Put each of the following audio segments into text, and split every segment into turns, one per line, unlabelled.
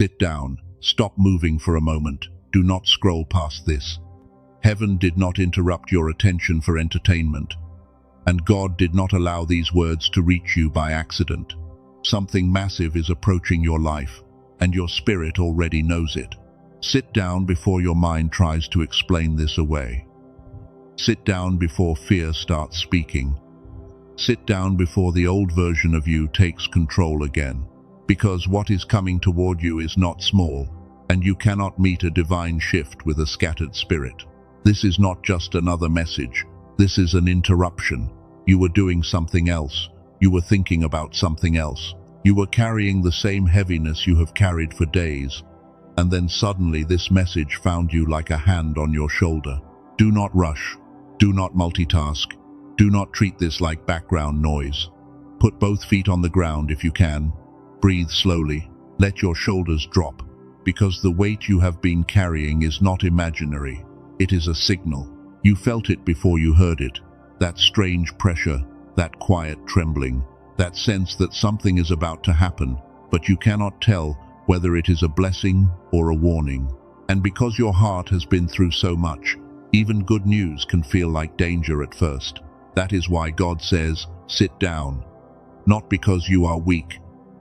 Sit down. Stop moving for a moment. Do not scroll past this. Heaven did not interrupt your attention for entertainment, and God did not allow these words to reach you by accident. Something massive is approaching your life, and your spirit already knows it. Sit down before your mind tries to explain this away. Sit down before fear starts speaking. Sit down before the old version of you takes control again. Because what is coming toward you is not small, and you cannot meet a divine shift with a scattered spirit. This is not just another message. This is an interruption. You were doing something else. You were thinking about something else. You were carrying the same heaviness you have carried for days. And then suddenly this message found you like a hand on your shoulder. Do not rush. Do not multitask. Do not treat this like background noise. Put both feet on the ground if you can. Breathe slowly. Let your shoulders drop. Because the weight you have been carrying is not imaginary. It is a signal. You felt it before you heard it. That strange pressure, that quiet trembling, that sense that something is about to happen, but you cannot tell whether it is a blessing or a warning. And because your heart has been through so much, even good news can feel like danger at first. That is why God says, sit down. Not because you are weak,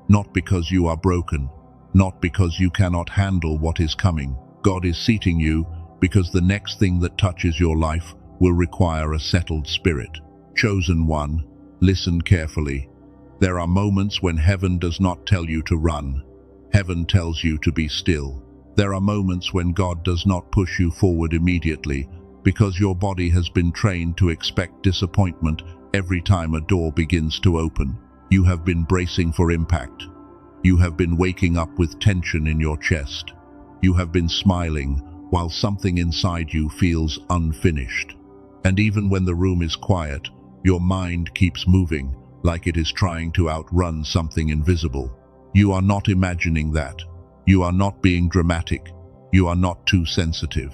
not because you are broken, not because you cannot handle what is coming. God is seating you because the next thing that touches your life will require a settled spirit. Chosen one, listen carefully. There are moments when heaven does not tell you to run. Heaven tells you to be still. There are moments when God does not push you forward immediately because your body has been trained to expect disappointment every time a door begins to open. You have been bracing for impact. You have been waking up with tension in your chest. You have been smiling while something inside you feels unfinished. And even when the room is quiet, your mind keeps moving, like it is trying to outrun something invisible. You are not imagining that. You are not being dramatic. You are not too sensitive.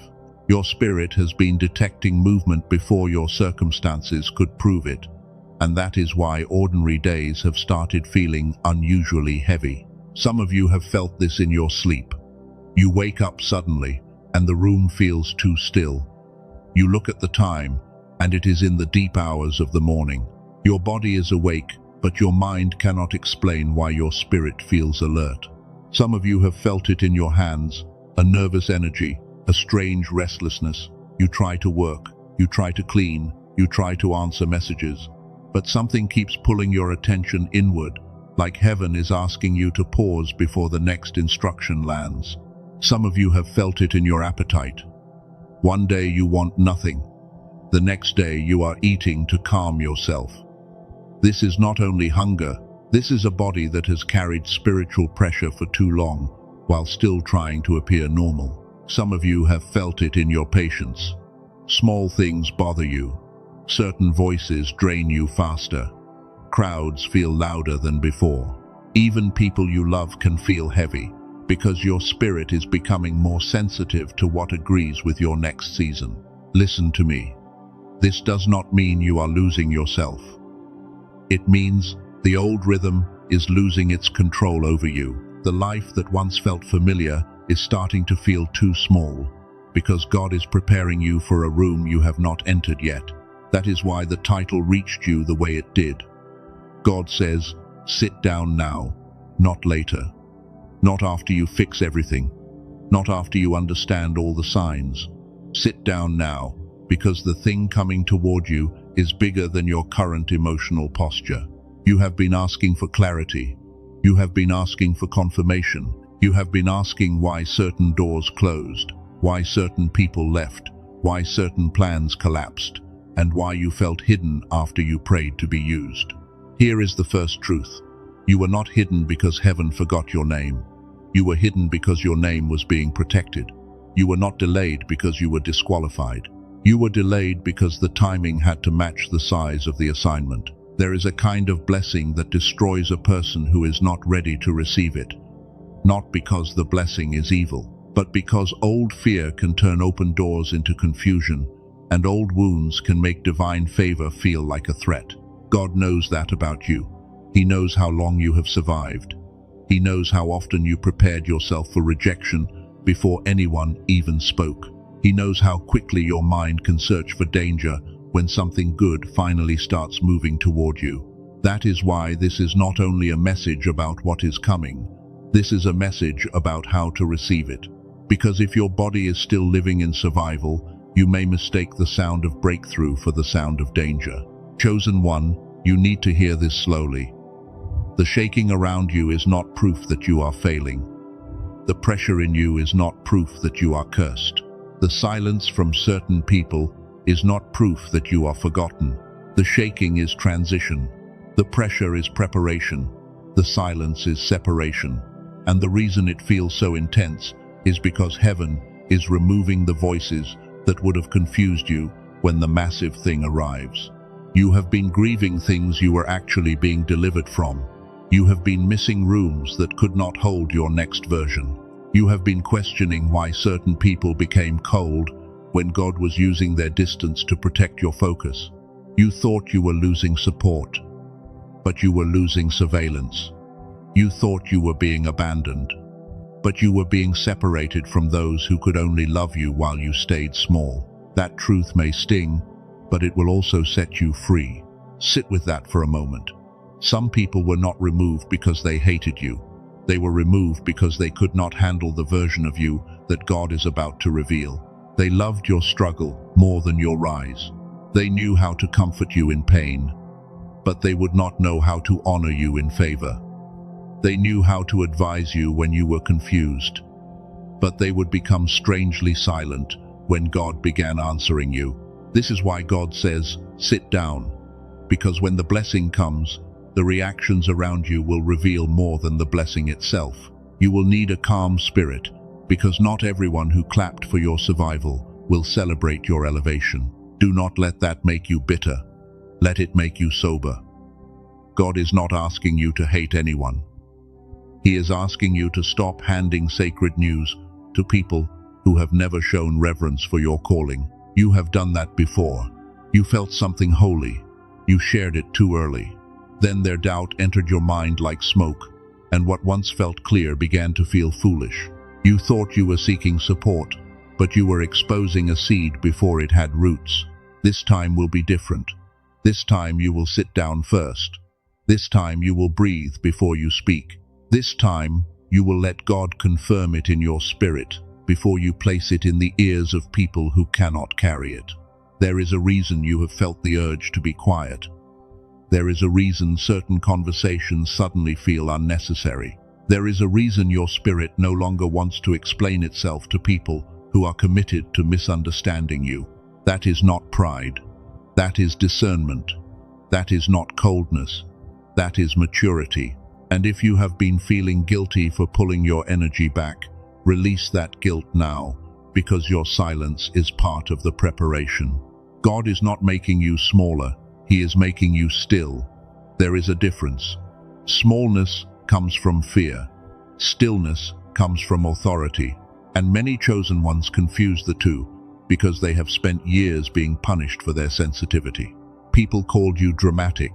Your spirit has been detecting movement before your circumstances could prove it. And that is why ordinary days have started feeling unusually heavy. Some of you have felt this in your sleep. You wake up suddenly, and the room feels too still. You look at the time, and it is in the deep hours of the morning. Your body is awake, but your mind cannot explain why your spirit feels alert. Some of you have felt it in your hands, a nervous energy, a strange restlessness. You try to work, you try to clean, you try to answer messages, but something keeps pulling your attention inward, like heaven is asking you to pause before the next instruction lands. Some of you have felt it in your appetite. One day you want nothing. The next day you are eating to calm yourself. This is not only hunger, this is a body that has carried spiritual pressure for too long, while still trying to appear normal. Some of you have felt it in your patience. Small things bother you. Certain voices drain you faster. Crowds feel louder than before. Even people you love can feel heavy, because your spirit is becoming more sensitive to what agrees with your next season. Listen to me. This does not mean you are losing yourself. It means the old rhythm is losing its control over you. The life that once felt familiar is starting to feel too small, because God is preparing you for a room you have not entered yet. That is why the title reached you the way it did. God says, sit down now, not later. Not after you fix everything. Not after you understand all the signs. Sit down now, because the thing coming toward you is bigger than your current emotional posture. You have been asking for clarity. You have been asking for confirmation. You have been asking why certain doors closed, why certain people left, why certain plans collapsed, and why you felt hidden after you prayed to be used. Here is the first truth. You were not hidden because heaven forgot your name. You were hidden because your name was being protected. You were not delayed because you were disqualified. You were delayed because the timing had to match the size of the assignment. There is a kind of blessing that destroys a person who is not ready to receive it. Not because the blessing is evil, but because old fear can turn open doors into confusion, and old wounds can make divine favor feel like a threat. God knows that about you. He knows how long you have survived. He knows how often you prepared yourself for rejection before anyone even spoke. He knows how quickly your mind can search for danger when something good finally starts moving toward you. That is why this is not only a message about what is coming, this is a message about how to receive it. Because if your body is still living in survival, you may mistake the sound of breakthrough for the sound of danger. Chosen one, you need to hear this slowly. The shaking around you is not proof that you are failing. The pressure in you is not proof that you are cursed. The silence from certain people is not proof that you are forgotten. The shaking is transition. The pressure is preparation. The silence is separation. And the reason it feels so intense is because heaven is removing the voices that would have confused you when the massive thing arrives. You have been grieving things you were actually being delivered from. You have been missing rooms that could not hold your next version. You have been questioning why certain people became cold when God was using their distance to protect your focus. You thought you were losing support, but you were losing surveillance. You thought you were being abandoned, but you were being separated from those who could only love you while you stayed small. That truth may sting, but it will also set you free. Sit with that for a moment. Some people were not removed because they hated you. They were removed because they could not handle the version of you that God is about to reveal. They loved your struggle more than your rise. They knew how to comfort you in pain, but they would not know how to honor you in favor. They knew how to advise you when you were confused, but they would become strangely silent when God began answering you. This is why God says, sit down, because when the blessing comes, the reactions around you will reveal more than the blessing itself. You will need a calm spirit, because not everyone who clapped for your survival will celebrate your elevation. Do not let that make you bitter. Let it make you sober. God is not asking you to hate anyone. He is asking you to stop handing sacred news to people who have never shown reverence for your calling. You have done that before. You felt something holy. You shared it too early. Then their doubt entered your mind like smoke, and what once felt clear began to feel foolish. You thought you were seeking support, but you were exposing a seed before it had roots. This time will be different. This time you will sit down first. This time you will breathe before you speak. This time you will let God confirm it in your spirit before you place it in the ears of people who cannot carry it. There is a reason you have felt the urge to be quiet. There is a reason certain conversations suddenly feel unnecessary. There is a reason your spirit no longer wants to explain itself to people who are committed to misunderstanding you. That is not pride. That is discernment. That is not coldness. That is maturity. And if you have been feeling guilty for pulling your energy back, release that guilt now, because your silence is part of the preparation. God is not making you smaller. He is making you still. There is a difference. Smallness comes from fear. Stillness comes from authority. And many chosen ones confuse the two because they have spent years being punished for their sensitivity. People called you dramatic.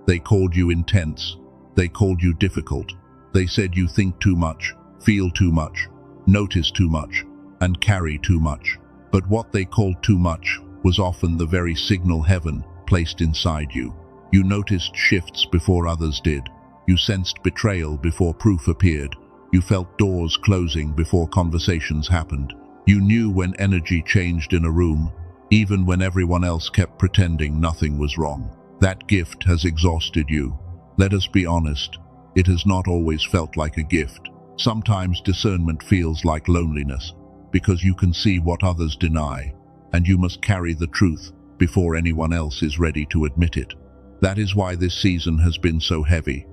They called you intense. They called you difficult. They said you think too much, feel too much, notice too much, and carry too much. But what they called too much was often the very signal heaven placed inside you. You noticed shifts before others did. You sensed betrayal before proof appeared. You felt doors closing before conversations happened. You knew when energy changed in a room, even when everyone else kept pretending nothing was wrong. That gift has exhausted you. Let us be honest, it has not always felt like a gift. Sometimes discernment feels like loneliness, because you can see what others deny, and you must carry the truth before anyone else is ready to admit it. That is why this season has been so heavy.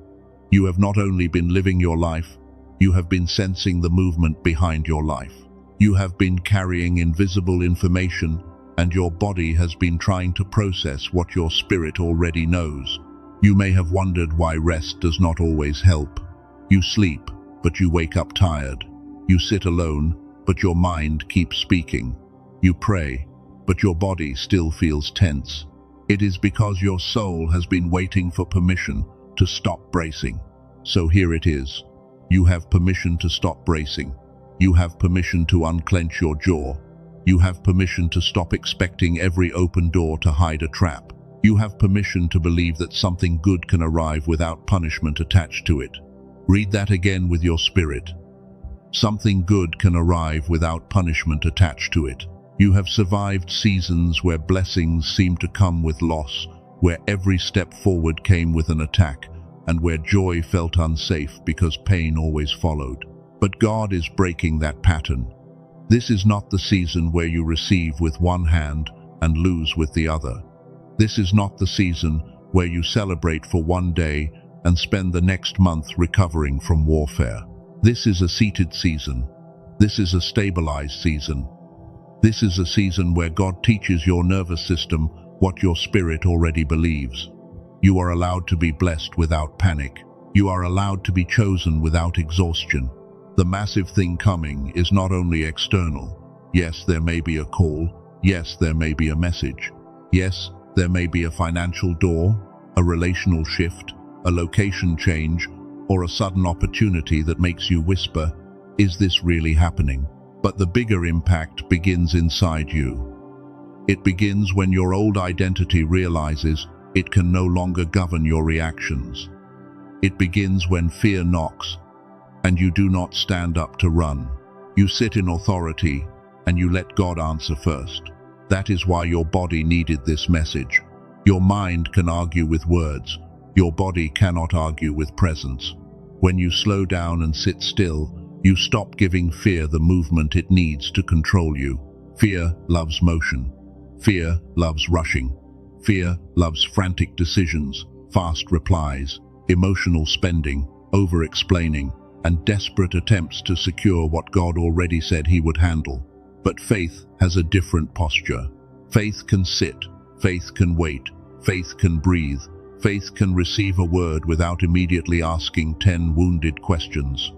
You have not only been living your life, you have been sensing the movement behind your life. You have been carrying invisible information, and your body has been trying to process what your spirit already knows. You may have wondered why rest does not always help. You sleep, but you wake up tired. You sit alone, but your mind keeps speaking. You pray, but your body still feels tense. It is because your soul has been waiting for permission to stop bracing. So here it is. You have permission to stop bracing. You have permission to unclench your jaw. You have permission to stop expecting every open door to hide a trap. You have permission to believe that something good can arrive without punishment attached to it. Read that again with your spirit. Something good can arrive without punishment attached to it. You have survived seasons where blessings seemed to come with loss, where every step forward came with an attack, and where joy felt unsafe because pain always followed. But God is breaking that pattern. This is not the season where you receive with one hand and lose with the other. This is not the season where you celebrate for one day and spend the next month recovering from warfare. This is a seated season. This is a stabilized season. This is a season where God teaches your nervous system what your spirit already believes. You are allowed to be blessed without panic. You are allowed to be chosen without exhaustion. The massive thing coming is not only external. Yes, there may be a call. Yes, there may be a message. Yes, there may be a financial door, a relational shift, a location change, or a sudden opportunity that makes you whisper, "Is this really happening?" But the bigger impact begins inside you. It begins when your old identity realizes it can no longer govern your reactions. It begins when fear knocks, and you do not stand up to run. You sit in authority, and you let God answer first. That is why your body needed this message. Your mind can argue with words. Your body cannot argue with presence. When you slow down and sit still, you stop giving fear the movement it needs to control you. Fear loves motion. Fear loves rushing. Fear loves frantic decisions, fast replies, emotional spending, over-explaining, and desperate attempts to secure what God already said he would handle. But faith has a different posture. Faith can sit. Faith can wait. Faith can breathe. Faith can receive a word without immediately asking 10 wounded questions.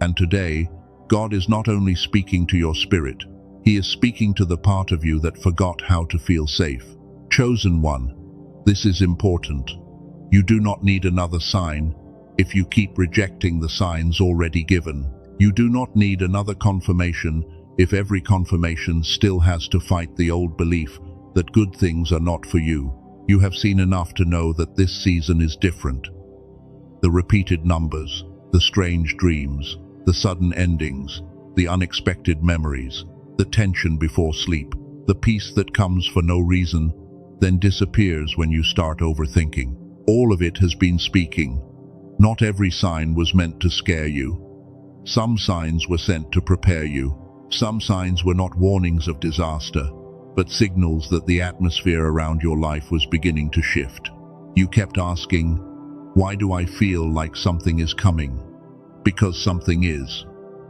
And today, God is not only speaking to your spirit, he is speaking to the part of you that forgot how to feel safe. Chosen one, this is important. You do not need another sign if you keep rejecting the signs already given. You do not need another confirmation if every confirmation still has to fight the old belief that good things are not for you. You have seen enough to know that this season is different. The repeated numbers, the strange dreams, the sudden endings, the unexpected memories, the tension before sleep, the peace that comes for no reason, then disappears when you start overthinking. All of it has been speaking. Not every sign was meant to scare you. Some signs were sent to prepare you. Some signs were not warnings of disaster, but signals that the atmosphere around your life was beginning to shift. You kept asking, "Why do I feel like something is coming?" Because something is.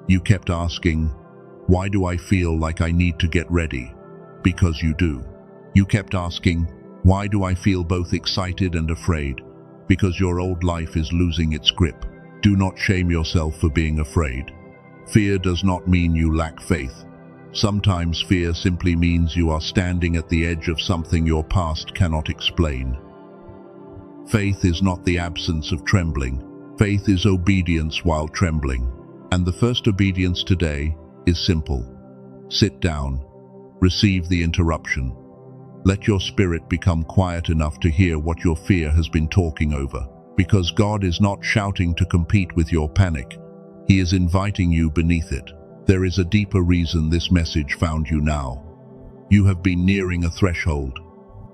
You kept asking, "Why do I feel like I need to get ready?" Because you do. You kept asking, "Why do I feel both excited and afraid?" Because your old life is losing its grip. Do not shame yourself for being afraid. Fear does not mean you lack faith. Sometimes fear simply means you are standing at the edge of something your past cannot explain. Faith is not the absence of trembling. Faith is obedience while trembling. And the first obedience today is simple. Sit down. Receive the interruption. Let your spirit become quiet enough to hear what your fear has been talking over. Because God is not shouting to compete with your panic. He is inviting you beneath it. There is a deeper reason this message found you now. You have been nearing a threshold.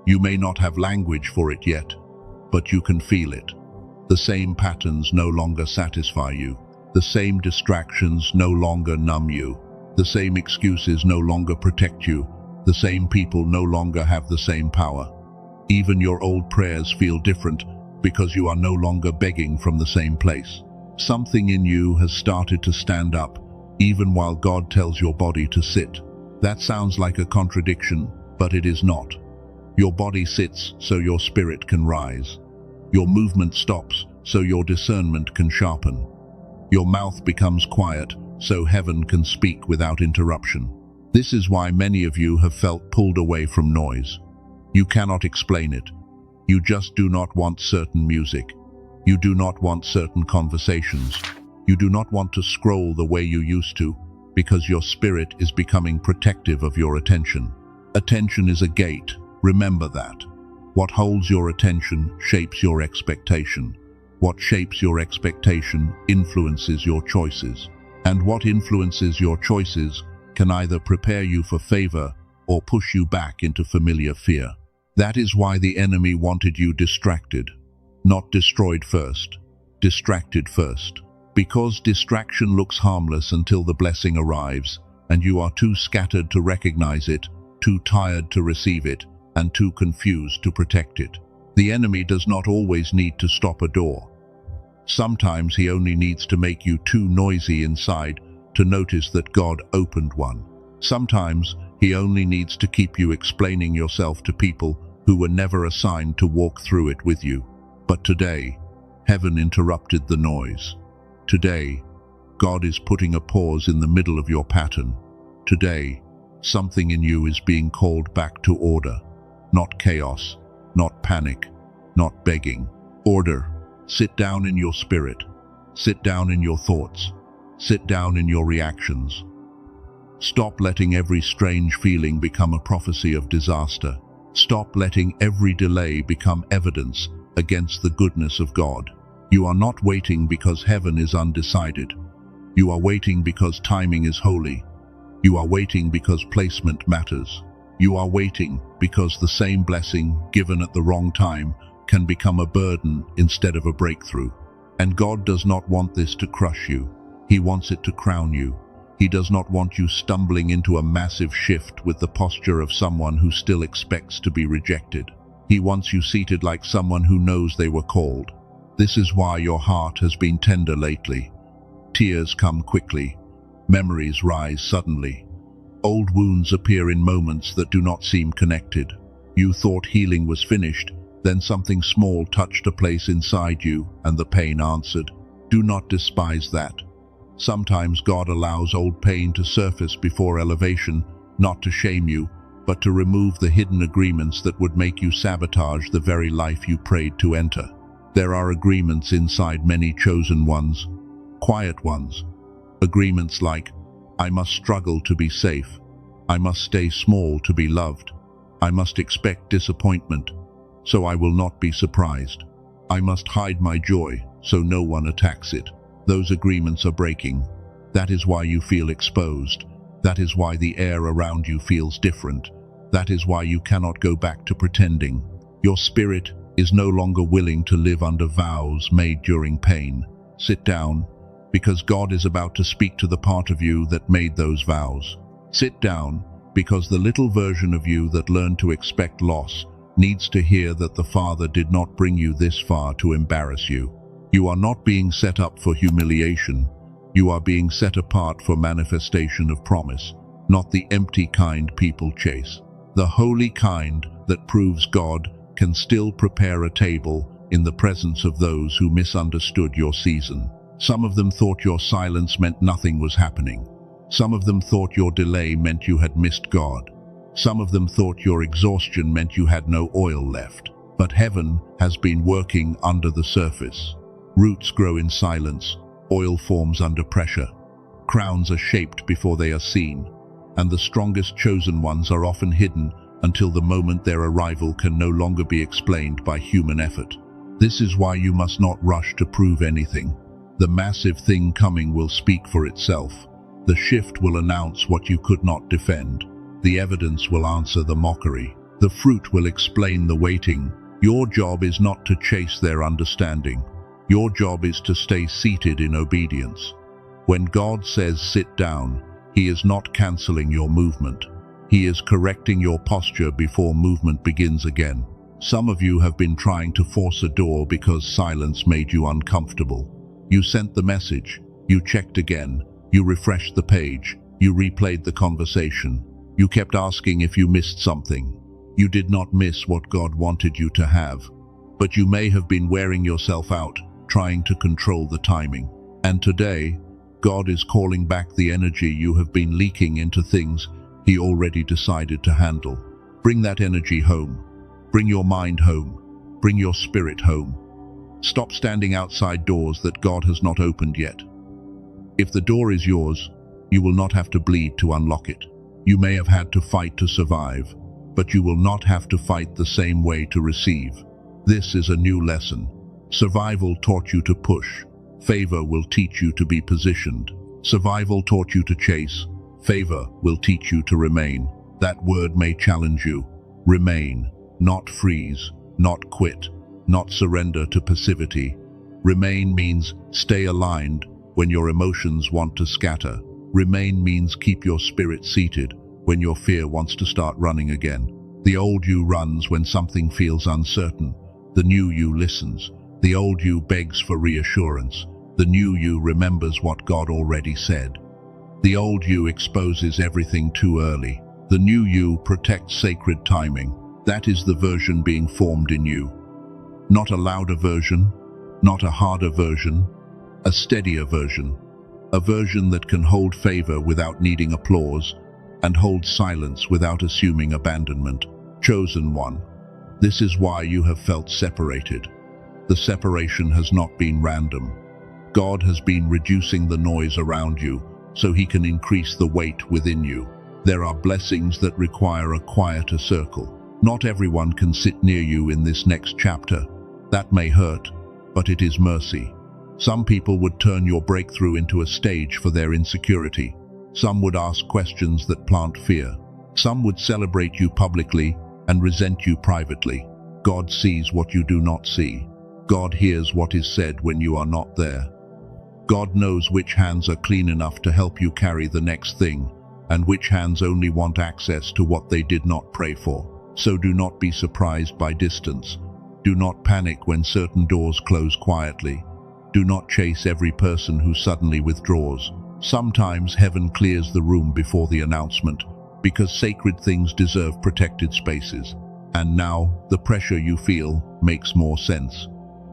You may not have language for it yet, but you can feel it. The same patterns no longer satisfy you. The same distractions no longer numb you. The same excuses no longer protect you. The same people no longer have the same power. Even your old prayers feel different because you are no longer begging from the same place. Something in you has started to stand up, even while God tells your body to sit. That sounds like a contradiction, but it is not. Your body sits so your spirit can rise. Your movement stops so your discernment can sharpen. Your mouth becomes quiet so heaven can speak without interruption. This is why many of you have felt pulled away from noise. You cannot explain it. You just do not want certain music. You do not want certain conversations. You do not want to scroll the way you used to, because your spirit is becoming protective of your attention. Attention is a gate, remember that. What holds your attention shapes your expectation. What shapes your expectation influences your choices. And what influences your choices can either prepare you for favor or push you back into familiar fear. That is why the enemy wanted you distracted. Not destroyed first, distracted first. Because distraction looks harmless until the blessing arrives, and you are too scattered to recognize it, too tired to receive it, and too confused to protect it. The enemy does not always need to stop a door. Sometimes he only needs to make you too noisy inside to notice that God opened one. Sometimes he only needs to keep you explaining yourself to people who were never assigned to walk through it with you. But today, heaven interrupted the noise. Today, God is putting a pause in the middle of your pattern. Today, something in you is being called back to order. Not chaos, not panic, not begging. Order. Sit down in your spirit. Sit down in your thoughts. Sit down in your reactions. Stop letting every strange feeling become a prophecy of disaster. Stop letting every delay become evidence against the goodness of God. You are not waiting because heaven is undecided. You are waiting because timing is holy. You are waiting because placement matters. You are waiting because the same blessing given at the wrong time can become a burden instead of a breakthrough. And God does not want this to crush you. He wants it to crown you. He does not want you stumbling into a massive shift with the posture of someone who still expects to be rejected. He wants you seated like someone who knows they were called. This is why your heart has been tender lately. Tears come quickly. Memories rise suddenly. Old wounds appear in moments that do not seem connected. You thought healing was finished, then something small touched a place inside you, and the pain answered. Do not despise that. Sometimes God allows old pain to surface before elevation, not to shame you, but to remove the hidden agreements that would make you sabotage the very life you prayed to enter. There are agreements inside many chosen ones, quiet ones. Agreements like, I must struggle to be safe. I must stay small to be loved. I must expect disappointment, so I will not be surprised. I must hide my joy, so no one attacks it. Those agreements are breaking. That is why you feel exposed. That is why the air around you feels different. That is why you cannot go back to pretending. Your spirit is no longer willing to live under vows made during pain. Sit down, because God is about to speak to the part of you that made those vows. Sit down, because the little version of you that learned to expect loss needs to hear that the Father did not bring you this far to embarrass you. You are not being set up for humiliation. You are being set apart for manifestation of promise, not the empty kind people chase. The holy kind that proves God can still prepare a table in the presence of those who misunderstood your season. Some of them thought your silence meant nothing was happening. Some of them thought your delay meant you had missed God. Some of them thought your exhaustion meant you had no oil left. But heaven has been working under the surface. Roots grow in silence, oil forms under pressure. Crowns are shaped before they are seen, and the strongest chosen ones are often hidden until the moment their arrival can no longer be explained by human effort. This is why you must not rush to prove anything. The massive thing coming will speak for itself. The shift will announce what you could not defend. The evidence will answer the mockery. The fruit will explain the waiting. Your job is not to chase their understanding. Your job is to stay seated in obedience. When God says sit down, He is not canceling your movement. He is correcting your posture before movement begins again. Some of you have been trying to force a door because silence made you uncomfortable. You sent the message, you checked again, you refreshed the page, you replayed the conversation. You kept asking if you missed something. You did not miss what God wanted you to have, but you may have been wearing yourself out, trying to control the timing. And today, God is calling back the energy you have been leaking into things He already decided to handle. Bring that energy home. Bring your mind home. Bring your spirit home. Stop standing outside doors that God has not opened yet. If the door is yours, you will not have to bleed to unlock it. You may have had to fight to survive, but you will not have to fight the same way to receive. This is a new lesson. Survival taught you to push. Favor will teach you to be positioned. Survival taught you to chase. Favor will teach you to remain. That word may challenge you. Remain, not freeze, not quit, not surrender to passivity. Remain means stay aligned when your emotions want to scatter. Remain means keep your spirit seated when your fear wants to start running again. The old you runs when something feels uncertain. The new you listens. The old you begs for reassurance. The new you remembers what God already said. The old you exposes everything too early. The new you protects sacred timing. That is the version being formed in you. Not a louder version, not a harder version, a steadier version. A version that can hold favor without needing applause and hold silence without assuming abandonment. Chosen one. This is why you have felt separated. The separation has not been random. God has been reducing the noise around you so He can increase the weight within you. There are blessings that require a quieter circle. Not everyone can sit near you in this next chapter. That may hurt, but it is mercy. Some people would turn your breakthrough into a stage for their insecurity. Some would ask questions that plant fear. Some would celebrate you publicly and resent you privately. God sees what you do not see. God hears what is said when you are not there. God knows which hands are clean enough to help you carry the next thing, and which hands only want access to what they did not pray for. So do not be surprised by distance. Do not panic when certain doors close quietly. Do not chase every person who suddenly withdraws. Sometimes heaven clears the room before the announcement, because sacred things deserve protected spaces. And now, the pressure you feel makes more sense.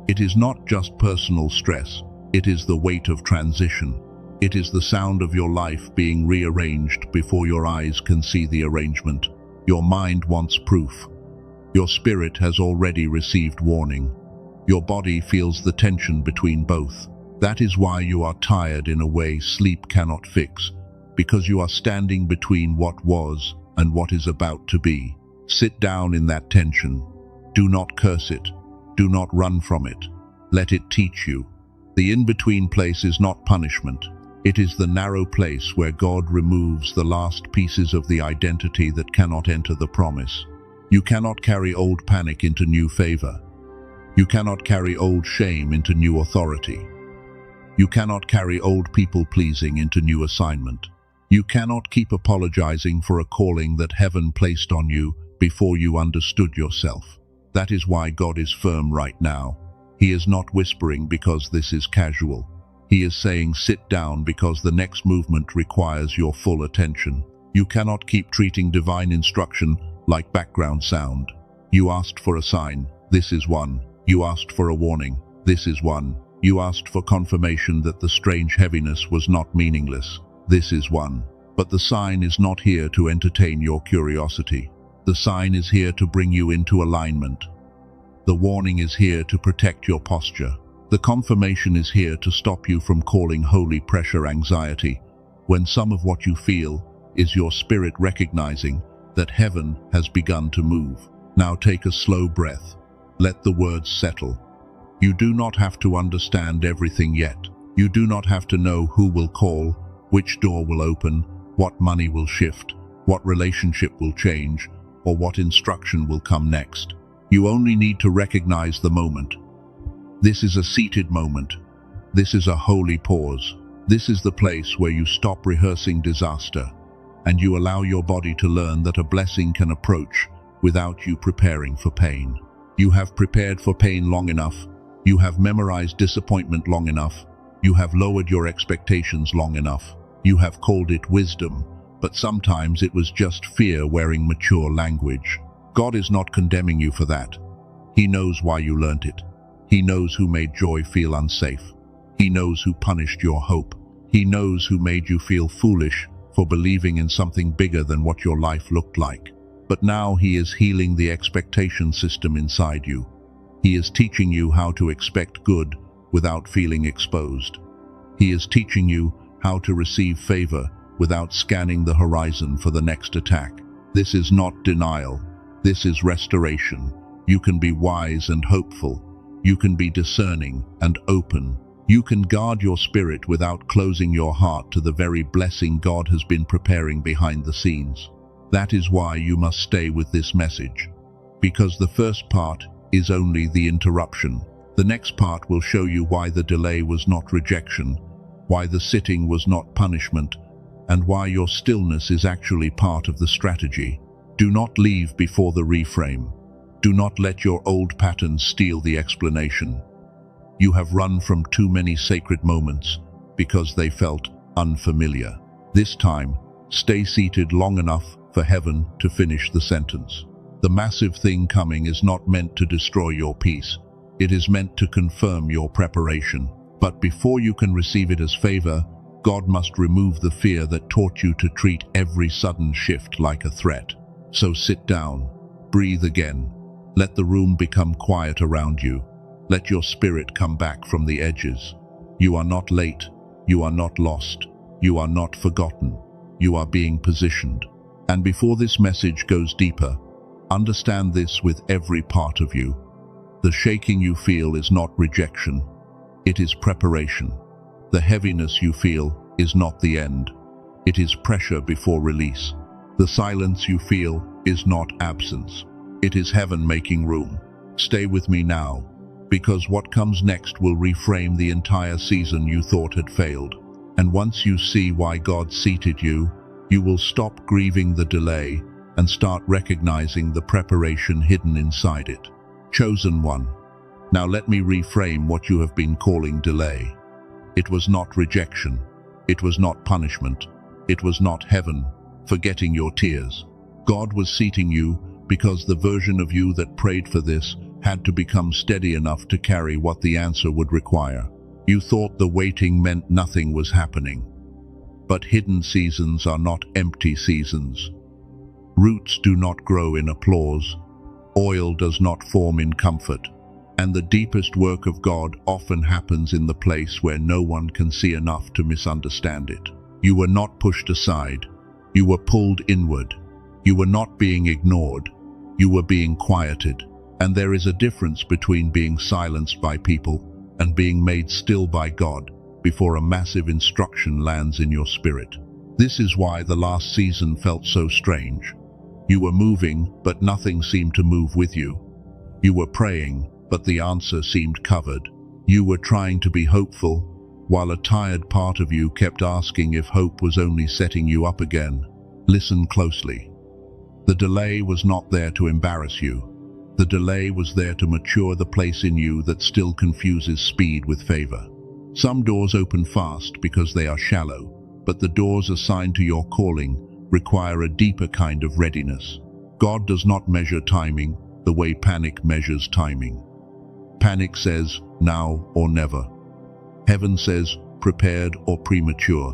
It is not just personal stress. It is the weight of transition. It is the sound of your life being rearranged before your eyes can see the arrangement. Your mind wants proof. Your spirit has already received warning. Your body feels the tension between both. That is why you are tired in a way sleep cannot fix, because you are standing between what was and what is about to be. Sit down in that tension. Do not curse it. Do not run from it. Let it teach you. The in-between place is not punishment. It is the narrow place where God removes the last pieces of the identity that cannot enter the promise. You cannot carry old panic into new favor. You cannot carry old shame into new authority. You cannot carry old people-pleasing into new assignment. You cannot keep apologizing for a calling that heaven placed on you before you understood yourself. That is why God is firm right now. He is not whispering because this is casual. He is saying sit down because the next movement requires your full attention. You cannot keep treating divine instruction like background sound. You asked for a sign. This is one. You asked for a warning. This is one. You asked for confirmation that the strange heaviness was not meaningless. This is one. But the sign is not here to entertain your curiosity. The sign is here to bring you into alignment. The warning is here to protect your posture. The confirmation is here to stop you from calling holy pressure anxiety, when some of what you feel is your spirit recognizing that heaven has begun to move. Now take a slow breath. Let the words settle. You do not have to understand everything yet. You do not have to know who will call, which door will open, what money will shift, what relationship will change, or what instruction will come next. You only need to recognize the moment. This is a seated moment. This is a holy pause. This is the place where you stop rehearsing disaster, and you allow your body to learn that a blessing can approach without you preparing for pain. You have prepared for pain long enough. You have memorized disappointment long enough. You have lowered your expectations long enough. You have called it wisdom, but sometimes it was just fear wearing mature language. God is not condemning you for that. He knows why you learned it. He knows who made joy feel unsafe. He knows who punished your hope. He knows who made you feel foolish for believing in something bigger than what your life looked like. But now He is healing the expectation system inside you. He is teaching you how to expect good without feeling exposed. He is teaching you how to receive favor without scanning the horizon for the next attack. This is not denial. This is restoration. You can be wise and hopeful. You can be discerning and open. You can guard your spirit without closing your heart to the very blessing God has been preparing behind the scenes. That is why you must stay with this message. Because the first part is only the interruption. The next part will show you why the delay was not rejection, why the sitting was not punishment, and why your stillness is actually part of the strategy. Do not leave before the reframe. Do not let your old patterns steal the explanation. You have run from too many sacred moments because they felt unfamiliar. This time, stay seated long enough for heaven to finish the sentence. The massive thing coming is not meant to destroy your peace. It is meant to confirm your preparation. But before you can receive it as favor, God must remove the fear that taught you to treat every sudden shift like a threat. So sit down, breathe again, let the room become quiet around you. Let your spirit come back from the edges. You are not late, you are not lost, you are not forgotten, you are being positioned. And before this message goes deeper, understand this with every part of you. The shaking you feel is not rejection, it is preparation. The heaviness you feel is not the end, it is pressure before release. The silence you feel is not absence, it is heaven making room. Stay with me now, because what comes next will reframe the entire season you thought had failed. And once you see why God seated you, you will stop grieving the delay and start recognizing the preparation hidden inside it. Chosen one. Now let me reframe what you have been calling delay. It was not rejection. It was not punishment. It was not heaven forgetting your tears. God was seating you because the version of you that prayed for this had to become steady enough to carry what the answer would require. You thought the waiting meant nothing was happening. But hidden seasons are not empty seasons. Roots do not grow in applause. Oil does not form in comfort. And the deepest work of God often happens in the place where no one can see enough to misunderstand it. You were not pushed aside. You were pulled inward. You were not being ignored. You were being quieted. And there is a difference between being silenced by people and being made still by God before a massive instruction lands in your spirit. This is why the last season felt so strange. You were moving, but nothing seemed to move with you. You were praying, but the answer seemed covered. You were trying to be hopeful, while a tired part of you kept asking if hope was only setting you up again. Listen closely. The delay was not there to embarrass you. The delay was there to mature the place in you that still confuses speed with favor. Some doors open fast because they are shallow, but the doors assigned to your calling require a deeper kind of readiness. God does not measure timing the way panic measures timing. Panic says, now or never. Heaven says, prepared or premature.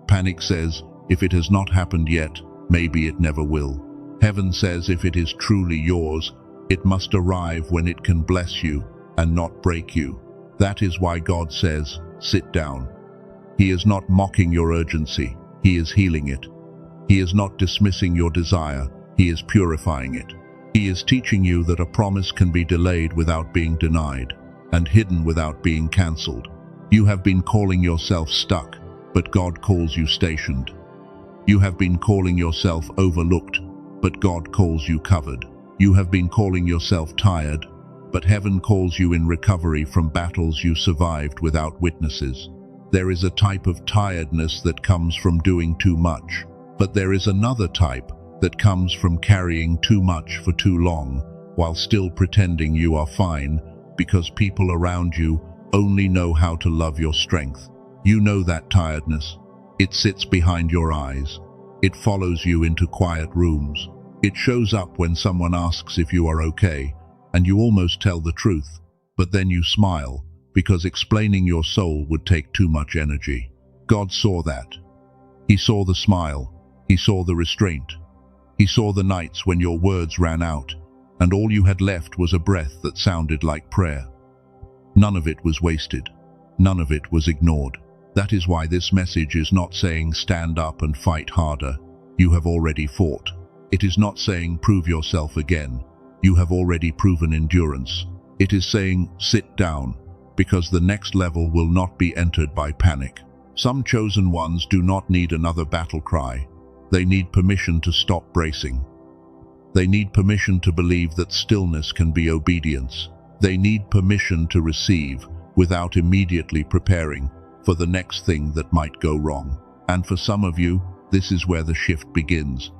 Panic says, if it has not happened yet, maybe it never will. Heaven says, if it is truly yours, it must arrive when it can bless you and not break you. That is why God says, sit down. He is not mocking your urgency, He is healing it. He is not dismissing your desire, He is purifying it. He is teaching you that a promise can be delayed without being denied, and hidden without being cancelled. You have been calling yourself stuck, but God calls you stationed. You have been calling yourself overlooked, but God calls you covered. You have been calling yourself tired, but heaven calls you in recovery from battles you survived without witnesses. There is a type of tiredness that comes from doing too much, but there is another type that comes from carrying too much for too long, while still pretending you are fine, because people around you only know how to love your strength. You know that tiredness. It sits behind your eyes. It follows you into quiet rooms. It shows up when someone asks if you are okay, and you almost tell the truth, but then you smile, because explaining your soul would take too much energy. God saw that. He saw the smile. He saw the restraint. He saw the nights when your words ran out, and all you had left was a breath that sounded like prayer. None of it was wasted. None of it was ignored. That is why this message is not saying stand up and fight harder. You have already fought. It is not saying prove yourself again. You have already proven endurance. It is saying sit down, because the next level will not be entered by panic. Some chosen ones do not need another battle cry. They need permission to stop bracing. They need permission to believe that stillness can be obedience. They need permission to receive without immediately preparing for the next thing that might go wrong. And for some of you, this is where the shift begins.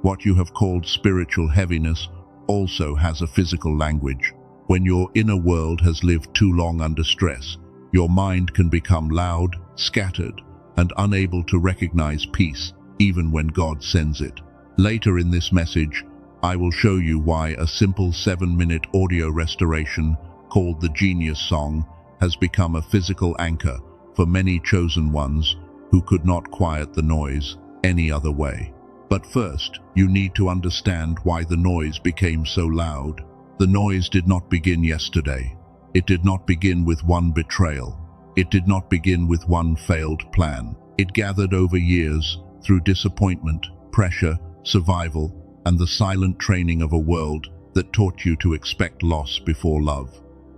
What you have called spiritual heaviness also has a physical language. When your inner world has lived too long under stress, your mind can become loud, scattered, and unable to recognize peace, even when God sends it. Later in this message, I will show you why a simple 7-minute audio restoration called the Genius Song has become a physical anchor for many chosen ones who could not quiet the noise any other way. But first, you need to understand why the noise became so loud. The noise did not begin yesterday. It did not begin with one betrayal. It did not begin with one failed plan. It gathered over years through disappointment, pressure, survival, and the silent training of a world that taught you to expect loss before love.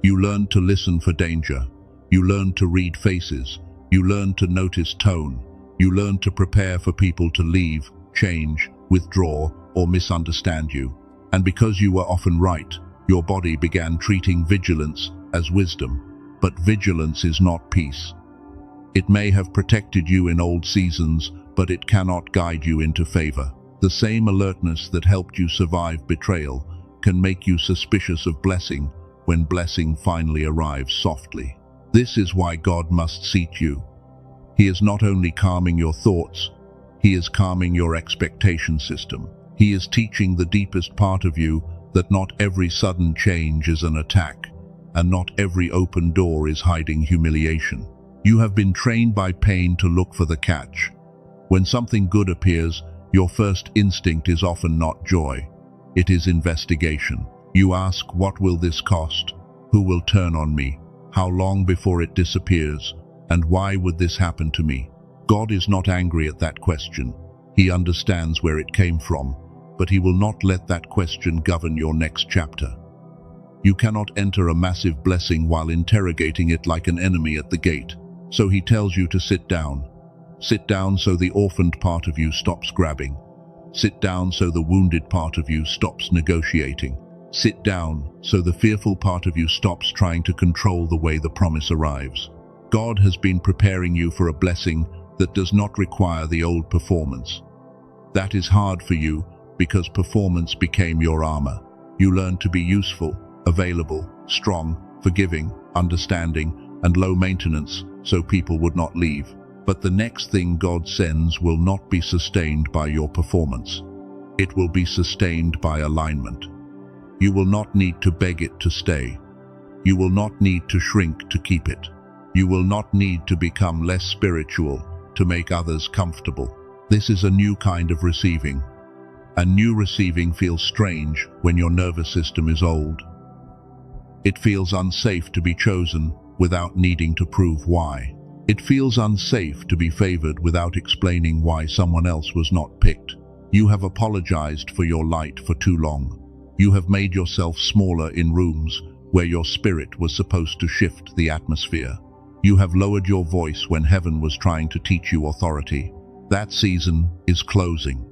You learned to listen for danger. You learned to read faces. You learned to notice tone. You learned to prepare for people to leave, change, withdraw, or misunderstand you. And because you were often right, your body began treating vigilance as wisdom. But vigilance is not peace. It may have protected you in old seasons, but it cannot guide you into favor. The same alertness that helped you survive betrayal can make you suspicious of blessing when blessing finally arrives softly. This is why God must seat you. He is not only calming your thoughts, He is calming your expectation system. He is teaching the deepest part of you that not every sudden change is an attack, and not every open door is hiding humiliation. You have been trained by pain to look for the catch. When something good appears, your first instinct is often not joy. It is investigation. You ask, what will this cost? Who will turn on me? How long before it disappears? And why would this happen to me? God is not angry at that question. He understands where it came from, but He will not let that question govern your next chapter. You cannot enter a massive blessing while interrogating it like an enemy at the gate. So He tells you to sit down. Sit down so the orphaned part of you stops grabbing. Sit down so the wounded part of you stops negotiating. Sit down so the fearful part of you stops trying to control the way the promise arrives. God has been preparing you for a blessing that does not require the old performance. That is hard for you because performance became your armor. You learned to be useful, available, strong, forgiving, understanding, and low maintenance so people would not leave. But the next thing God sends will not be sustained by your performance. It will be sustained by alignment. You will not need to beg it to stay. You will not need to shrink to keep it. You will not need to become less spiritual to make others comfortable. This is a new kind of receiving. And new receiving feels strange when your nervous system is old. It feels unsafe to be chosen without needing to prove why. It feels unsafe to be favored without explaining why someone else was not picked. You have apologized for your light for too long. You have made yourself smaller in rooms where your spirit was supposed to shift the atmosphere. You have lowered your voice when heaven was trying to teach you authority. That season is closing.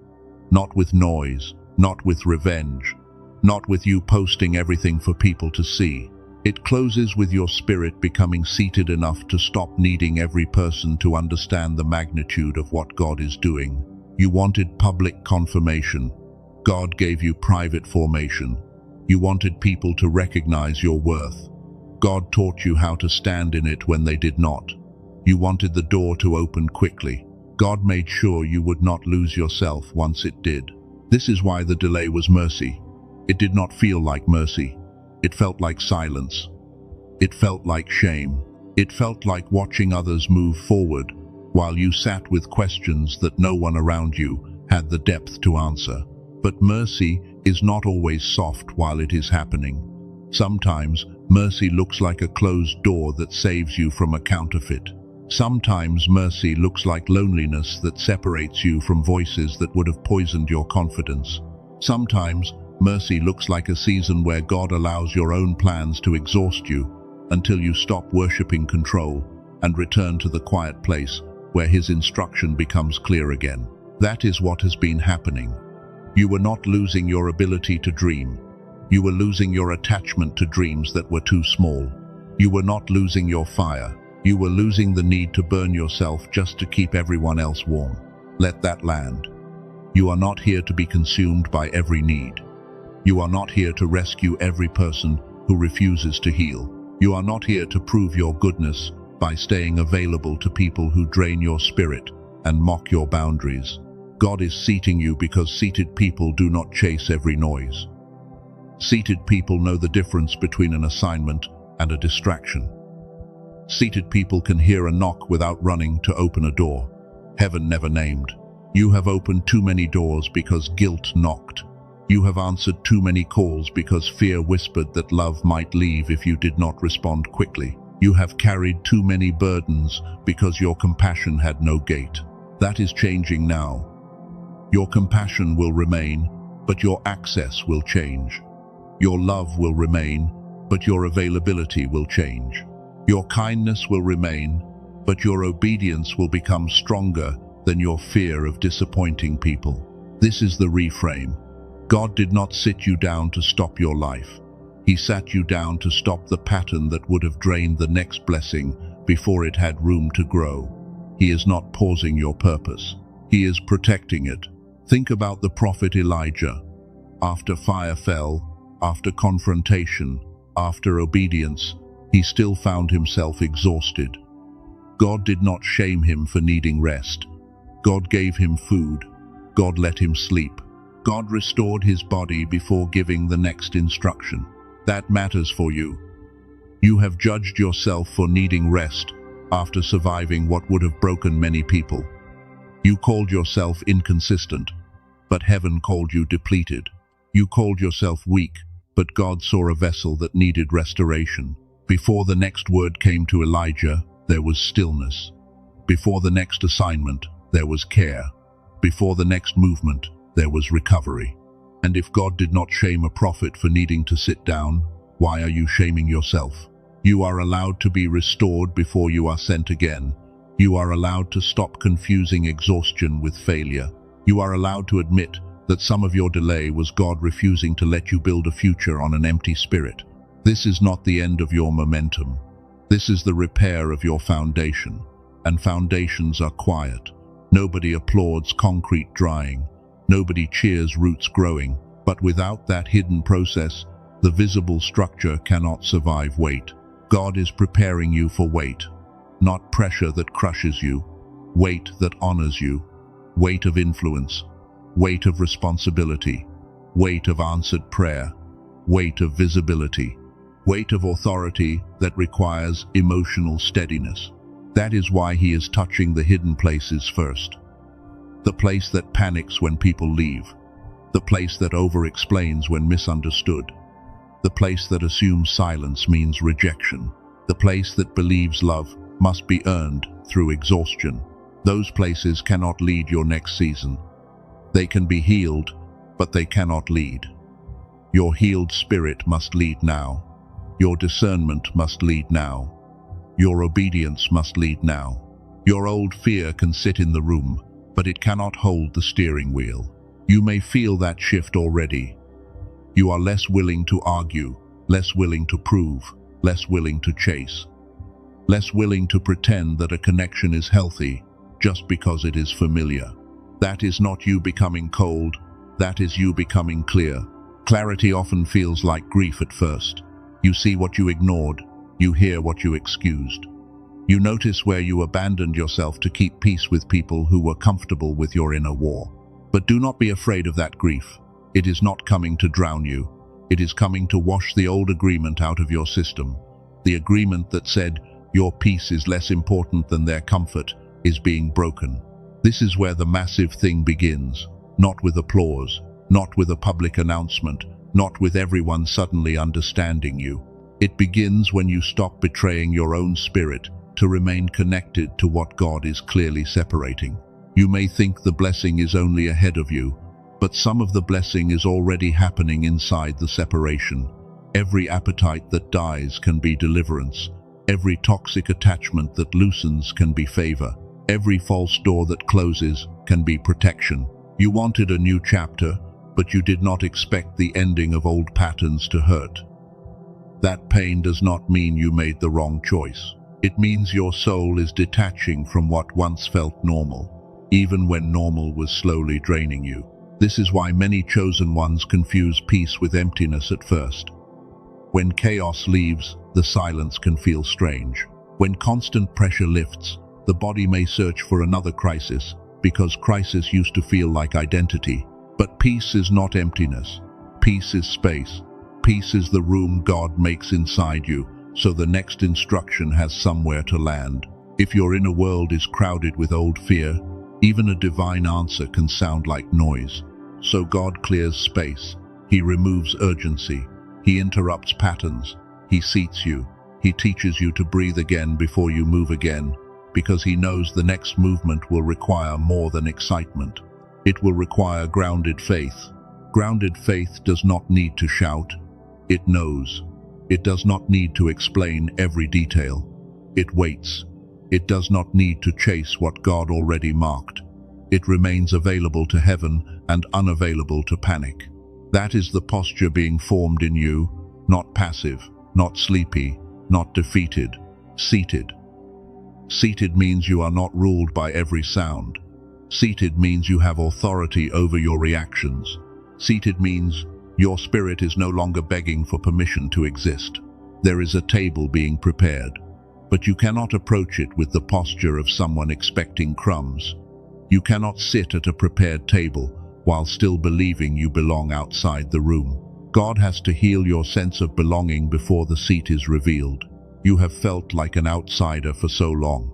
Not with noise, not with revenge, not with you posting everything for people to see. It closes with your spirit becoming seated enough to stop needing every person to understand the magnitude of what God is doing. You wanted public confirmation. God gave you private formation. You wanted people to recognize your worth. God taught you how to stand in it when they did not. You wanted the door to open quickly. God made sure you would not lose yourself once it did. This is why the delay was mercy. It did not feel like mercy. It felt like silence. It felt like shame. It felt like watching others move forward while you sat with questions that no one around you had the depth to answer. But mercy is not always soft while it is happening. Sometimes mercy looks like a closed door that saves you from a counterfeit. Sometimes mercy looks like loneliness that separates you from voices that would have poisoned your confidence. Sometimes mercy looks like a season where God allows your own plans to exhaust you until you stop worshipping control and return to the quiet place where His instruction becomes clear again. That is what has been happening. You were not losing your ability to dream. You were losing your attachment to dreams that were too small. You were not losing your fire. You were losing the need to burn yourself just to keep everyone else warm. Let that land. You are not here to be consumed by every need. You are not here to rescue every person who refuses to heal. You are not here to prove your goodness by staying available to people who drain your spirit and mock your boundaries. God is seating you because seated people do not chase every noise. Seated people know the difference between an assignment and a distraction. Seated people can hear a knock without running to open a door. Heaven never named. You have opened too many doors because guilt knocked. You have answered too many calls because fear whispered that love might leave if you did not respond quickly. You have carried too many burdens because your compassion had no gate. That is changing now. Your compassion will remain, but your access will change. Your love will remain, but your availability will change. Your kindness will remain, but your obedience will become stronger than your fear of disappointing people. This is the reframe. God did not sit you down to stop your life. He sat you down to stop the pattern that would have drained the next blessing before it had room to grow. He is not pausing your purpose. He is protecting it. Think about the prophet Elijah. After fire fell, after confrontation, after obedience, he still found himself exhausted. God did not shame him for needing rest. God gave him food. God let him sleep. God restored his body before giving the next instruction. That matters for you. You have judged yourself for needing rest after surviving what would have broken many people. You called yourself inconsistent, but heaven called you depleted. You called yourself weak, but God saw a vessel that needed restoration. Before the next word came to Elijah, there was stillness. Before the next assignment, there was care. Before the next movement, there was recovery. And if God did not shame a prophet for needing to sit down, why are you shaming yourself? You are allowed to be restored before you are sent again. You are allowed to stop confusing exhaustion with failure. You are allowed to admit that some of your delay was God refusing to let you build a future on an empty spirit. This is not the end of your momentum. This is the repair of your foundation. And foundations are quiet. Nobody applauds concrete drying. Nobody cheers roots growing. But without that hidden process, the visible structure cannot survive weight. God is preparing you for weight. Not pressure that crushes you. Weight that honors you. Weight of influence. Weight of responsibility. Weight of answered prayer. Weight of visibility. Weight of authority that requires emotional steadiness. That is why He is touching the hidden places first. The place that panics when people leave. The place that over-explains when misunderstood. The place that assumes silence means rejection. The place that believes love must be earned through exhaustion. Those places cannot lead your next season. They can be healed, but they cannot lead. Your healed spirit must lead now. Your discernment must lead now. Your obedience must lead now. Your old fear can sit in the room, but it cannot hold the steering wheel. You may feel that shift already. You are less willing to argue, less willing to prove, less willing to chase, less willing to pretend that a connection is healthy just because it is familiar. That is not you becoming cold, that is you becoming clear. Clarity often feels like grief at first. You see what you ignored, you hear what you excused. You notice where you abandoned yourself to keep peace with people who were comfortable with your inner war. But do not be afraid of that grief. It is not coming to drown you. It is coming to wash the old agreement out of your system. The agreement that said your peace is less important than their comfort is being broken. This is where the massive thing begins, not with applause, not with a public announcement, not with everyone suddenly understanding you. It begins when you stop betraying your own spirit to remain connected to what God is clearly separating. You may think the blessing is only ahead of you, but some of the blessing is already happening inside the separation. Every appetite that dies can be deliverance. Every toxic attachment that loosens can be favor. Every false door that closes can be protection. You wanted a new chapter, but you did not expect the ending of old patterns to hurt. That pain does not mean you made the wrong choice. It means your soul is detaching from what once felt normal, even when normal was slowly draining you. This is why many chosen ones confuse peace with emptiness at first. When chaos leaves, the silence can feel strange. When constant pressure lifts, the body may search for another crisis, because crisis used to feel like identity. But peace is not emptiness. Peace is space. Peace is the room God makes inside you, so the next instruction has somewhere to land. If your inner world is crowded with old fear, even a divine answer can sound like noise. So God clears space. He removes urgency. He interrupts patterns. He seats you. He teaches you to breathe again before you move again, because He knows the next movement will require more than excitement. It will require grounded faith. Grounded faith does not need to shout. It knows. It does not need to explain every detail. It waits. It does not need to chase what God already marked. It remains available to heaven and unavailable to panic. That is the posture being formed in you, not passive, not sleepy, not defeated, seated. Seated means you are not ruled by every sound. Seated means you have authority over your reactions. Seated means your spirit is no longer begging for permission to exist. There is a table being prepared, but you cannot approach it with the posture of someone expecting crumbs. You cannot sit at a prepared table while still believing you belong outside the room. God has to heal your sense of belonging before the seat is revealed. You have felt like an outsider for so long,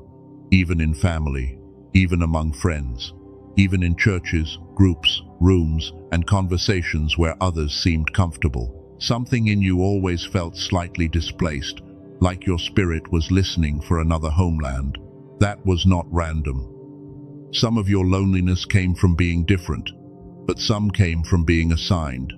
even in family, even among friends, even in churches, groups, rooms, and conversations where others seemed comfortable. Something in you always felt slightly displaced, like your spirit was listening for another homeland. That was not random. Some of your loneliness came from being different, but some came from being assigned.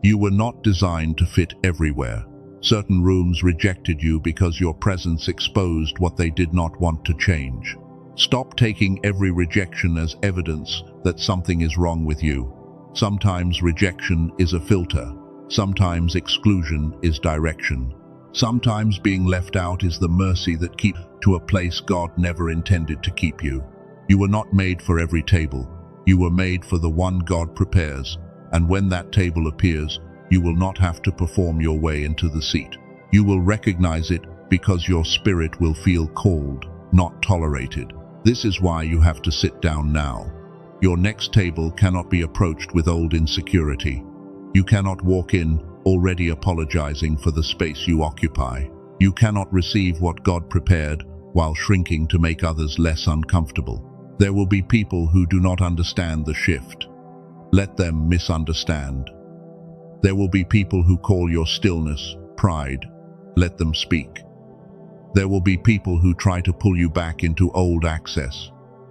You were not designed to fit everywhere. Certain rooms rejected you because your presence exposed what they did not want to change. Stop taking every rejection as evidence that something is wrong with you. Sometimes rejection is a filter. Sometimes exclusion is direction. Sometimes being left out is the mercy that keeps to a place God never intended to keep you. You were not made for every table. You were made for the one God prepares, and when that table appears, you will not have to perform your way into the seat. You will recognize it because your spirit will feel called, not tolerated. This is why you have to sit down now. Your next table cannot be approached with old insecurity. You cannot walk in already apologizing for the space you occupy. You cannot receive what God prepared while shrinking to make others less uncomfortable. There will be people who do not understand the shift. Let them misunderstand. There will be people who call your stillness pride. Let them speak. There will be people who try to pull you back into old access.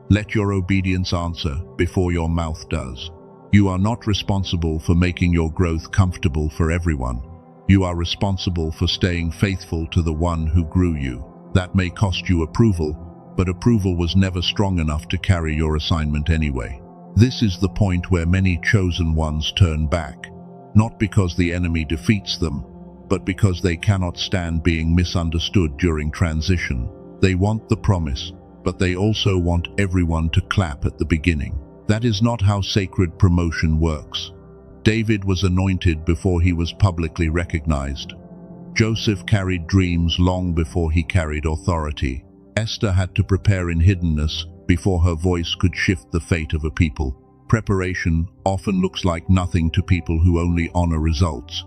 Let your obedience answer before your mouth does. You are not responsible for making your growth comfortable for everyone. You are responsible for staying faithful to the one who grew you. That may cost you approval, but approval was never strong enough to carry your assignment anyway. This is the point where many chosen ones turn back, not because the enemy defeats them, but because they cannot stand being misunderstood during transition. They want the promise, but they also want everyone to clap at the beginning. That is not how sacred promotion works. David was anointed before he was publicly recognized. Joseph carried dreams long before he carried authority. Esther had to prepare in hiddenness before her voice could shift the fate of a people. Preparation often looks like nothing to people who only honor results.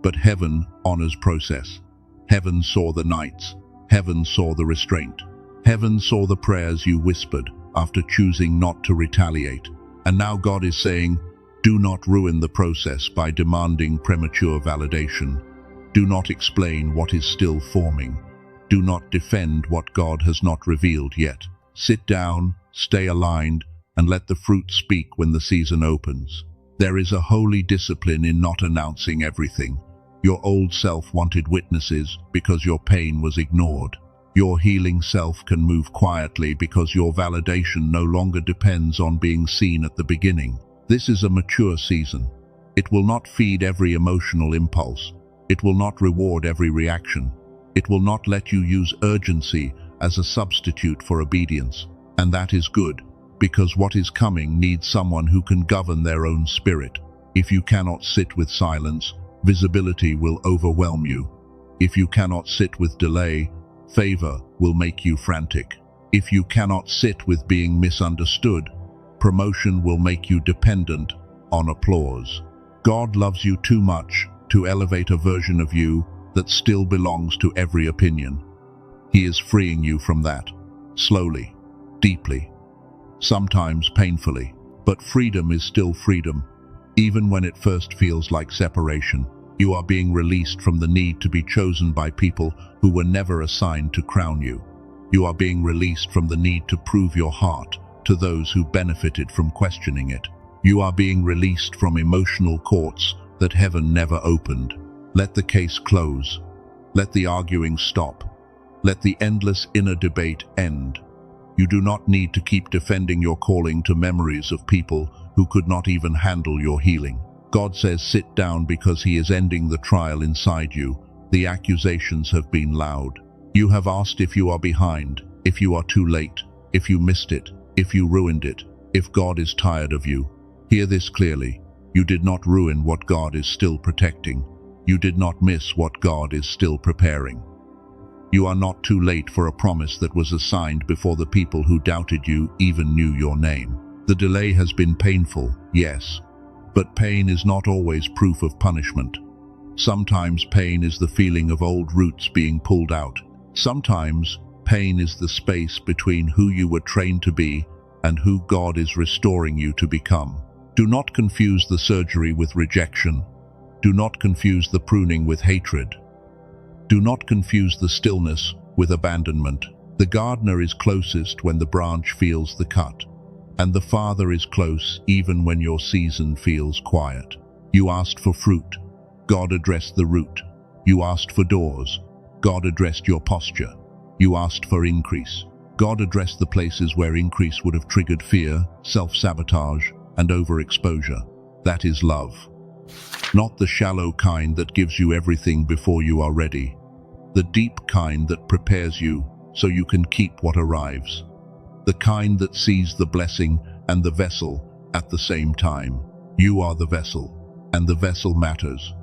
But heaven honors process. Heaven saw the nights. Heaven saw the restraint. Heaven saw the prayers you whispered after choosing not to retaliate. And now God is saying, do not ruin the process by demanding premature validation. Do not explain what is still forming. Do not defend what God has not revealed yet. Sit down, stay aligned, and let the fruit speak when the season opens. There is a holy discipline in not announcing everything. Your old self wanted witnesses because your pain was ignored. Your healing self can move quietly because your validation no longer depends on being seen at the beginning. This is a mature season. It will not feed every emotional impulse. It will not reward every reaction. It will not let you use urgency as a substitute for obedience. And that is good, because what is coming needs someone who can govern their own spirit. If you cannot sit with silence, visibility will overwhelm you. If you cannot sit with delay, favor will make you frantic. If you cannot sit with being misunderstood, promotion will make you dependent on applause. God loves you too much to elevate a version of you that still belongs to every opinion. He is freeing you from that, slowly, deeply, sometimes painfully. But freedom is still freedom, even when it first feels like separation. You are being released from the need to be chosen by people who were never assigned to crown you. You are being released from the need to prove your heart to those who benefited from questioning it. You are being released from emotional courts that heaven never opened. Let the case close. Let the arguing stop. Let the endless inner debate end. You do not need to keep defending your calling to memories of people who could not even handle your healing. God says sit down because He is ending the trial inside you. The accusations have been loud. You have asked if you are behind, if you are too late, if you missed it, if you ruined it, if God is tired of you. Hear this clearly. You did not ruin what God is still protecting. You did not miss what God is still preparing. You are not too late for a promise that was assigned before the people who doubted you even knew your name. The delay has been painful, yes, but pain is not always proof of punishment. Sometimes pain is the feeling of old roots being pulled out. Sometimes pain is the space between who you were trained to be and who God is restoring you to become. Do not confuse the surgery with rejection. Do not confuse the pruning with hatred. Do not confuse the stillness with abandonment. The gardener is closest when the branch feels the cut, and the Father is close even when your season feels quiet. You asked for fruit. God addressed the root. You asked for doors. God addressed your posture. You asked for increase. God addressed the places where increase would have triggered fear, self-sabotage, and overexposure. That is love. Not the shallow kind that gives you everything before you are ready. The deep kind that prepares you so you can keep what arrives. The kind that sees the blessing and the vessel at the same time. You are the vessel, and the vessel matters.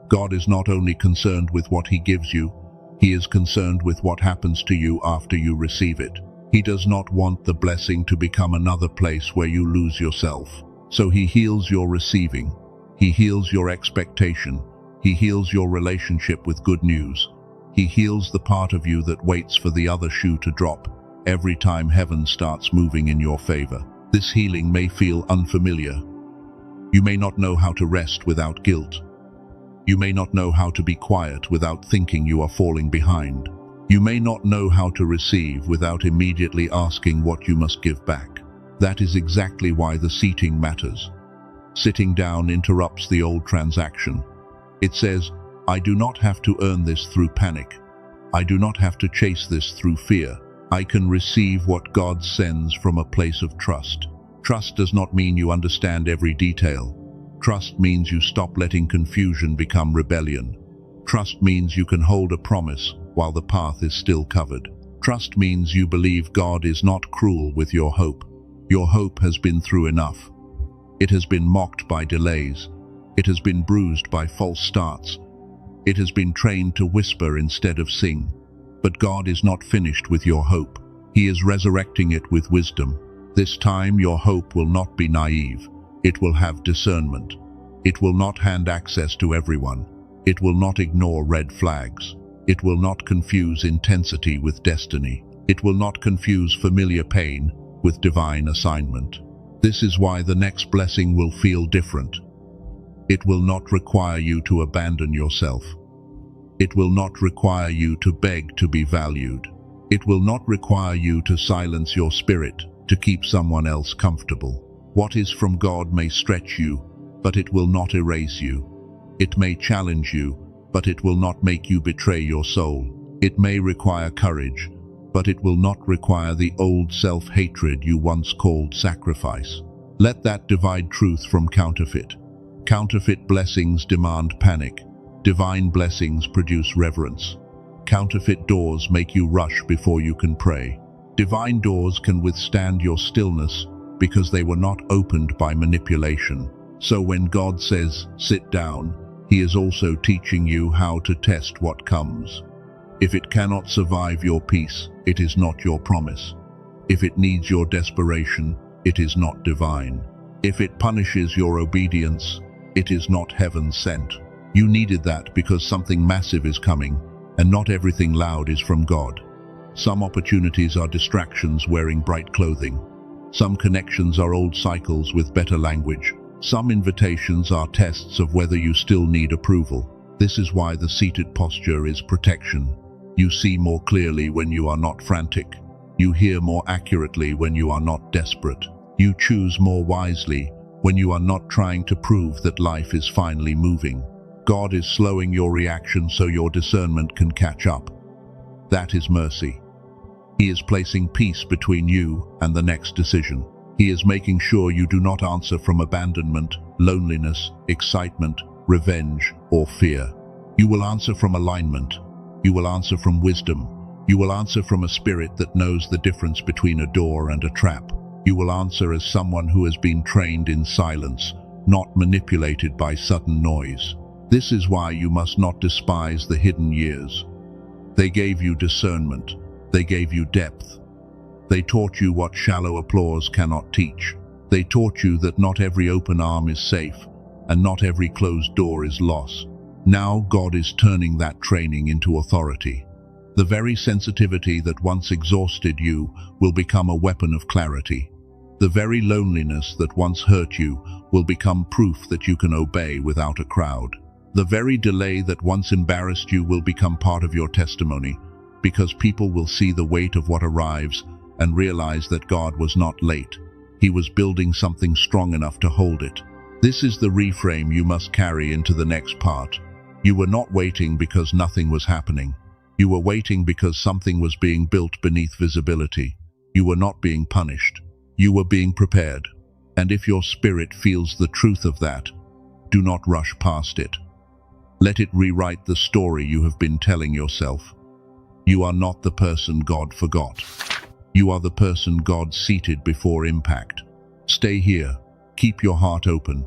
God is not only concerned with what He gives you, He is concerned with what happens to you after you receive it. He does not want the blessing to become another place where you lose yourself. So He heals your receiving. He heals your expectation. He heals your relationship with good news. He heals the part of you that waits for the other shoe to drop every time heaven starts moving in your favor. This healing may feel unfamiliar. You may not know how to rest without guilt. You may not know how to be quiet without thinking you are falling behind. You may not know how to receive without immediately asking what you must give back. That is exactly why the seating matters. Sitting down interrupts the old transaction. It says, I do not have to earn this through panic. I do not have to chase this through fear. I can receive what God sends from a place of trust. Trust does not mean you understand every detail. Trust means you stop letting confusion become rebellion. Trust means you can hold a promise while the path is still covered. Trust means you believe God is not cruel with your hope. Your hope has been through enough. It has been mocked by delays. It has been bruised by false starts. It has been trained to whisper instead of sing. But God is not finished with your hope. He is resurrecting it with wisdom. This time your hope will not be naive. It will have discernment. It will not hand access to everyone. It will not ignore red flags. It will not confuse intensity with destiny. It will not confuse familiar pain with divine assignment. This is why the next blessing will feel different. It will not require you to abandon yourself. It will not require you to beg to be valued. It will not require you to silence your spirit to keep someone else comfortable. What is from God may stretch you, but it will not erase you. It may challenge you, but it will not make you betray your soul. It may require courage, but it will not require the old self-hatred you once called sacrifice. Let that divide truth from counterfeit. Counterfeit blessings demand panic. Divine blessings produce reverence. Counterfeit doors make you rush before you can pray. Divine doors can withstand your stillness because they were not opened by manipulation. So when God says, sit down, He is also teaching you how to test what comes. If it cannot survive your peace, it is not your promise. If it needs your desperation, it is not divine. If it punishes your obedience, it is not heaven sent. You needed that because something massive is coming, and not everything loud is from God. Some opportunities are distractions wearing bright clothing. Some connections are old cycles with better language. Some invitations are tests of whether you still need approval. This is why the seated posture is protection. You see more clearly when you are not frantic. You hear more accurately when you are not desperate. You choose more wisely when you are not trying to prove that life is finally moving. God is slowing your reaction so your discernment can catch up. That is mercy. He is placing peace between you and the next decision. He is making sure you do not answer from abandonment, loneliness, excitement, revenge, or fear. You will answer from alignment. You will answer from wisdom. You will answer from a spirit that knows the difference between a door and a trap. You will answer as someone who has been trained in silence, not manipulated by sudden noise. This is why you must not despise the hidden years. They gave you discernment. They gave you depth. They taught you what shallow applause cannot teach. They taught you that not every open arm is safe, and not every closed door is loss. Now God is turning that training into authority. The very sensitivity that once exhausted you will become a weapon of clarity. The very loneliness that once hurt you will become proof that you can obey without a crowd. The very delay that once embarrassed you will become part of your testimony, because people will see the weight of what arrives and realize that God was not late. He was building something strong enough to hold it. This is the reframe you must carry into the next part. You were not waiting because nothing was happening. You were waiting because something was being built beneath visibility. You were not being punished. You were being prepared. And if your spirit feels the truth of that, do not rush past it. Let it rewrite the story you have been telling yourself. You are not the person God forgot. You are the person God seated before impact. Stay here. Keep your heart open.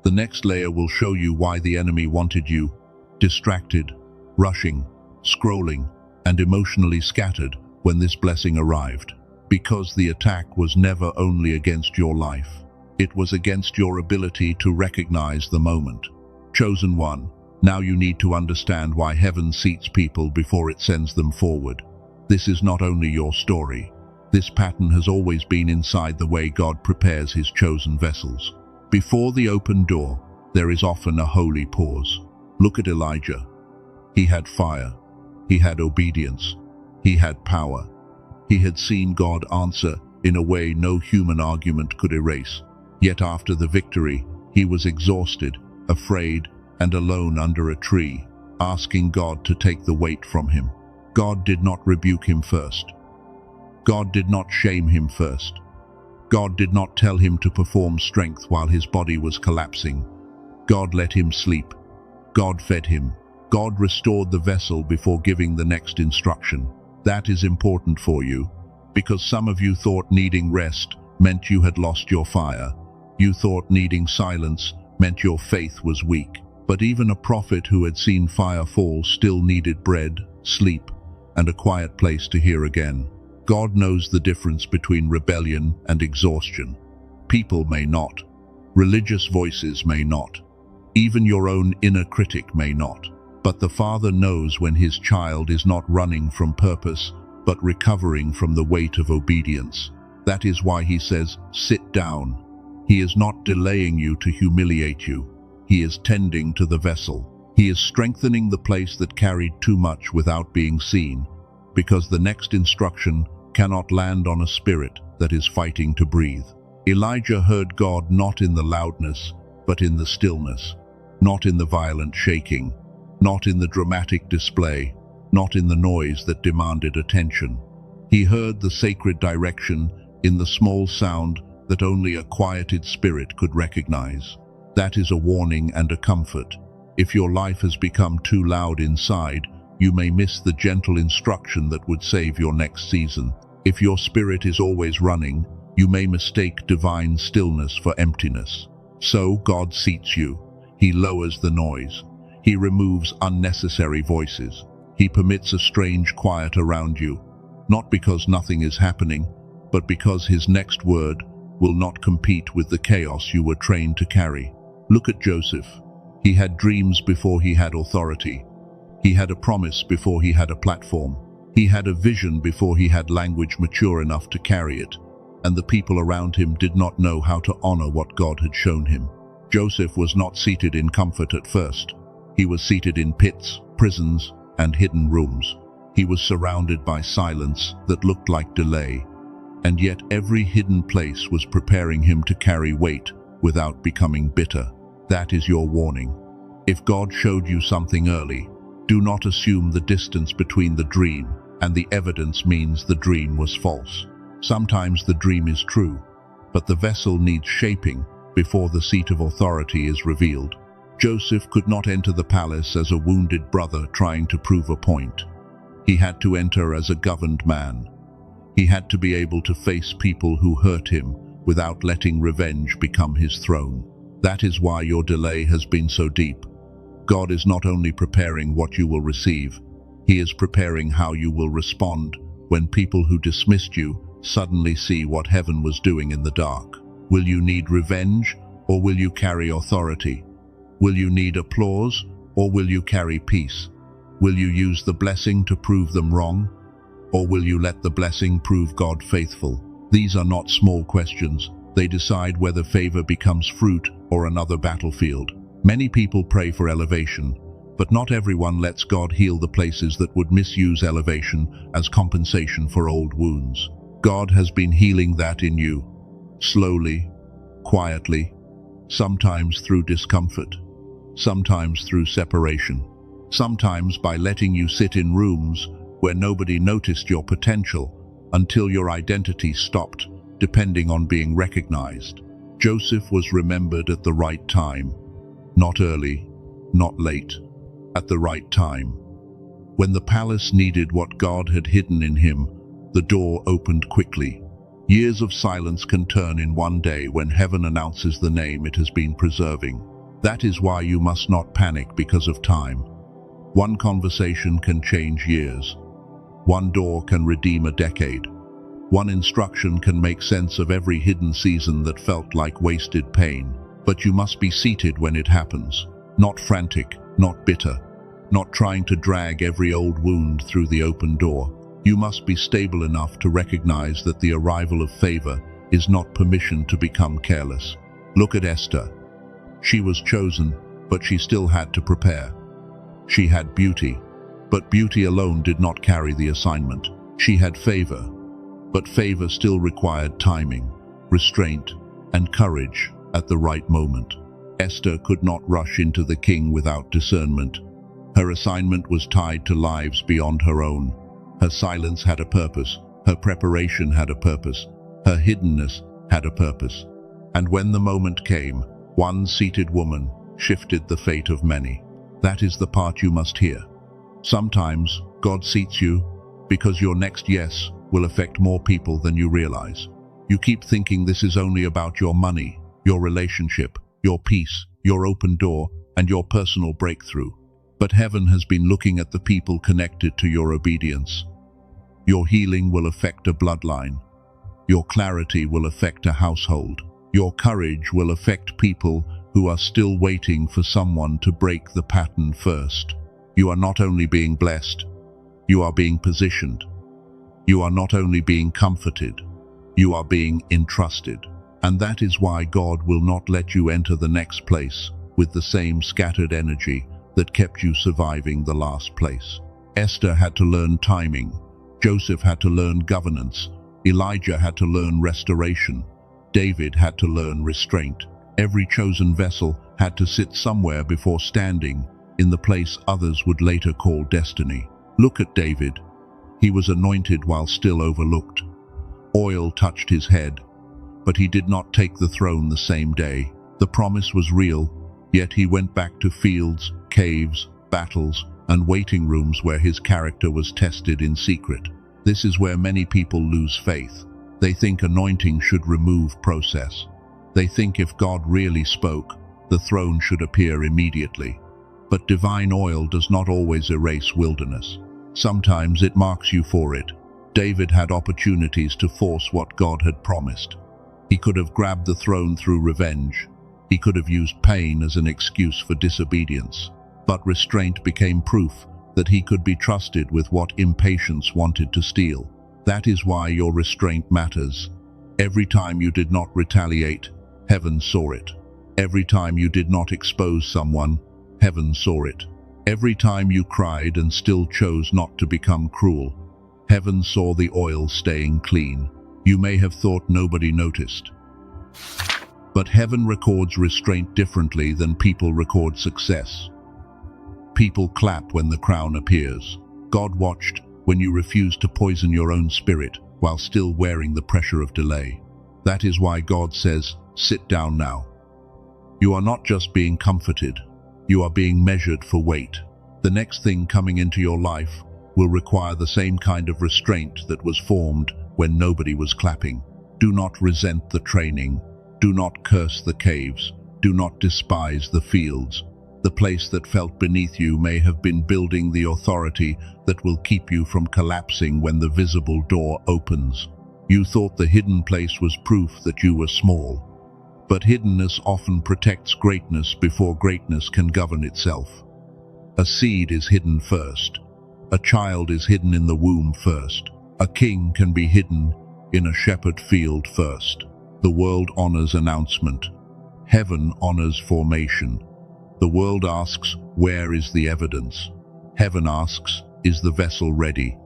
The next layer will show you why the enemy wanted you distracted, rushing, scrolling, and emotionally scattered when this blessing arrived. Because the attack was never only against your life. It was against your ability to recognize the moment. Chosen one, now you need to understand why heaven seats people before it sends them forward. This is not only your story. This pattern has always been inside the way God prepares His chosen vessels. Before the open door, there is often a holy pause. Look at Elijah. He had fire. He had obedience. He had power. He had seen God answer in a way no human argument could erase. Yet after the victory, he was exhausted, afraid, and alone under a tree, asking God to take the weight from him. God did not rebuke him first. God did not shame him first. God did not tell him to perform strength while his body was collapsing. God let him sleep. God fed him. God restored the vessel before giving the next instruction. That is important for you, because some of you thought needing rest meant you had lost your fire. You thought needing silence meant your faith was weak. But even a prophet who had seen fire fall still needed bread, sleep, and a quiet place to hear again. God knows the difference between rebellion and exhaustion. People may not. Religious voices may not. Even your own inner critic may not. But the Father knows when His child is not running from purpose, but recovering from the weight of obedience. That is why He says, sit down. He is not delaying you to humiliate you. He is tending to the vessel. He is strengthening the place that carried too much without being seen, because the next instruction cannot land on a spirit that is fighting to breathe. Elijah heard God not in the loudness, but in the stillness, not in the violent shaking, not in the dramatic display, not in the noise that demanded attention. He heard the sacred direction in the small sound that only a quieted spirit could recognize. That is a warning and a comfort. If your life has become too loud inside, you may miss the gentle instruction that would save your next season. If your spirit is always running, you may mistake divine stillness for emptiness. So God seats you. He lowers the noise. He removes unnecessary voices. He permits a strange quiet around you, not because nothing is happening, but because His next word will not compete with the chaos you were trained to carry. Look at Joseph. He had dreams before he had authority. He had a promise before he had a platform. He had a vision before he had language mature enough to carry it, and the people around him did not know how to honor what God had shown him. Joseph was not seated in comfort at first. He was seated in pits, prisons, and hidden rooms. He was surrounded by silence that looked like delay, and yet every hidden place was preparing him to carry weight without becoming bitter. That is your warning. If God showed you something early, do not assume the distance between the dream and the evidence means the dream was false. Sometimes the dream is true, but the vessel needs shaping before the seat of authority is revealed. Joseph could not enter the palace as a wounded brother trying to prove a point. He had to enter as a governed man. He had to be able to face people who hurt him without letting revenge become his throne. That is why your delay has been so deep. God is not only preparing what you will receive, He is preparing how you will respond when people who dismissed you suddenly see what heaven was doing in the dark. Will you need revenge, or will you carry authority? Will you need applause, or will you carry peace? Will you use the blessing to prove them wrong, or will you let the blessing prove God faithful? These are not small questions. They decide whether favor becomes fruit or another battlefield. Many people pray for elevation, but not everyone lets God heal the places that would misuse elevation as compensation for old wounds. God has been healing that in you, slowly, quietly, sometimes through discomfort, sometimes through separation, sometimes by letting you sit in rooms where nobody noticed your potential until your identity stopped depending on being recognized. Joseph was remembered at the right time, not early, not late, at the right time. When the palace needed what God had hidden in him, the door opened quickly. Years of silence can turn in one day when heaven announces the name it has been preserving. That is why you must not panic because of time. One conversation can change years. One door can redeem a decade. One instruction can make sense of every hidden season that felt like wasted pain. But you must be seated when it happens, not frantic, not bitter, not trying to drag every old wound through the open door. You must be stable enough to recognize that the arrival of favor is not permission to become careless. Look at Esther. She was chosen, but she still had to prepare. She had beauty, but beauty alone did not carry the assignment. She had favor, but favor still required timing, restraint, and courage at the right moment. Esther could not rush into the king without discernment. Her assignment was tied to lives beyond her own. Her silence had a purpose. Her preparation had a purpose. Her hiddenness had a purpose. And when the moment came, one seated woman shifted the fate of many. That is the part you must hear. Sometimes God seats you because your next yes will affect more people than you realize. You keep thinking this is only about your money, your relationship, your peace, your open door, and your personal breakthrough. But heaven has been looking at the people connected to your obedience. Your healing will affect a bloodline. Your clarity will affect a household. Your courage will affect people who are still waiting for someone to break the pattern first. You are not only being blessed, you are being positioned. You are not only being comforted, you are being entrusted. And that is why God will not let you enter the next place with the same scattered energy that kept you surviving the last place. Esther had to learn timing. Joseph had to learn governance. Elijah had to learn restoration. David had to learn restraint. Every chosen vessel had to sit somewhere before standing in the place others would later call destiny. Look at David. He was anointed while still overlooked. Oil touched his head, but he did not take the throne the same day. The promise was real, yet he went back to fields, caves, battles, and waiting rooms where his character was tested in secret. This is where many people lose faith. They think anointing should remove process. They think if God really spoke, the throne should appear immediately. But divine oil does not always erase wilderness. Sometimes it marks you for it. David had opportunities to force what God had promised. He could have grabbed the throne through revenge. He could have used pain as an excuse for disobedience. But restraint became proof that he could be trusted with what impatience wanted to steal. That is why your restraint matters. Every time you did not retaliate, heaven saw it. Every time you did not expose someone, heaven saw it. Every time you cried and still chose not to become cruel, heaven saw the oil staying clean. You may have thought nobody noticed. But heaven records restraint differently than people record success. People clap when the crown appears. God watched when you refused to poison your own spirit while still wearing the pressure of delay. That is why God says, sit down now. You are not just being comforted, you are being measured for weight. The next thing coming into your life will require the same kind of restraint that was formed when nobody was clapping. Do not resent the training. Do not curse the caves. Do not despise the fields. The place that felt beneath you may have been building the authority that will keep you from collapsing when the visible door opens. You thought the hidden place was proof that you were small. But hiddenness often protects greatness before greatness can govern itself. A seed is hidden first. A child is hidden in the womb first. A king can be hidden in a shepherd field first. The world honors announcement. Heaven honors formation. The world asks, where is the evidence? Heaven asks, is the vessel ready?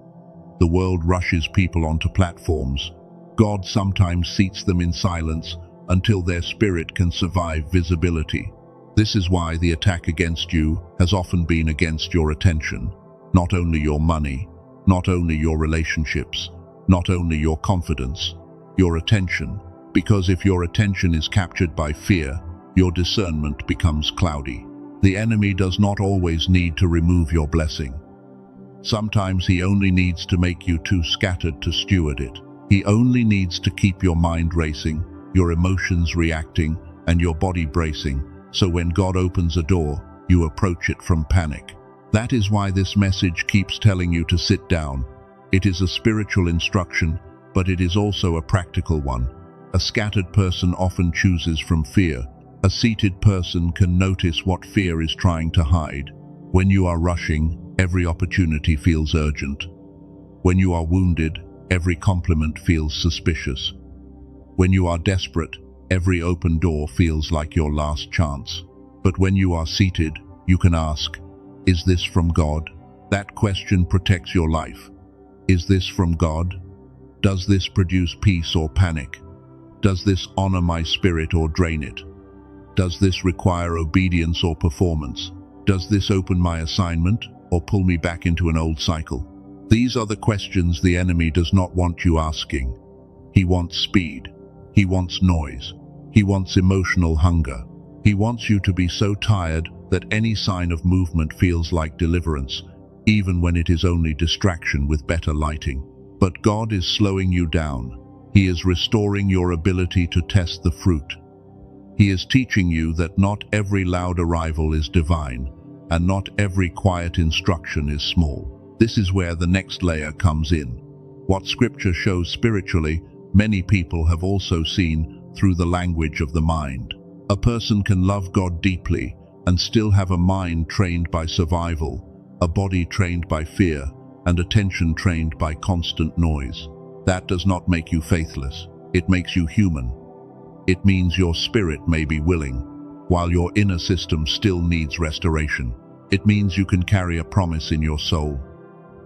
The world rushes people onto platforms. God sometimes seats them in silence until their spirit can survive visibility. This is why the attack against you has often been against your attention. Not only your money, not only your relationships, not only your confidence, your attention. Because if your attention is captured by fear, your discernment becomes cloudy. The enemy does not always need to remove your blessing. Sometimes he only needs to make you too scattered to steward it. He only needs to keep your mind racing, your emotions reacting, and your body bracing, so when God opens a door, you approach it from panic. That is why this message keeps telling you to sit down. It is a spiritual instruction, but it is also a practical one. A scattered person often chooses from fear. A seated person can notice what fear is trying to hide. When you are rushing, every opportunity feels urgent. When you are wounded, every compliment feels suspicious. When you are desperate, every open door feels like your last chance. But when you are seated, you can ask, is this from God? That question protects your life. Is this from God? Does this produce peace or panic? Does this honor my spirit or drain it? Does this require obedience or performance? Does this open my assignment or pull me back into an old cycle? These are the questions the enemy does not want you asking. He wants speed. He wants noise. He wants emotional hunger. He wants you to be so tired that any sign of movement feels like deliverance, even when it is only distraction with better lighting. But God is slowing you down. He is restoring your ability to test the fruit. He is teaching you that not every loud arrival is divine, and not every quiet instruction is small. This is where the next layer comes in. What Scripture shows spiritually, many people have also seen through the language of the mind. A person can love God deeply and still have a mind trained by survival, a body trained by fear, and attention trained by constant noise. That does not make you faithless. It makes you human. It means your spirit may be willing, while your inner system still needs restoration. It means you can carry a promise in your soul,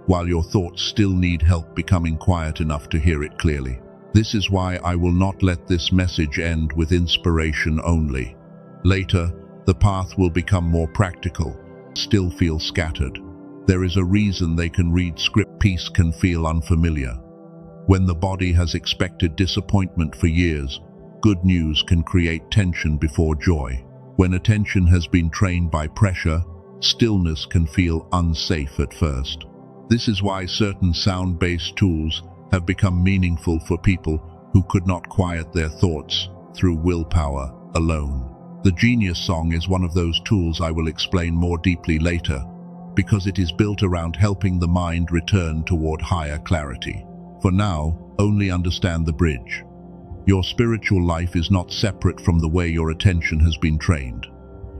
while your thoughts still need help becoming quiet enough to hear it clearly. This is why I will not let this message end with inspiration only. Later, the path will become more practical, still feel scattered. There is a reason they can read script. Peace can feel unfamiliar. When the body has expected disappointment for years, good news can create tension before joy. When attention has been trained by pressure, stillness can feel unsafe at first. This is why certain sound-based tools have become meaningful for people who could not quiet their thoughts through willpower alone. The Genius Song is one of those tools I will explain more deeply later, because it is built around helping the mind return toward higher clarity. For now, only understand the bridge. Your spiritual life is not separate from the way your attention has been trained.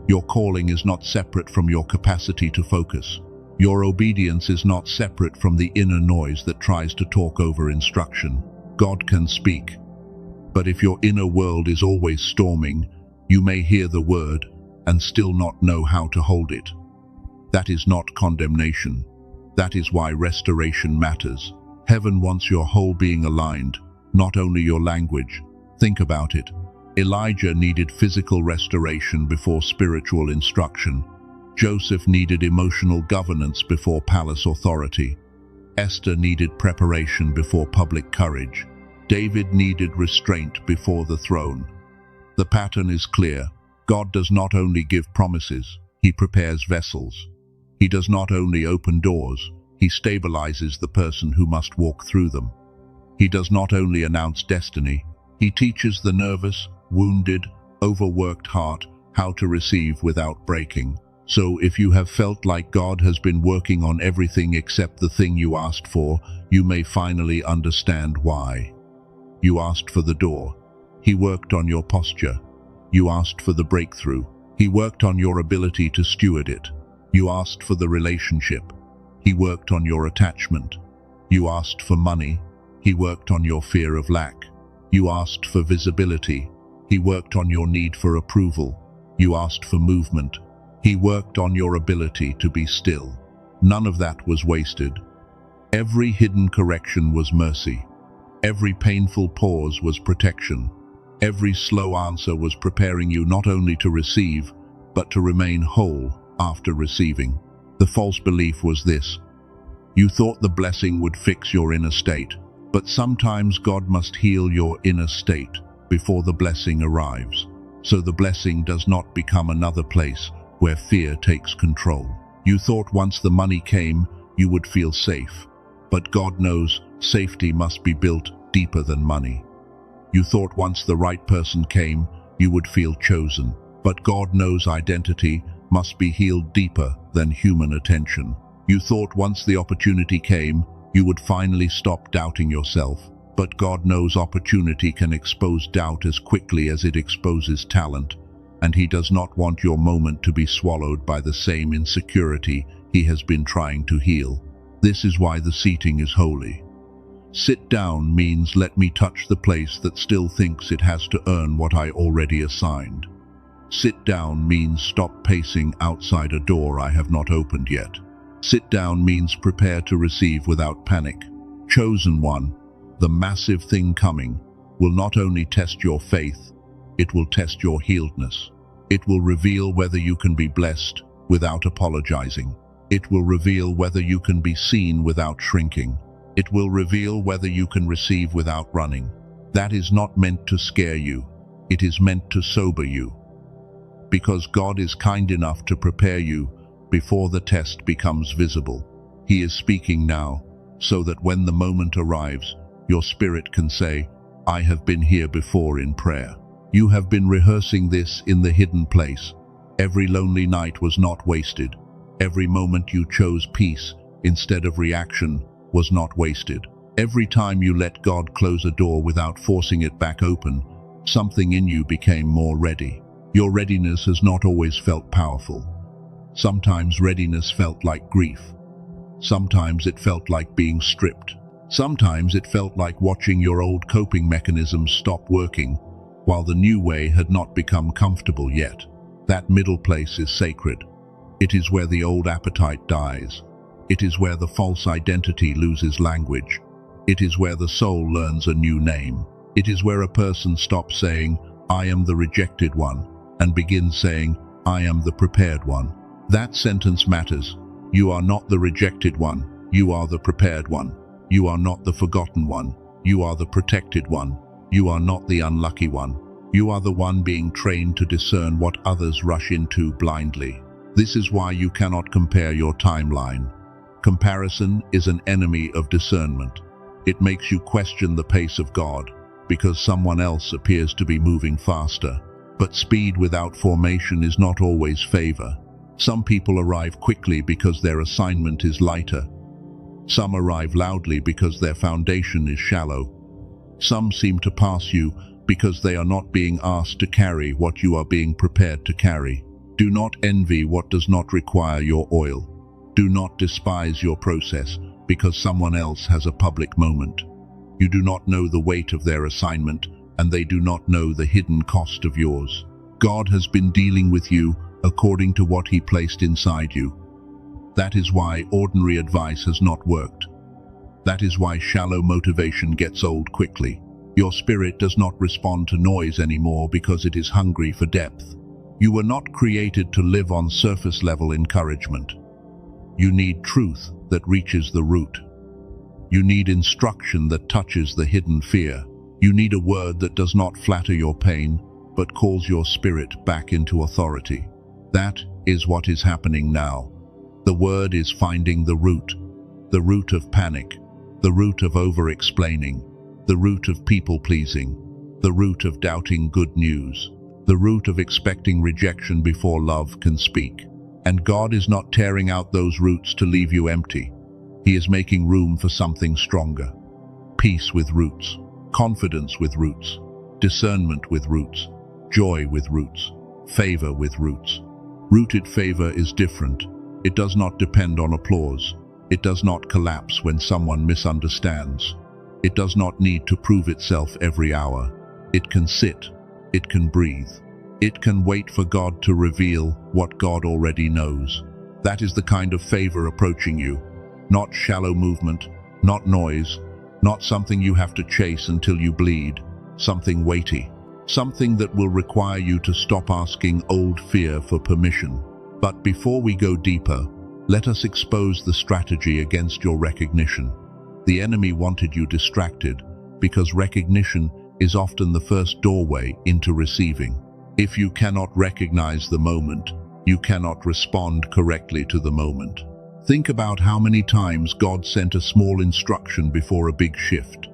Your calling is not separate from your capacity to focus. Your obedience is not separate from the inner noise that tries to talk over instruction. God can speak, but if your inner world is always storming, you may hear the word and still not know how to hold it. That is not condemnation. That is why restoration matters. Heaven wants your whole being aligned, not only your language. Think about it. Elijah needed physical restoration before spiritual instruction. Joseph needed emotional governance before palace authority. Esther needed preparation before public courage. David needed restraint before the throne. The pattern is clear. God does not only give promises, He prepares vessels. He does not only open doors, He stabilizes the person who must walk through them. He does not only announce destiny, He teaches the nervous, wounded, overworked heart how to receive without breaking. So if you have felt like God has been working on everything except the thing you asked for, you may finally understand why. You asked for the door. He worked on your posture. You asked for the breakthrough. He worked on your ability to steward it. You asked for the relationship. He worked on your attachment. You asked for money. He worked on your fear of lack. You asked for visibility. He worked on your need for approval. You asked for movement. He worked on your ability to be still. None of that was wasted. Every hidden correction was mercy. Every painful pause was protection. Every slow answer was preparing you not only to receive, but to remain whole after receiving. The false belief was this: you thought the blessing would fix your inner state, but sometimes God must heal your inner state before the blessing arrives, so the blessing does not become another place where fear takes control. You thought once the money came, you would feel safe, but God knows safety must be built deeper than money. You thought once the right person came, you would feel chosen, but God knows identity must be healed deeper than human attention. You thought once the opportunity came, you would finally stop doubting yourself, but God knows opportunity can expose doubt as quickly as it exposes talent, and He does not want your moment to be swallowed by the same insecurity He has been trying to heal. This is why the seating is holy. Sit down means let me touch the place that still thinks it has to earn what I already assigned. Sit down means stop pacing outside a door I have not opened yet. Sit down means prepare to receive without panic. Chosen one, the massive thing coming, will not only test your faith, it will test your healedness. It will reveal whether you can be blessed without apologizing. It will reveal whether you can be seen without shrinking. It will reveal whether you can receive without running. That is not meant to scare you. It is meant to sober you. Because God is kind enough to prepare you before the test becomes visible. He is speaking now, so that when the moment arrives, your spirit can say, I have been here before in prayer. You have been rehearsing this in the hidden place. Every lonely night was not wasted. Every moment you chose peace instead of reaction was not wasted. Every time you let God close a door without forcing it back open, something in you became more ready. Your readiness has not always felt powerful. Sometimes readiness felt like grief. Sometimes it felt like being stripped. Sometimes it felt like watching your old coping mechanisms stop working, while the new way had not become comfortable yet. That middle place is sacred. It is where the old appetite dies. It is where the false identity loses language. It is where the soul learns a new name. It is where a person stops saying, "I am the rejected one," and begins saying, "I am the prepared one." That sentence matters. You are not the rejected one. You are the prepared one. You are not the forgotten one. You are the protected one. You are not the unlucky one. You are the one being trained to discern what others rush into blindly. This is why you cannot compare your timeline. Comparison is an enemy of discernment. It makes you question the pace of God, because someone else appears to be moving faster. But speed without formation is not always favor. Some people arrive quickly because their assignment is lighter. Some arrive loudly because their foundation is shallow. Some seem to pass you because they are not being asked to carry what you are being prepared to carry. Do not envy what does not require your oil. Do not despise your process because someone else has a public moment. You do not know the weight of their assignment, and they do not know the hidden cost of yours. God has been dealing with you according to what He placed inside you. That is why ordinary advice has not worked. That is why shallow motivation gets old quickly. Your spirit does not respond to noise anymore because it is hungry for depth. You were not created to live on surface-level encouragement. You need truth that reaches the root. You need instruction that touches the hidden fear. You need a word that does not flatter your pain, but calls your spirit back into authority. That is what is happening now. The word is finding the root of panic, the root of over-explaining, the root of people-pleasing, the root of doubting good news, the root of expecting rejection before love can speak. And God is not tearing out those roots to leave you empty. He is making room for something stronger. Peace with roots, confidence with roots, discernment with roots, joy with roots, favor with roots. Rooted favor is different. It does not depend on applause. It does not collapse when someone misunderstands. It does not need to prove itself every hour. It can sit. It can breathe. It can wait for God to reveal what God already knows. That is the kind of favor approaching you. Not shallow movement, not noise, not something you have to chase until you bleed. Something weighty. Something that will require you to stop asking old fear for permission. But before we go deeper, let us expose the strategy against your recognition. The enemy wanted you distracted because recognition is often the first doorway into receiving. If you cannot recognize the moment, you cannot respond correctly to the moment. Think about how many times God sent a small instruction before a big shift.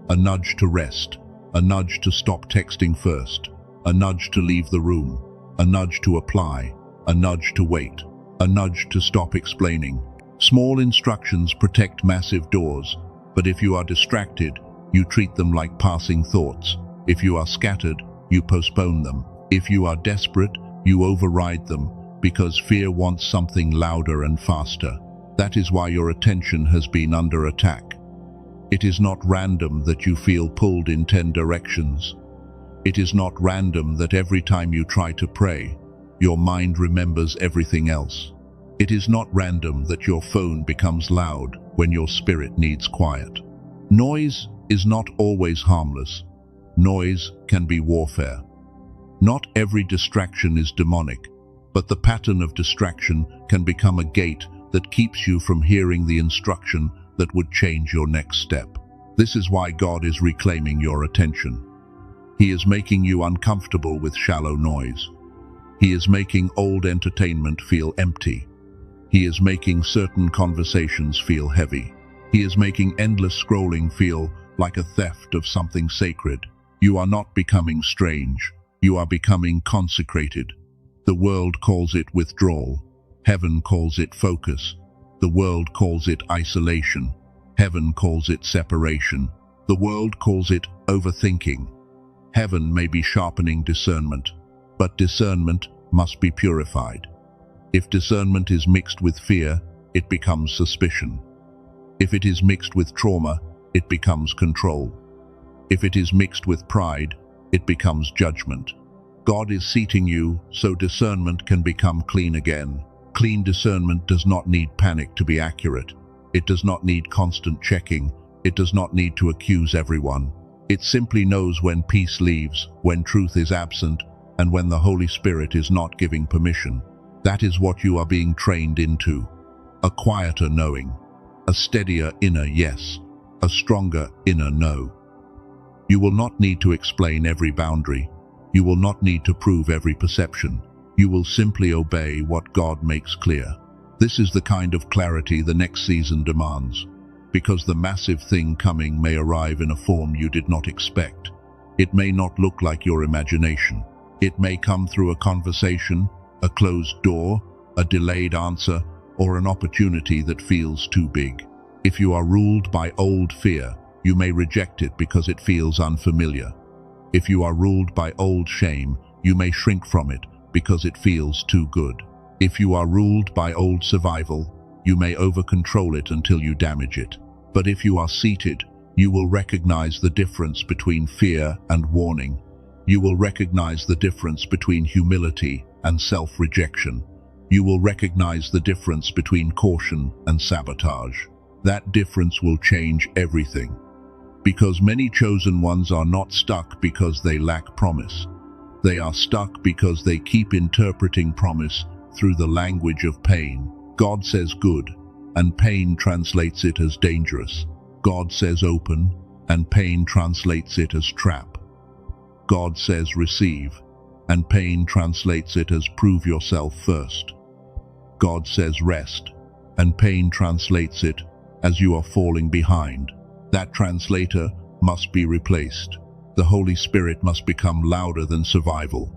A nudge to rest, a nudge to stop texting first, a nudge to leave the room, a nudge to apply, a nudge to wait, a nudge to stop explaining. Small instructions protect massive doors, but if you are distracted, you treat them like passing thoughts. If you are scattered, you postpone them. If you are desperate, you override them because fear wants something louder and faster. That is why your attention has been under attack. It is not random that you feel pulled in 10 directions. It is not random that every time you try to pray, your mind remembers everything else. It is not random that your phone becomes loud when your spirit needs quiet. Noise is not always harmless. Noise can be warfare. Not every distraction is demonic, but the pattern of distraction can become a gate that keeps you from hearing the instruction that would change your next step. This is why God is reclaiming your attention. He is making you uncomfortable with shallow noise. He is making old entertainment feel empty. He is making certain conversations feel heavy. He is making endless scrolling feel like a theft of something sacred. You are not becoming strange. You are becoming consecrated. The world calls it withdrawal. Heaven calls it focus. The world calls it isolation. Heaven calls it separation. The world calls it overthinking. Heaven may be sharpening discernment, but discernment must be purified. If discernment is mixed with fear, it becomes suspicion. If it is mixed with trauma, it becomes control. If it is mixed with pride, it becomes judgment. God is seating you so discernment can become clean again. Clean discernment does not need panic to be accurate. It does not need constant checking. It does not need to accuse everyone. It simply knows when peace leaves, when truth is absent, and when the Holy Spirit is not giving permission. That is what you are being trained into. A quieter knowing, a steadier inner yes, a stronger inner no. You will not need to explain every boundary. You will not need to prove every perception. You will simply obey what God makes clear. This is the kind of clarity the next season demands, because the massive thing coming may arrive in a form you did not expect. It may not look like your imagination. It may come through a conversation, a closed door, a delayed answer, or an opportunity that feels too big. If you are ruled by old fear, you may reject it because it feels unfamiliar. If you are ruled by old shame, you may shrink from it because it feels too good. If you are ruled by old survival, you may over-control it until you damage it. But if you are seated, you will recognize the difference between fear and warning. You will recognize the difference between humility and self-rejection. You will recognize the difference between caution and sabotage. That difference will change everything. Because many chosen ones are not stuck because they lack promise. They are stuck because they keep interpreting promise through the language of pain. God says good, and pain translates it as dangerous. God says open, and pain translates it as trap. God says receive, and pain translates it as prove yourself first. God says rest, and pain translates it as you are falling behind. That translator must be replaced. The Holy Spirit must become louder than survival.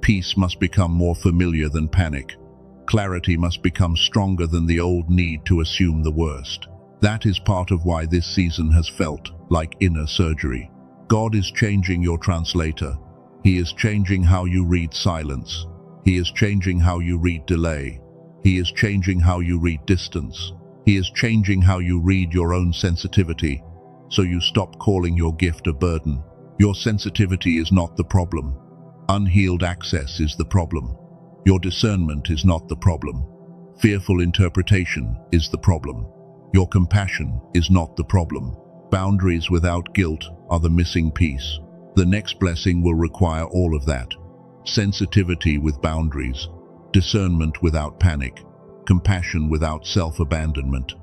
Peace must become more familiar than panic. Clarity must become stronger than the old need to assume the worst. That is part of why this season has felt like inner surgery. God is changing your translator. He is changing how you read silence. He is changing how you read delay. He is changing how you read distance. He is changing how you read your own sensitivity, so you stop calling your gift a burden. Your sensitivity is not the problem. Unhealed access is the problem. Your discernment is not the problem. Fearful interpretation is the problem. Your compassion is not the problem. Boundaries without guilt are the missing piece. The next blessing will require all of that. Sensitivity with boundaries, discernment without panic, compassion without self-abandonment,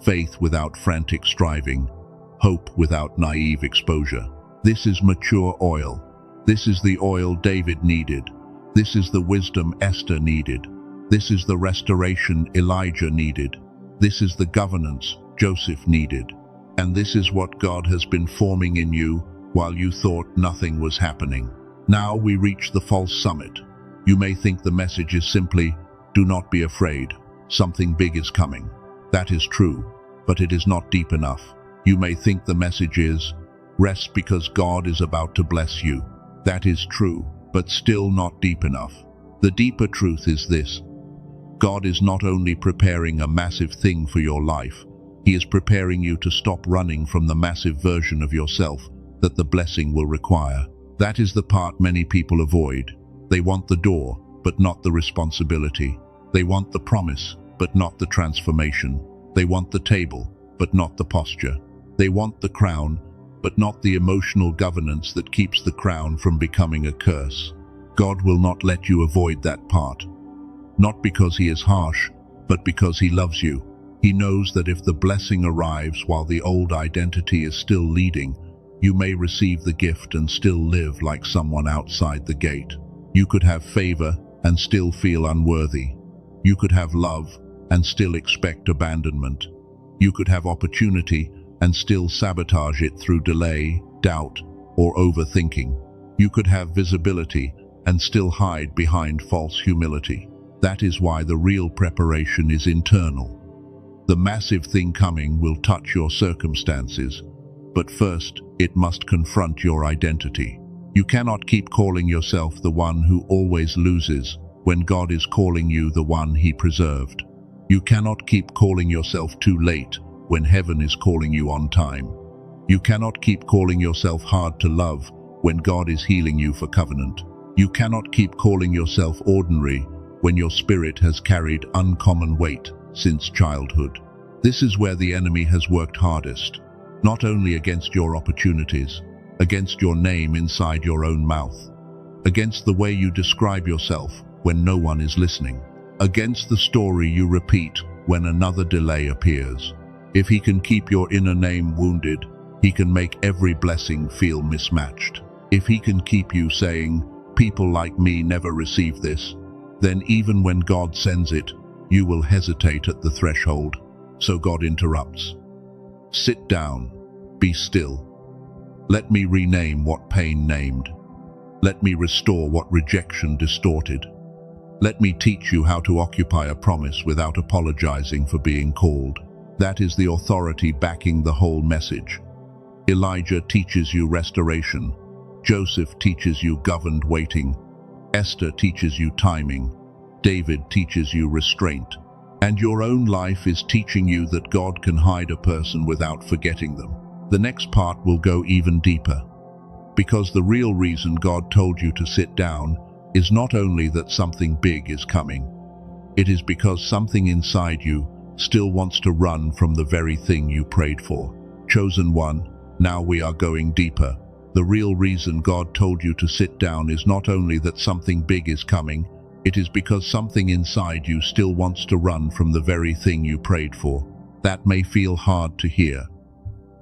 faith without frantic striving, hope without naive exposure. This is mature oil. This is the oil David needed. This is the wisdom Esther needed. This is the restoration Elijah needed. This is the governance Joseph needed. And this is what God has been forming in you while you thought nothing was happening. Now we reach the false summit. You may think the message is simply, do not be afraid, something big is coming. That is true, but it is not deep enough. You may think the message is, rest because God is about to bless you. That is true, but still not deep enough. The deeper truth is this: God is not only preparing a massive thing for your life, He is preparing you to stop running from the massive version of yourself that the blessing will require. That is the part many people avoid. They want the door, but not the responsibility. They want the promise, but not the transformation. They want the table, but not the posture. They want the crown, but not the emotional governance that keeps the crown from becoming a curse. God will not let you avoid that part. Not because He is harsh, but because He loves you. He knows that if the blessing arrives while the old identity is still leading, you may receive the gift and still live like someone outside the gate. You could have favor and still feel unworthy. You could have love and still expect abandonment. You could have opportunity and still sabotage it through delay, doubt, or overthinking. You could have visibility and still hide behind false humility. That is why the real preparation is internal. The massive thing coming will touch your circumstances, but first it must confront your identity. You cannot keep calling yourself the one who always loses when God is calling you the one He preserved. You cannot keep calling yourself too late when heaven is calling you on time. You cannot keep calling yourself hard to love when God is healing you for covenant. You cannot keep calling yourself ordinary when your spirit has carried uncommon weight since childhood. This is where the enemy has worked hardest, not only against your opportunities, against your name inside your own mouth, against the way you describe yourself when no one is listening, against the story you repeat when another delay appears. If he can keep your inner name wounded, he can make every blessing feel mismatched. If he can keep you saying, "People like me never receive this," then even when God sends it, you will hesitate at the threshold. So God interrupts. Sit down, be still. Let me rename what pain named. Let me restore what rejection distorted. Let me teach you how to occupy a promise without apologizing for being called. That is the authority backing the whole message. Elijah teaches you restoration. Joseph teaches you governed waiting. Esther teaches you timing. David teaches you restraint. And your own life is teaching you that God can hide a person without forgetting them. The next part will go even deeper. Because the real reason God told you to sit down is not only that something big is coming. It is because something inside you still wants to run from the very thing you prayed for. Chosen one, now we are going deeper. The real reason God told you to sit down is not only that something big is coming, it is because something inside you still wants to run from the very thing you prayed for. That may feel hard to hear,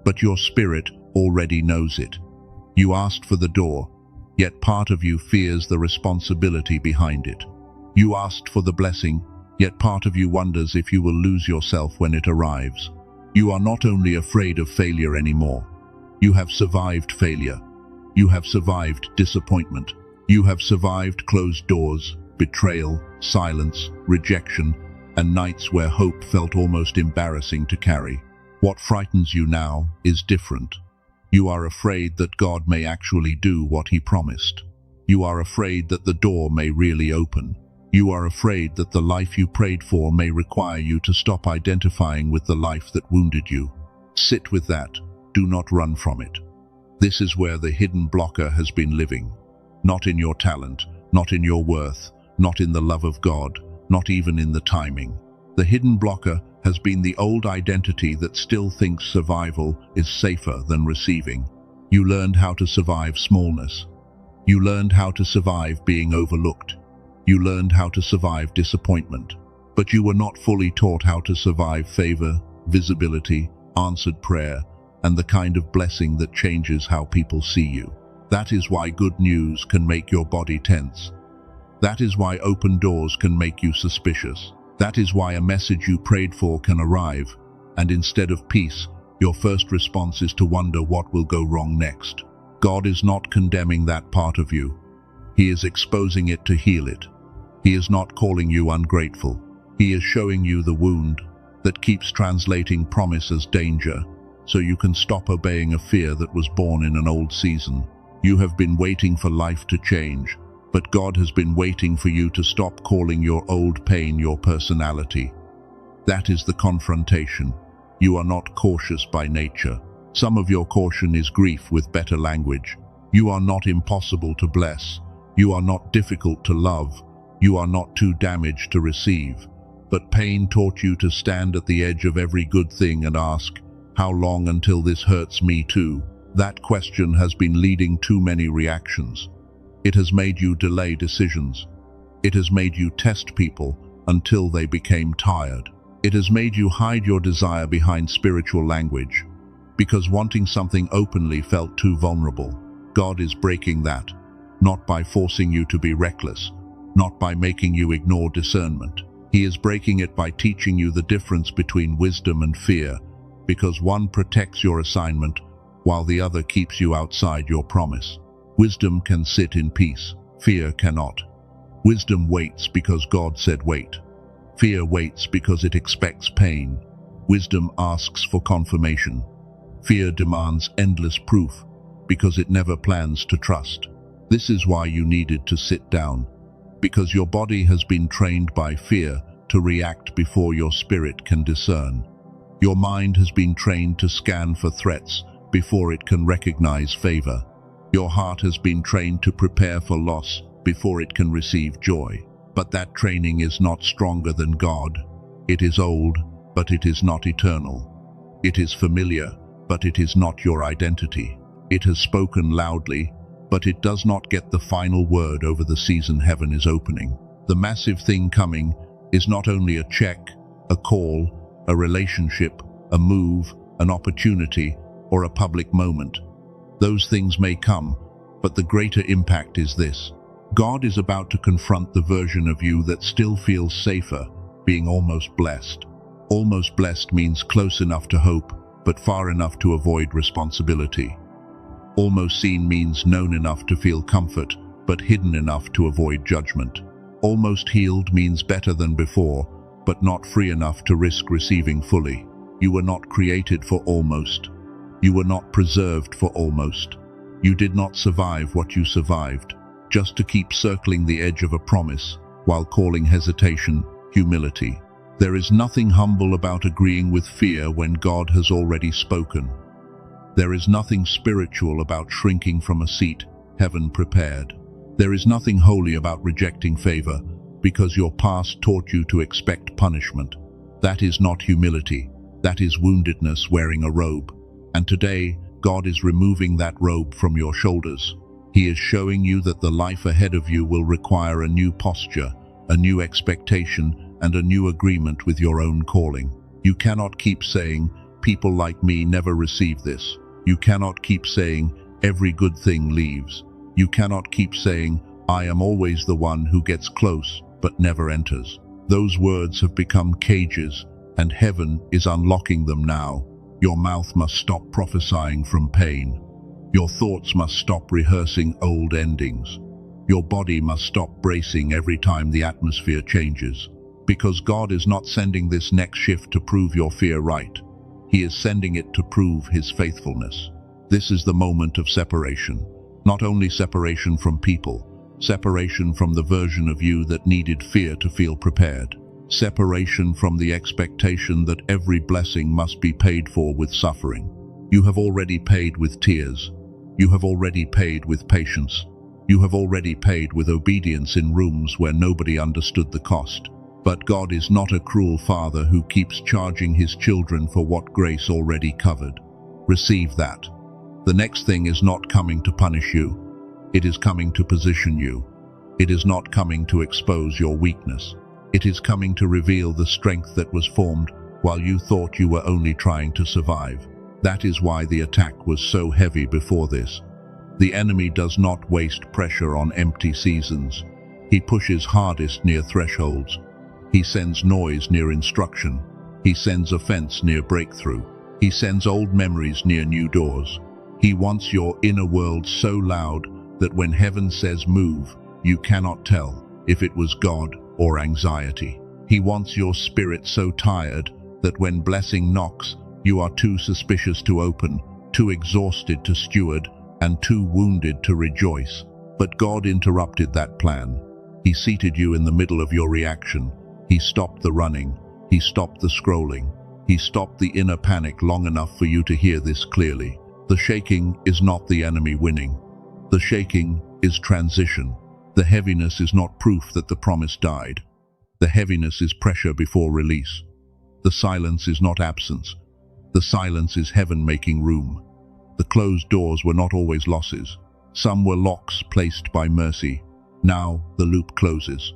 but your spirit already knows it. You asked for the door, yet part of you fears the responsibility behind it. You asked for the blessing, yet part of you wonders if you will lose yourself when it arrives. You are not only afraid of failure anymore. You have survived failure. You have survived disappointment. You have survived closed doors, betrayal, silence, rejection, and nights where hope felt almost embarrassing to carry. What frightens you now is different. You are afraid that God may actually do what he promised. You are afraid that the door may really open. You are afraid that the life you prayed for may require you to stop identifying with the life that wounded you. Sit with that. Do not run from it. This is where the hidden blocker has been living. Not in your talent, not in your worth, not in the love of God, not even in the timing. The hidden blocker has been the old identity that still thinks survival is safer than receiving. You learned how to survive smallness. You learned how to survive being overlooked. You learned how to survive disappointment. But you were not fully taught how to survive favor, visibility, answered prayer, and the kind of blessing that changes how people see you. That is why good news can make your body tense. That is why open doors can make you suspicious. That is why a message you prayed for can arrive, and instead of peace, your first response is to wonder what will go wrong next. God is not condemning that part of you. He is exposing it to heal it. He is not calling you ungrateful. He is showing you the wound that keeps translating promise as danger, so you can stop obeying a fear that was born in an old season. You have been waiting for life to change, but God has been waiting for you to stop calling your old pain your personality. That is the confrontation. You are not cautious by nature. Some of your caution is grief with better language. You are not impossible to bless. You are not difficult to love. You are not too damaged to receive. But pain taught you to stand at the edge of every good thing and ask, how long until this hurts me too? That question has been leading too many reactions. It has made you delay decisions. It has made you test people until they became tired. It has made you hide your desire behind spiritual language, because wanting something openly felt too vulnerable. God is breaking that, not by forcing you to be reckless, not by making you ignore discernment. He is breaking it by teaching you the difference between wisdom and fear, because one protects your assignment while the other keeps you outside your promise. Wisdom can sit in peace. Fear cannot. Wisdom waits because God said wait. Fear waits because it expects pain. Wisdom asks for confirmation. Fear demands endless proof because it never plans to trust. This is why you needed to sit down, because your body has been trained by fear to react before your spirit can discern. Your mind has been trained to scan for threats before it can recognize favor. Your heart has been trained to prepare for loss before it can receive joy. But that training is not stronger than God. It is old, but it is not eternal. It is familiar, but it is not your identity. It has spoken loudly, but it does not get the final word over the season heaven is opening. The massive thing coming is not only a check, a call, a relationship, a move, an opportunity, or a public moment. Those things may come, but the greater impact is this. God is about to confront the version of you that still feels safer, being almost blessed. Almost blessed means close enough to hope, but far enough to avoid responsibility. Almost seen means known enough to feel comfort, but hidden enough to avoid judgment. Almost healed means better than before, but not free enough to risk receiving fully. You were not created for almost. You were not preserved for almost. You did not survive what you survived, just to keep circling the edge of a promise, while calling hesitation humility. There is nothing humble about agreeing with fear when God has already spoken. There is nothing spiritual about shrinking from a seat heaven prepared. There is nothing holy about rejecting favor, because your past taught you to expect punishment. That is not humility. That is woundedness wearing a robe. And today, God is removing that robe from your shoulders. He is showing you that the life ahead of you will require a new posture, a new expectation, and a new agreement with your own calling. You cannot keep saying, "People like me never receive this." You cannot keep saying, "Every good thing leaves." You cannot keep saying, "I am always the one who gets close but never enters." Those words have become cages, and heaven is unlocking them now. Your mouth must stop prophesying from pain. Your thoughts must stop rehearsing old endings. Your body must stop bracing every time the atmosphere changes. Because God is not sending this next shift to prove your fear right. He is sending it to prove His faithfulness. This is the moment of separation. Not only separation from people, separation from the version of you that needed fear to feel prepared. Separation from the expectation that every blessing must be paid for with suffering. You have already paid with tears. You have already paid with patience. You have already paid with obedience in rooms where nobody understood the cost. But God is not a cruel father who keeps charging His children for what grace already covered. Receive that. The next thing is not coming to punish you. It is coming to position you. It is not coming to expose your weakness. It is coming to reveal the strength that was formed while you thought you were only trying to survive. That is why the attack was so heavy before this. The enemy does not waste pressure on empty seasons. He pushes hardest near thresholds. He sends noise near instruction. He sends offense near breakthrough. He sends old memories near new doors. He wants your inner world so loud that when heaven says move, you cannot tell if it was God or anxiety. He wants your spirit so tired that when blessing knocks, you are too suspicious to open, too exhausted to steward, and too wounded to rejoice. But God interrupted that plan. He seated you in the middle of your reaction. He stopped the running. He stopped the scrolling. He stopped the inner panic long enough for you to hear this clearly. The shaking is not the enemy winning. The shaking is transition. The heaviness is not proof that the promise died. The heaviness is pressure before release. The silence is not absence. The silence is heaven making room. The closed doors were not always losses. Some were locks placed by mercy. Now the loop closes.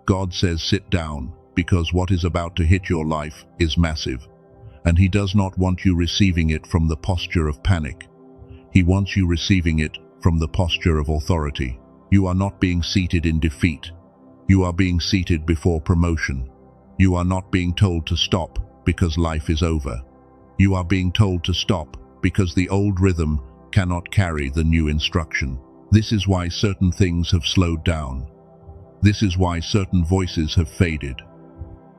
God says sit down, because what is about to hit your life is massive. And He does not want you receiving it from the posture of panic. He wants you receiving it from the posture of authority. You are not being seated in defeat. You are being seated before promotion. You are not being told to stop because life is over. You are being told to stop because the old rhythm cannot carry the new instruction. This is why certain things have slowed down. This is why certain voices have faded.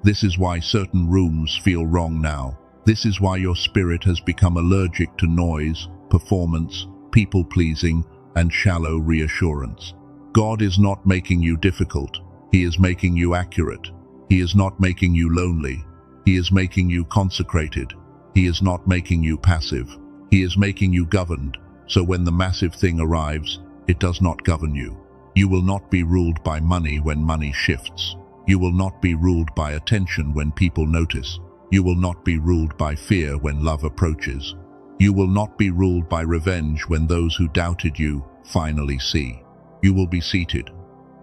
This is why certain rooms feel wrong now. This is why your spirit has become allergic to noise, performance, people-pleasing, and shallow reassurance. God is not making you difficult. He is making you accurate. He is not making you lonely. He is making you consecrated. He is not making you passive. He is making you governed, so when the massive thing arrives, it does not govern you. You will not be ruled by money when money shifts. You will not be ruled by attention when people notice. You will not be ruled by fear when love approaches. You will not be ruled by revenge when those who doubted you finally see. You will be seated.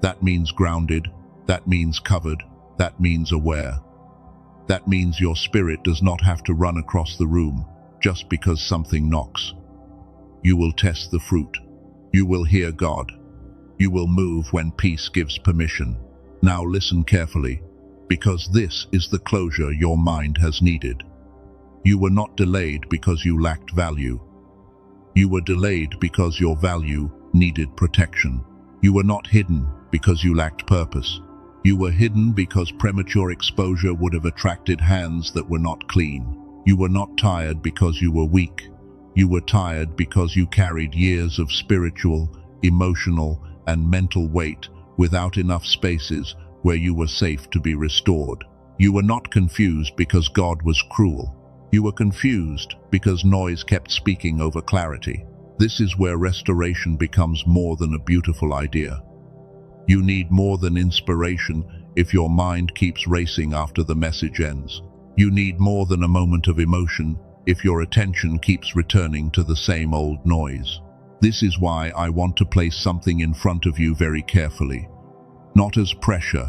That means grounded. That means covered. That means aware. That means your spirit does not have to run across the room just because something knocks. You will test the fruit. You will hear God. You will move when peace gives permission. Now listen carefully, because this is the closure your mind has needed. You were not delayed because you lacked value. You were delayed because your value needed protection. You were not hidden because you lacked purpose. You were hidden because premature exposure would have attracted hands that were not clean. You were not tired because you were weak. You were tired because you carried years of spiritual, emotional, and mental weight without enough spaces where you were safe to be restored. You were not confused because God was cruel. You were confused because noise kept speaking over clarity. This is where restoration becomes more than a beautiful idea. You need more than inspiration if your mind keeps racing after the message ends. You need more than a moment of emotion if your attention keeps returning to the same old noise. This is why I want to place something in front of you very carefully. Not as pressure,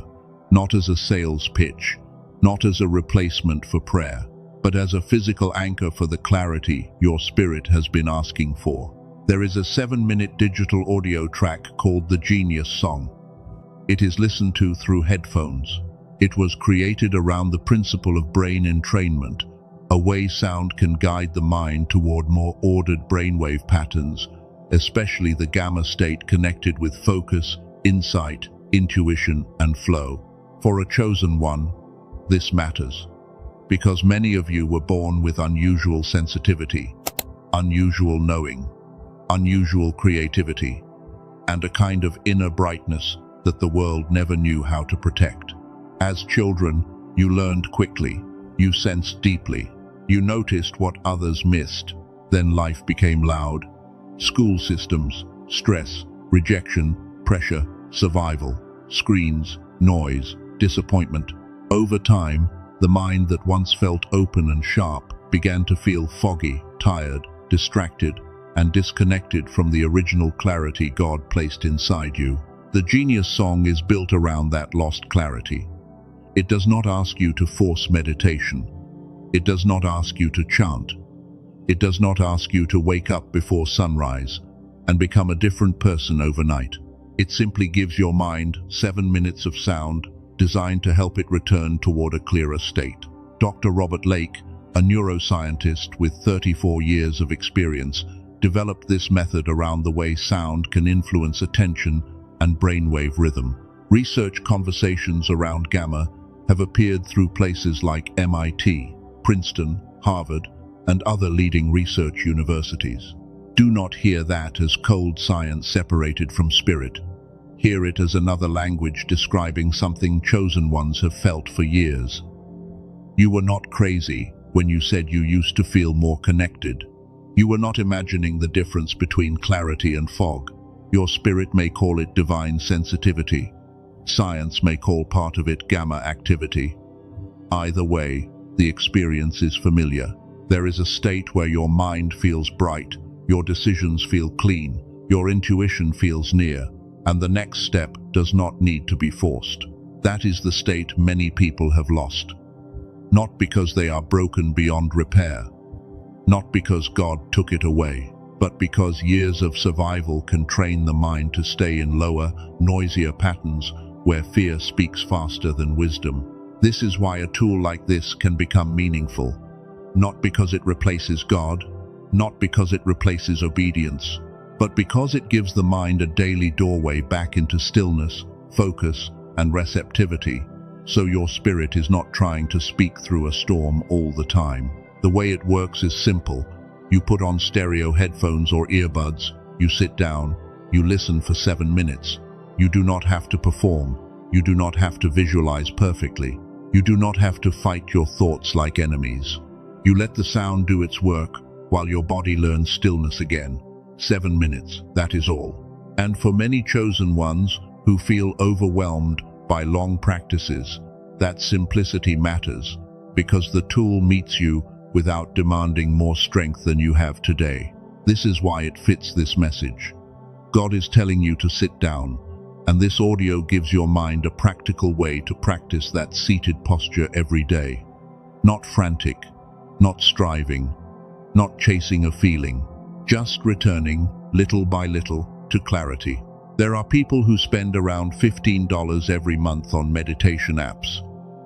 not as a sales pitch, not as a replacement for prayer, but as a physical anchor for the clarity your spirit has been asking for. There is a 7-minute digital audio track called The Genius Song. It is listened to through headphones. It was created around the principle of brain entrainment, a way sound can guide the mind toward more ordered brainwave patterns, especially the gamma state connected with focus, insight, intuition, and flow. For a chosen one, this matters, because many of you were born with unusual sensitivity, unusual knowing, unusual creativity, and a kind of inner brightness that the world never knew how to protect. As children, you learned quickly, you sensed deeply, you noticed what others missed. Then life became loud. School systems, stress, rejection, pressure, survival, screens, noise, disappointment. Over time, the mind that once felt open and sharp began to feel foggy, tired, distracted, and disconnected from the original clarity God placed inside you. The Genius Song is built around that lost clarity. It does not ask you to force meditation. It does not ask you to chant. It does not ask you to wake up before sunrise and become a different person overnight. It simply gives your mind 7 minutes of sound designed to help it return toward a clearer state. Dr. Robert Lake, a neuroscientist with 34 years of experience, developed this method around the way sound can influence attention and brainwave rhythm. Research conversations around gamma have appeared through places like MIT, Princeton, Harvard, and other leading research universities. Do not hear that as cold science separated from spirit. Hear it as another language describing something chosen ones have felt for years. You were not crazy when you said you used to feel more connected. You were not imagining the difference between clarity and fog. Your spirit may call it divine sensitivity. Science may call part of it gamma activity. Either way, the experience is familiar. There is a state where your mind feels bright, your decisions feel clean, your intuition feels near, and the next step does not need to be forced. That is the state many people have lost. Not because they are broken beyond repair, not because God took it away, but because years of survival can train the mind to stay in lower, noisier patterns where fear speaks faster than wisdom. This is why a tool like this can become meaningful. Not because it replaces God, not because it replaces obedience, but because it gives the mind a daily doorway back into stillness, focus, and receptivity, so your spirit is not trying to speak through a storm all the time. The way it works is simple. You put on stereo headphones or earbuds, you sit down, you listen for 7 minutes. You do not have to perform. You do not have to visualize perfectly. You do not have to fight your thoughts like enemies. You let the sound do its work while your body learns stillness again. 7 minutes, that is all. And for many chosen ones who feel overwhelmed by long practices, that simplicity matters, because the tool meets you without demanding more strength than you have today. This is why it fits this message. God is telling you to sit down, and this audio gives your mind a practical way to practice that seated posture every day. Not frantic, not striving, not chasing a feeling, just returning, little by little, to clarity. There are people who spend around $15 every month on meditation apps.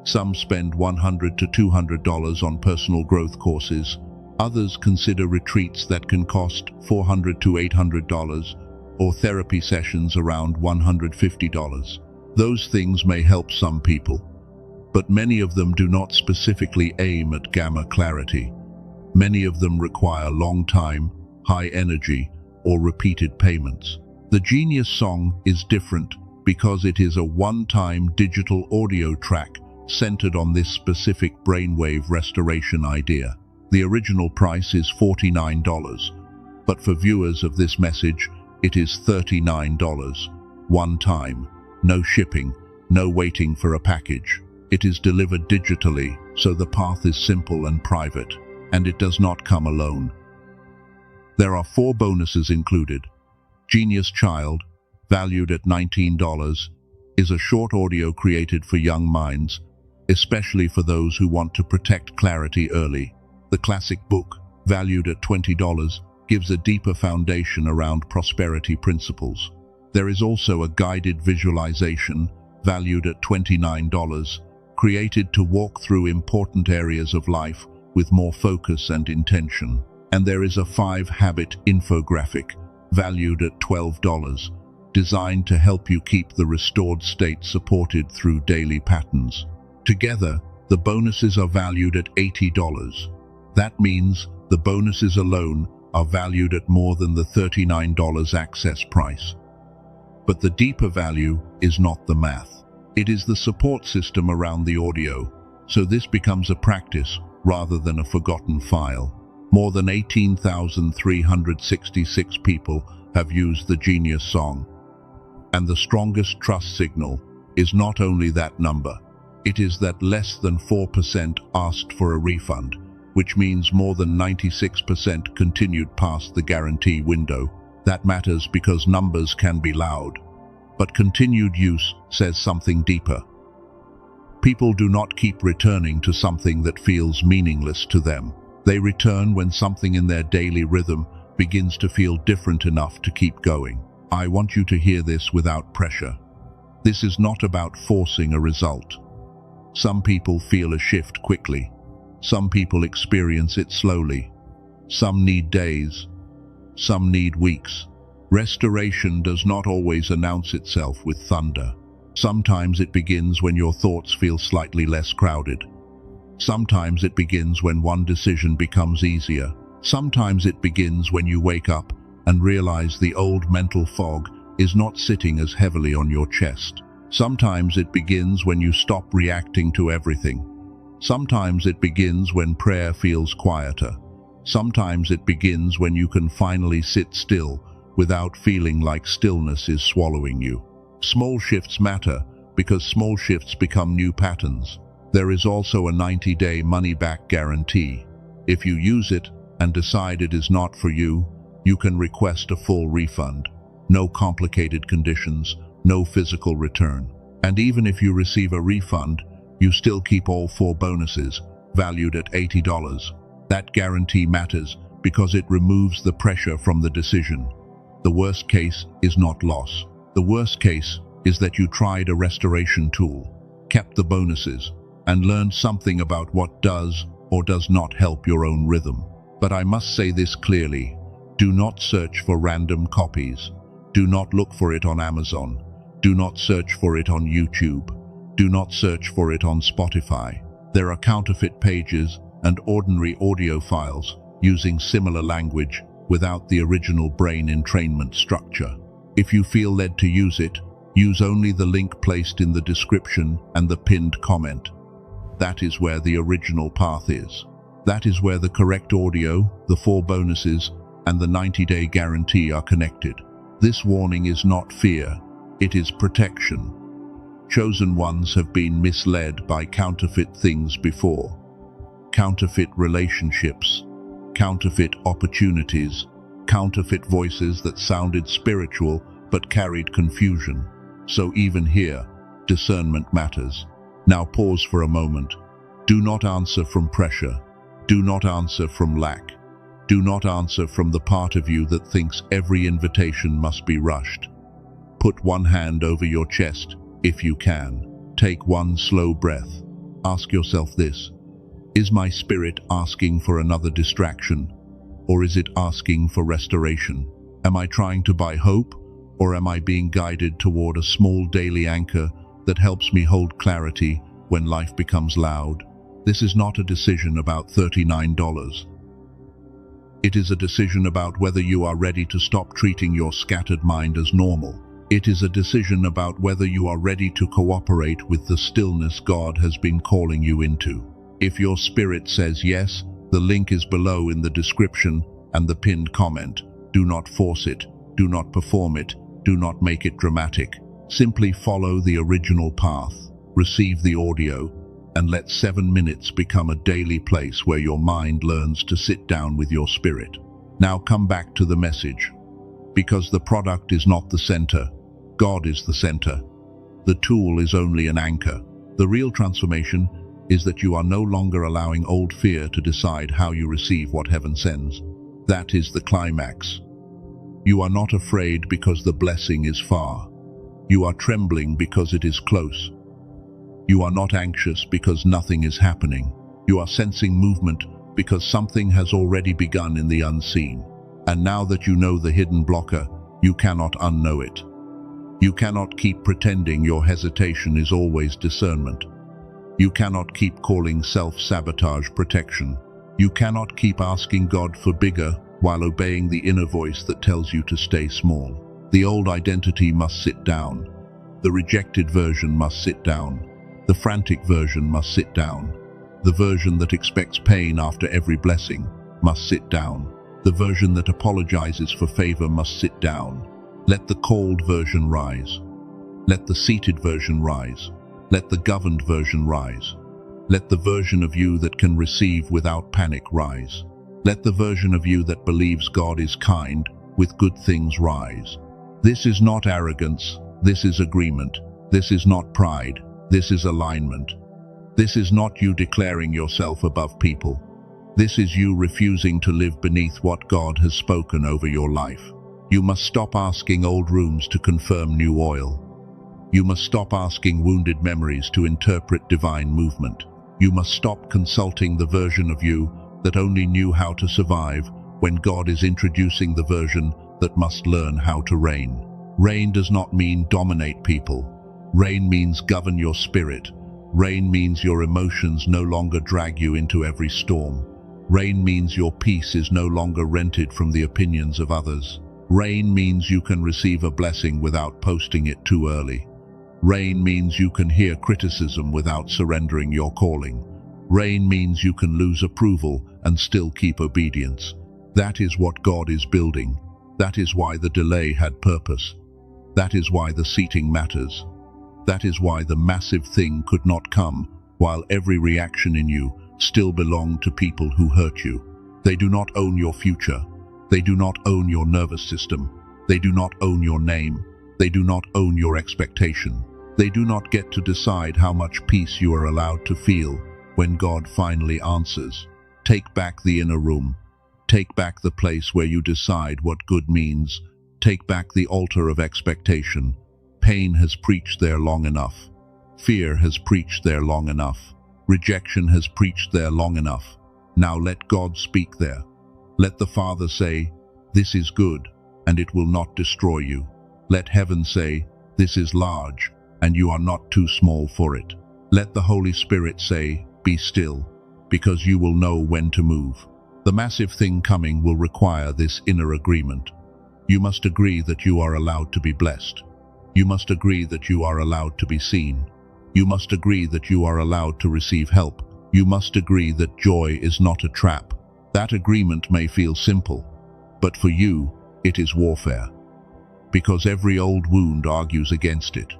Some spend $100 to $200 on personal growth courses. Others consider retreats that can cost $400 to $800, or therapy sessions around $150. Those things may help some people, but many of them do not specifically aim at gamma clarity. Many of them require long time, high energy, or repeated payments. The Genius Song is different because it is a one-time digital audio track centered on this specific brainwave restoration idea. The original price is $49, but for viewers of this message, it is $39. One time, no shipping, no waiting for a package. It is delivered digitally, so the path is simple and private, and it does not come alone. There are 4 bonuses included. Genius Child, valued at $19, is a short audio created for young minds, especially for those who want to protect clarity early. The Classic Book, valued at $20, gives a deeper foundation around prosperity principles. There is also a guided visualization, valued at $29, created to walk through important areas of life with more focus and intention. And there is a 5-habit infographic, valued at $12, designed to help you keep the restored state supported through daily patterns. Together, the bonuses are valued at $80. That means the bonuses alone are valued at more than the $39 access price. But the deeper value is not the math. It is the support system around the audio, so this becomes a practice rather than a forgotten file. More than 18,366 people have used the Genius Song. And the strongest trust signal is not only that number, it is that less than 4% asked for a refund, which means more than 96% continued past the guarantee window. That matters because numbers can be loud, but continued use says something deeper. People do not keep returning to something that feels meaningless to them. They return when something in their daily rhythm begins to feel different enough to keep going. I want you to hear this without pressure. This is not about forcing a result. Some people feel a shift quickly. Some people experience it slowly. Some need days. Some need weeks. Restoration does not always announce itself with thunder. Sometimes it begins when your thoughts feel slightly less crowded. Sometimes it begins when one decision becomes easier. Sometimes it begins when you wake up and realize the old mental fog is not sitting as heavily on your chest. Sometimes it begins when you stop reacting to everything. Sometimes it begins when prayer feels quieter. Sometimes it begins when you can finally sit still without feeling like stillness is swallowing you. Small shifts matter because small shifts become new patterns. There is also a 90-day money-back guarantee. If you use it and decide it is not for you, you can request a full refund. No complicated conditions, no physical return. And even if you receive a refund, you still keep all 4 bonuses, valued at $80. That guarantee matters because it removes the pressure from the decision. The worst case is not loss. The worst case is that you tried a restoration tool, kept the bonuses, and learned something about what does or does not help your own rhythm. But I must say this clearly: do not search for random copies. Do not look for it on Amazon. Do not search for it on YouTube. Do not search for it on Spotify. There are counterfeit pages and ordinary audio files using similar language without the original brain entrainment structure. If you feel led to use it, use only the link placed in the description and the pinned comment. That is where the original path is. That is where the correct audio, the 4 bonuses, and the 90-day guarantee are connected. This warning is not fear, it is protection. Chosen ones have been misled by counterfeit things before. Counterfeit relationships, counterfeit opportunities, counterfeit voices that sounded spiritual but carried confusion. So even here, discernment matters. Now pause for a moment. Do not answer from pressure. Do not answer from lack. Do not answer from the part of you that thinks every invitation must be rushed. Put one hand over your chest, if you can. Take one slow breath. Ask yourself this: is my spirit asking for another distraction, or is it asking for restoration? Am I trying to buy hope, or am I being guided toward a small daily anchor that helps me hold clarity when life becomes loud? This is not a decision about $39. It is a decision about whether you are ready to stop treating your scattered mind as normal. It is a decision about whether you are ready to cooperate with the stillness God has been calling you into. If your spirit says yes, the link is below in the description and the pinned comment. Do not force it. Do not perform it. Do not make it dramatic. Simply follow the original path. Receive the audio, and let 7 minutes become a daily place where your mind learns to sit down with your spirit. Now come back to the message. Because the product is not the center, God is the center. The tool is only an anchor. The real transformation is that you are no longer allowing old fear to decide how you receive what heaven sends. That is the climax. You are not afraid because the blessing is far. You are trembling because it is close. You are not anxious because nothing is happening. You are sensing movement because something has already begun in the unseen. And now that you know the hidden blocker, you cannot unknow it. You cannot keep pretending your hesitation is always discernment. You cannot keep calling self-sabotage protection. You cannot keep asking God for bigger while obeying the inner voice that tells you to stay small. The old identity must sit down. The rejected version must sit down. The frantic version must sit down. The version that expects pain after every blessing must sit down. The version that apologizes for favor must sit down. Let the called version rise. Let the seated version rise. Let the governed version rise. Let the version of you that can receive without panic rise. Let the version of you that believes God is kind with good things rise. This is not arrogance. This is agreement. This is not pride. This is alignment. This is not you declaring yourself above people. This is you refusing to live beneath what God has spoken over your life. You must stop asking old rooms to confirm new oil. You must stop asking wounded memories to interpret divine movement. You must stop consulting the version of you that only knew how to survive when God is introducing the version that must learn how to reign. Reign does not mean dominate people. Reign means govern your spirit. Reign means your emotions no longer drag you into every storm. Reign means your peace is no longer rented from the opinions of others. Reign means you can receive a blessing without posting it too early. Reign means you can hear criticism without surrendering your calling. Reign means you can lose approval and still keep obedience. That is what God is building. That is why the delay had purpose. That is why the seating matters. That is why the massive thing could not come while every reaction in you still belonged to people who hurt you. They do not own your future. They do not own your nervous system. They do not own your name. They do not own your expectation. They do not get to decide how much peace you are allowed to feel when God finally answers. Take back the inner room. Take back the place where you decide what good means. Take back the altar of expectation. Pain has preached there long enough. Fear has preached there long enough. Rejection has preached there long enough. Now let God speak there. Let the Father say, "This is good, and it will not destroy you." Let heaven say, "This is large, and you are not too small for it." Let the Holy Spirit say, "Be still, because you will know when to move." The massive thing coming will require this inner agreement. You must agree that you are allowed to be blessed. You must agree that you are allowed to be seen. You must agree that you are allowed to receive help. You must agree that joy is not a trap. That agreement may feel simple, but for you, it is warfare. because every old wound argues against it.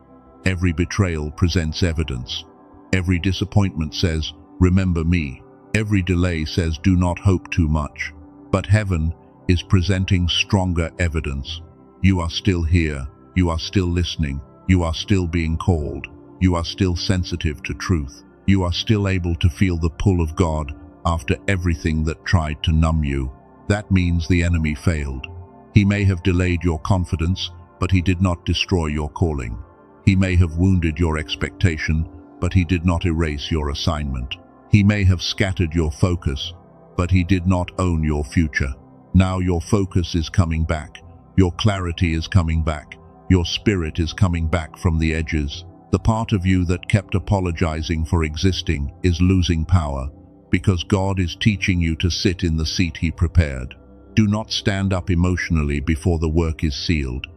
Every betrayal presents evidence. Every disappointment says, "Remember me." Every delay says, "Do not hope too much." But heaven is presenting stronger evidence. You are still here. You are still listening. You are still being called. You are still sensitive to truth. You are still able to feel the pull of God after everything that tried to numb you. That means the enemy failed. He may have delayed your confidence, but he did not destroy your calling. He may have wounded your expectation, but he did not erase your assignment. He may have scattered your focus, but he did not own your future. Now your focus is coming back. Your clarity is coming back. Your spirit is coming back from the edges. The part of you that kept apologizing for existing is losing power, because God is teaching you to sit in the seat he prepared. Do not stand up emotionally before the work is sealed.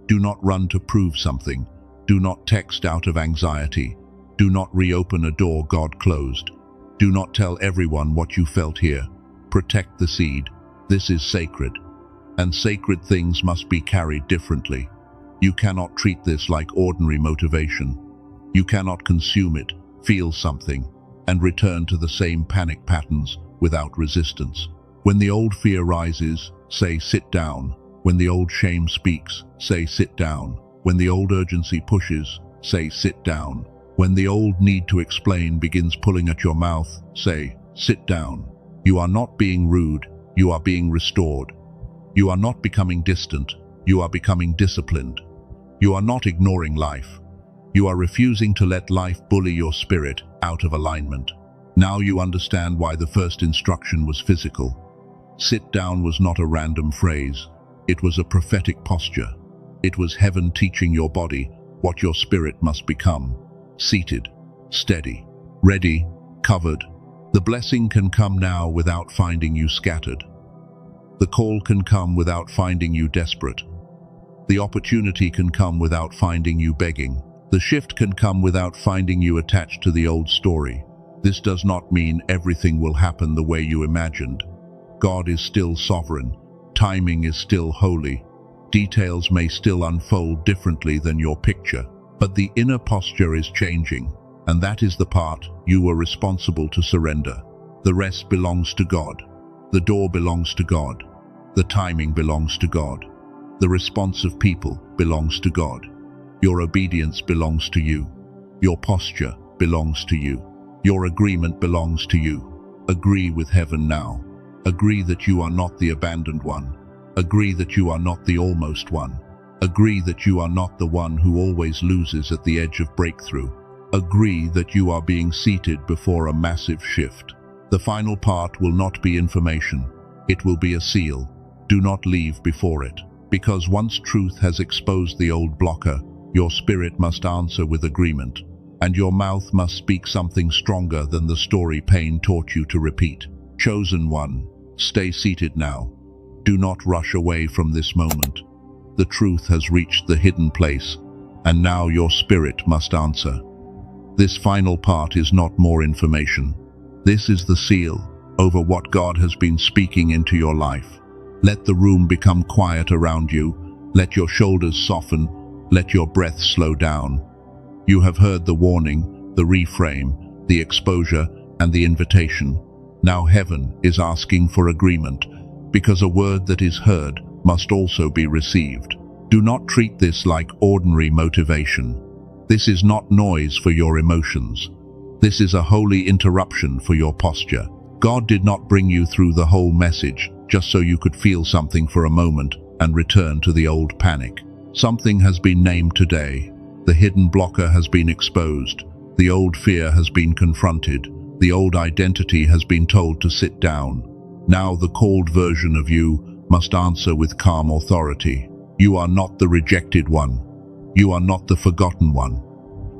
Do not run to prove something. Do not text out of anxiety. Do not reopen a door God closed. Do not tell everyone what you felt here. Protect the seed. This is sacred, and sacred things must be carried differently. You cannot treat this like ordinary motivation. You cannot consume it, feel something, and return to the same panic patterns without resistance. When the old fear rises, say, "Sit down." When the old shame speaks, say, "Sit down." When the old urgency pushes, say, "Sit down." When the old need to explain begins pulling at your mouth, say, "Sit down." You are not being rude, you are being restored. You are not becoming distant, you are becoming disciplined. You are not ignoring life. You are refusing to let life bully your spirit out of alignment. Now you understand why the first instruction was physical. Sit down was not a random phrase. It was a prophetic posture. It was heaven teaching your body what your spirit must become. Seated, steady, ready, covered. The blessing can come now without finding you scattered. The call can come without finding you desperate. The opportunity can come without finding you begging. The shift can come without finding you attached to the old story. This does not mean everything will happen the way you imagined. God is still sovereign. Timing is still holy. Details may still unfold differently than your picture, but the inner posture is changing, and that is the part you were responsible to surrender. The rest belongs to God. The door belongs to God. The timing belongs to God. The response of people belongs to God. Your obedience belongs to you. Your posture belongs to you. Your agreement belongs to you. Agree with heaven now. Agree that you are not the abandoned one. Agree that you are not the almost one. Agree that you are not the one who always loses at the edge of breakthrough. Agree that you are being seated before a massive shift. The final part will not be information. It will be a seal. Do not leave before it. Because once truth has exposed the old blocker, your spirit must answer with agreement, and your mouth must speak something stronger than the story pain taught you to repeat. Chosen one, stay seated now. Do not rush away from this moment. The truth has reached the hidden place, and now your spirit must answer. This final part is not more information. This is the seal over what God has been speaking into your life. Let the room become quiet around you. Let your shoulders soften. Let your breath slow down. You have heard the warning, the reframe, the exposure, and the invitation. Now heaven is asking for agreement, because a word that is heard must also be received. Do not treat this like ordinary motivation. This is not noise for your emotions. This is a holy interruption for your posture. God did not bring you through the whole message just so you could feel something for a moment and return to the old panic. Something has been named today. The hidden blocker has been exposed. The old fear has been confronted. The old identity has been told to sit down. Now the called version of you must answer with calm authority. You are not the rejected one. You are not the forgotten one.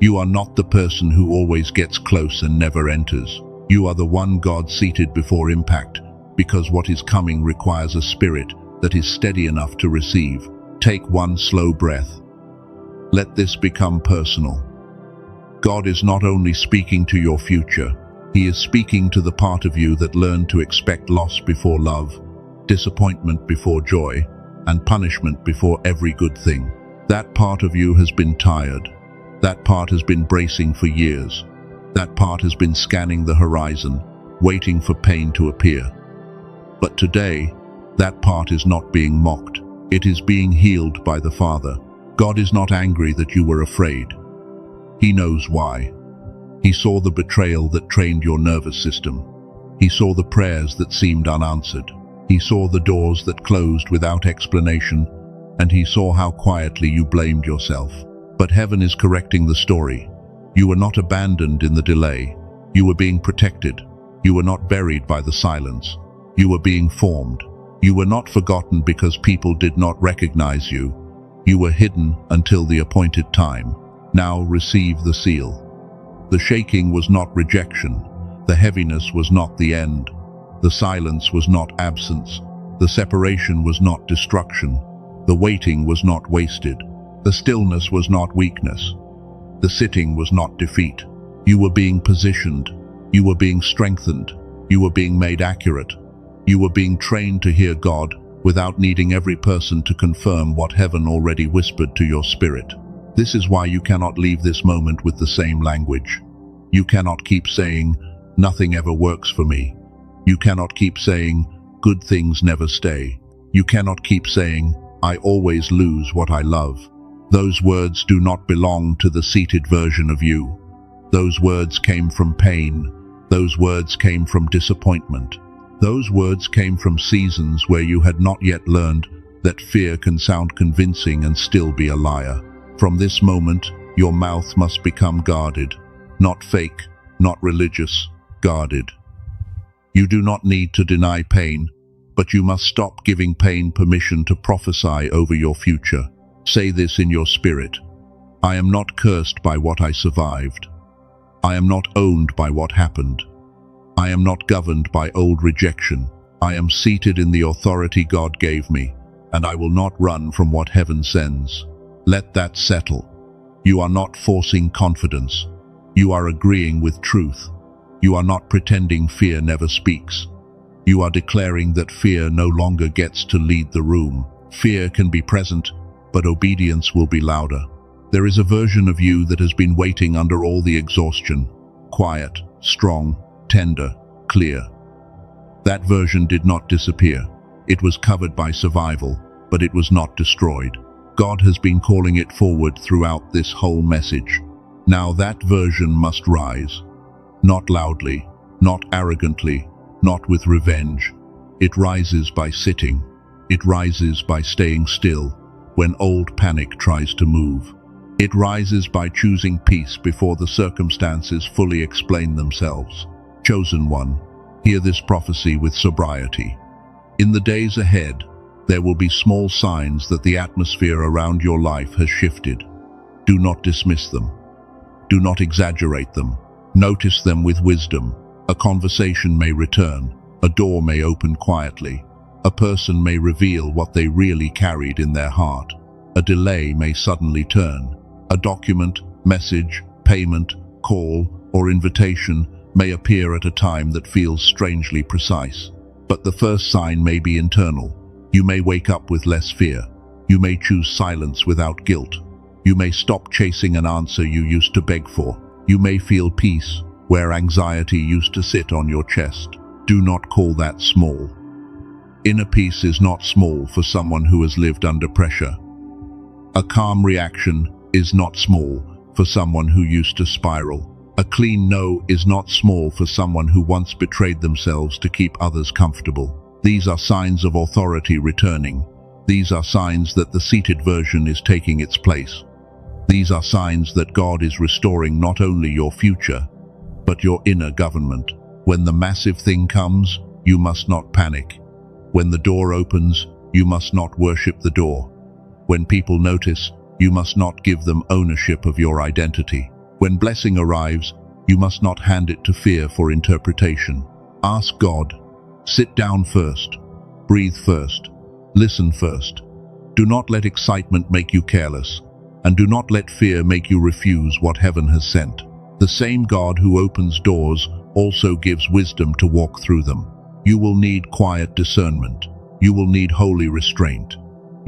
You are not the person who always gets close and never enters. You are the one God seated before impact, because what is coming requires a spirit that is steady enough to receive. Take one slow breath. Let this become personal. God is not only speaking to your future, He is speaking to the part of you that learned to expect loss before love, disappointment before joy, and punishment before every good thing. That part of you has been tired. That part has been bracing for years. That part has been scanning the horizon, waiting for pain to appear. But today, that part is not being mocked. It is being healed by the Father. God is not angry that you were afraid. He knows why. He saw the betrayal that trained your nervous system. He saw the prayers that seemed unanswered. He saw the doors that closed without explanation, and he saw how quietly you blamed yourself. But heaven is correcting the story. You were not abandoned in the delay. You were being protected. You were not buried by the silence. You were being formed. You were not forgotten because people did not recognize you. You were hidden until the appointed time. Now receive the seal. The shaking was not rejection. The heaviness was not the end. The silence was not absence. The separation was not destruction. The waiting was not wasted. The stillness was not weakness. The sitting was not defeat. You were being positioned. You were being strengthened. You were being made accurate. You were being trained to hear God without needing every person to confirm what heaven already whispered to your spirit. This is why you cannot leave this moment with the same language. You cannot keep saying, "Nothing ever works for me." You cannot keep saying, "Good things never stay." You cannot keep saying, "I always lose what I love." Those words do not belong to the seated version of you. Those words came from pain. Those words came from disappointment. Those words came from seasons where you had not yet learned that fear can sound convincing and still be a liar. From this moment, your mouth must become guarded. Not fake, not religious, guarded. You do not need to deny pain, but you must stop giving pain permission to prophesy over your future. Say this in your spirit: I am not cursed by what I survived. I am not owned by what happened. I am not governed by old rejection. I am seated in the authority God gave me, and I will not run from what heaven sends. Let that settle. You are not forcing confidence. You are agreeing with truth. You are not pretending fear never speaks. You are declaring that fear no longer gets to lead the room. Fear can be present, but obedience will be louder. There is a version of you that has been waiting under all the exhaustion. Quiet, strong, tender, clear. That version did not disappear. It was covered by survival, but it was not destroyed. God has been calling it forward throughout this whole message. Now that version must rise. Not loudly, not arrogantly, not with revenge. It rises by sitting. It rises by staying still when old panic tries to move. It rises by choosing peace before the circumstances fully explain themselves. Chosen one, hear this prophecy with sobriety. In the days ahead, there will be small signs that the atmosphere around your life has shifted. Do not dismiss them. Do not exaggerate them. Notice them with wisdom. A conversation may return. A door may open quietly. A person may reveal what they really carried in their heart. A delay may suddenly turn. A document, message, payment, call, or invitation may appear at a time that feels strangely precise. But the first sign may be internal. You may wake up with less fear. You may choose silence without guilt. You may stop chasing an answer you used to beg for. You may feel peace where anxiety used to sit on your chest. Do not call that small. Inner peace is not small for someone who has lived under pressure. A calm reaction is not small for someone who used to spiral. A clean no is not small for someone who once betrayed themselves to keep others comfortable. These are signs of authority returning. These are signs that the seated version is taking its place. These are signs that God is restoring not only your future, but your inner government. When the massive thing comes, you must not panic. When the door opens, you must not worship the door. When people notice, you must not give them ownership of your identity. When blessing arrives, you must not hand it to fear for interpretation. Ask God. Sit down first. Breathe first. Listen first. Do not let excitement make you careless, and do not let fear make you refuse what heaven has sent. The same God who opens doors also gives wisdom to walk through them. You will need quiet discernment. You will need holy restraint.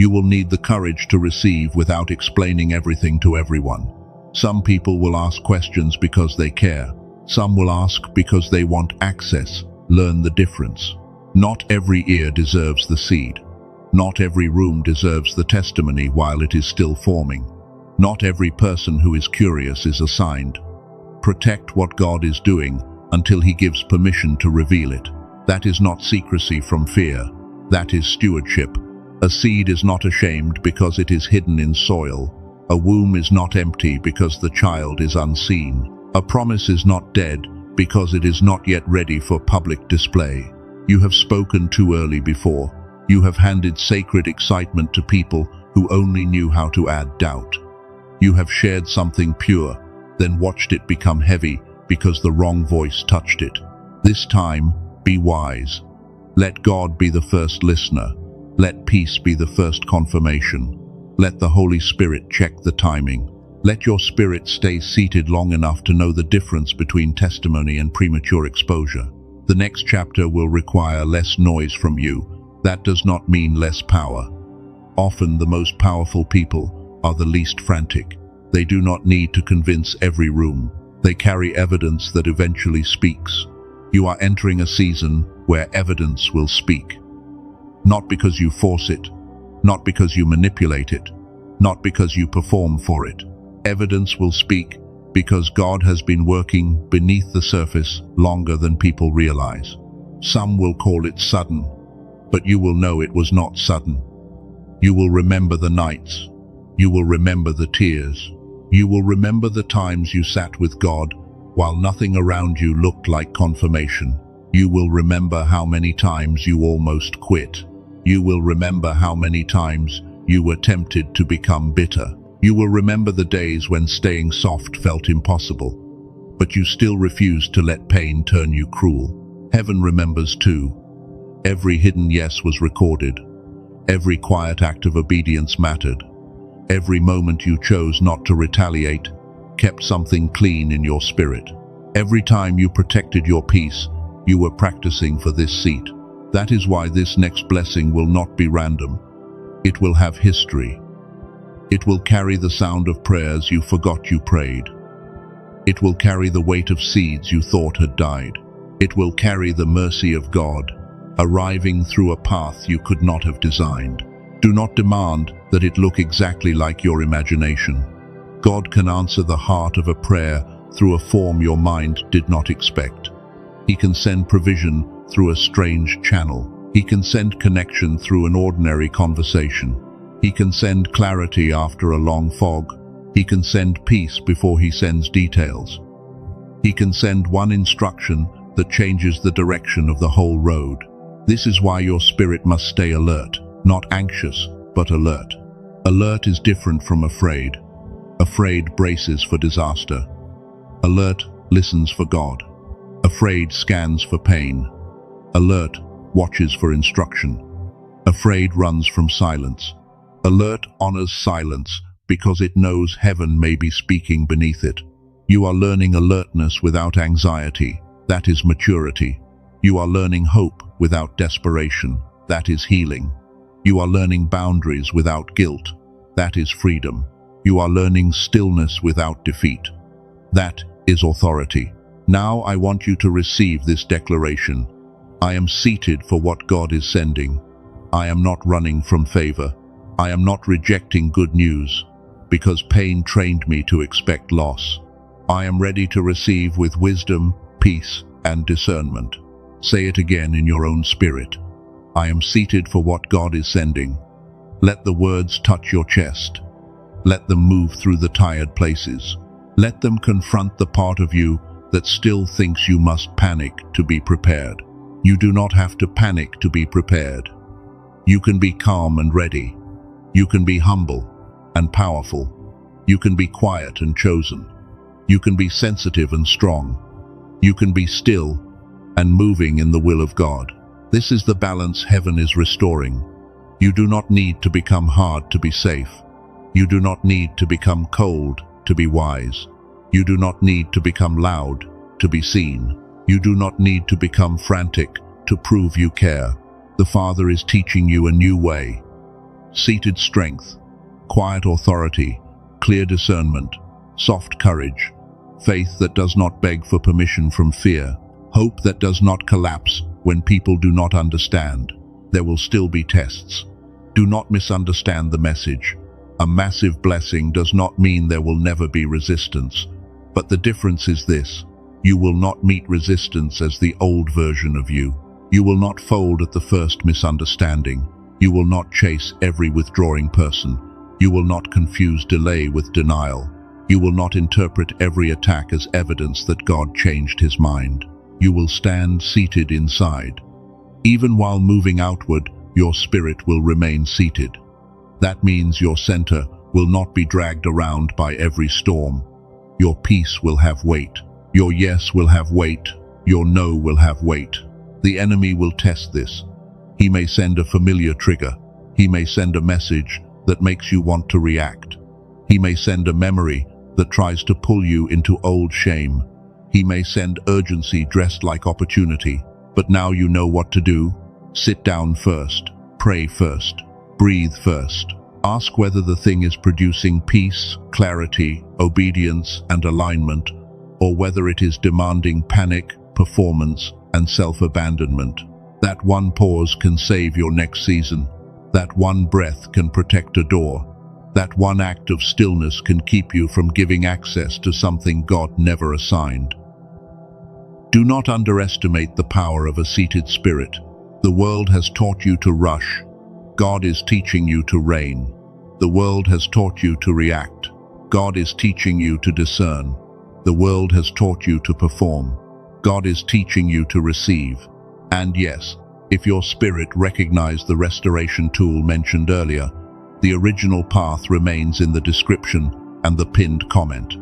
You will need the courage to receive without explaining everything to everyone. Some people will ask questions because they care. Some will ask because they want access. Learn the difference. Not every ear deserves the seed. Not every room deserves the testimony while it is still forming. Not every person who is curious is assigned. Protect what God is doing until He gives permission to reveal it. That is not secrecy from fear. That is stewardship. A seed is not ashamed because it is hidden in soil. A womb is not empty because the child is unseen. A promise is not dead because it is not yet ready for public display. You have spoken too early before. You have handed sacred excitement to people who only knew how to add doubt. You have shared something pure, then watched it become heavy because the wrong voice touched it. This time, be wise. Let God be the first listener. Let peace be the first confirmation. Let the Holy Spirit check the timing. Let your spirit stay seated long enough to know the difference between testimony and premature exposure. The next chapter will require less noise from you. That does not mean less power. Often the most powerful people are the least frantic. They do not need to convince every room. They carry evidence that eventually speaks. You are entering a season where evidence will speak. Not because you force it, not because you manipulate it, not because you perform for it. Evidence will speak because God has been working beneath the surface longer than people realize. Some will call it sudden, but you will know it was not sudden. You will remember the nights. You will remember the tears. You will remember the times you sat with God while nothing around you looked like confirmation. You will remember how many times you almost quit. You will remember how many times you were tempted to become bitter. You will remember the days when staying soft felt impossible, but you still refused to let pain turn you cruel. Heaven remembers too. Every hidden yes was recorded. Every quiet act of obedience mattered. Every moment you chose not to retaliate kept something clean in your spirit. Every time you protected your peace, you were practicing for this seat. That is why this next blessing will not be random. It will have history. It will carry the sound of prayers you forgot you prayed. It will carry the weight of seeds you thought had died. It will carry the mercy of God, arriving through a path you could not have designed. Do not demand that it look exactly like your imagination. God can answer the heart of a prayer through a form your mind did not expect. He can send provision through a strange channel. He can send connection through an ordinary conversation. He can send clarity after a long fog. He can send peace before He sends details. He can send one instruction that changes the direction of the whole road. This is why your spirit must stay alert, not anxious, but alert. Alert is different from afraid. Afraid braces for disaster. Alert listens for God. Afraid scans for pain. Alert watches for instruction. Afraid runs from silence. Alert honors silence because it knows heaven may be speaking beneath it. You are learning alertness without anxiety. That is maturity. You are learning hope without desperation. That is healing. You are learning boundaries without guilt. That is freedom. You are learning stillness without defeat. That is authority. Now I want you to receive this declaration. I am seated for what God is sending. I am not running from favor. I am not rejecting good news, because pain trained me to expect loss. I am ready to receive with wisdom, peace, and discernment. Say it again in your own spirit. I am seated for what God is sending. Let the words touch your chest. Let them move through the tired places. Let them confront the part of you that still thinks you must panic to be prepared. You do not have to panic to be prepared. You can be calm and ready. You can be humble and powerful. You can be quiet and chosen. You can be sensitive and strong. You can be still and moving in the will of God. This is the balance heaven is restoring. You do not need to become hard to be safe. You do not need to become cold to be wise. You do not need to become loud to be seen. You do not need to become frantic to prove you care. The Father is teaching you a new way. seated strength, quiet authority, clear discernment, soft courage, faith that does not beg for permission from fear, hope that does not collapse when people do not understand. There will still be tests. Do not misunderstand the message. A massive blessing does not mean there will never be resistance. But the difference is this: you will not meet resistance as the old version of you. You will not fold at the first misunderstanding. You will not chase every withdrawing person. You will not confuse delay with denial. You will not interpret every attack as evidence that God changed his mind. You will stand seated inside. Even while moving outward, your spirit will remain seated. That means your center will not be dragged around by every storm. Your peace will have weight. Your yes will have weight. Your no will have weight. The enemy will test this. He may send a familiar trigger. He may send a message that makes you want to react. He may send a memory that tries to pull you into old shame. He may send urgency dressed like opportunity. But now you know what to do. Sit down first. Pray first. Breathe first. Ask whether the thing is producing peace, clarity, obedience, and alignment, or whether it is demanding panic, performance, and self-abandonment. That one pause can save your next season. That one breath can protect a door. That one act of stillness can keep you from giving access to something God never assigned. Do not underestimate the power of a seated spirit. The world has taught you to rush. God is teaching you to reign. The world has taught you to react. God is teaching you to discern. The world has taught you to perform. God is teaching you to receive. And yes, if your spirit recognized the restoration tool mentioned earlier, the original path remains in the description and the pinned comment.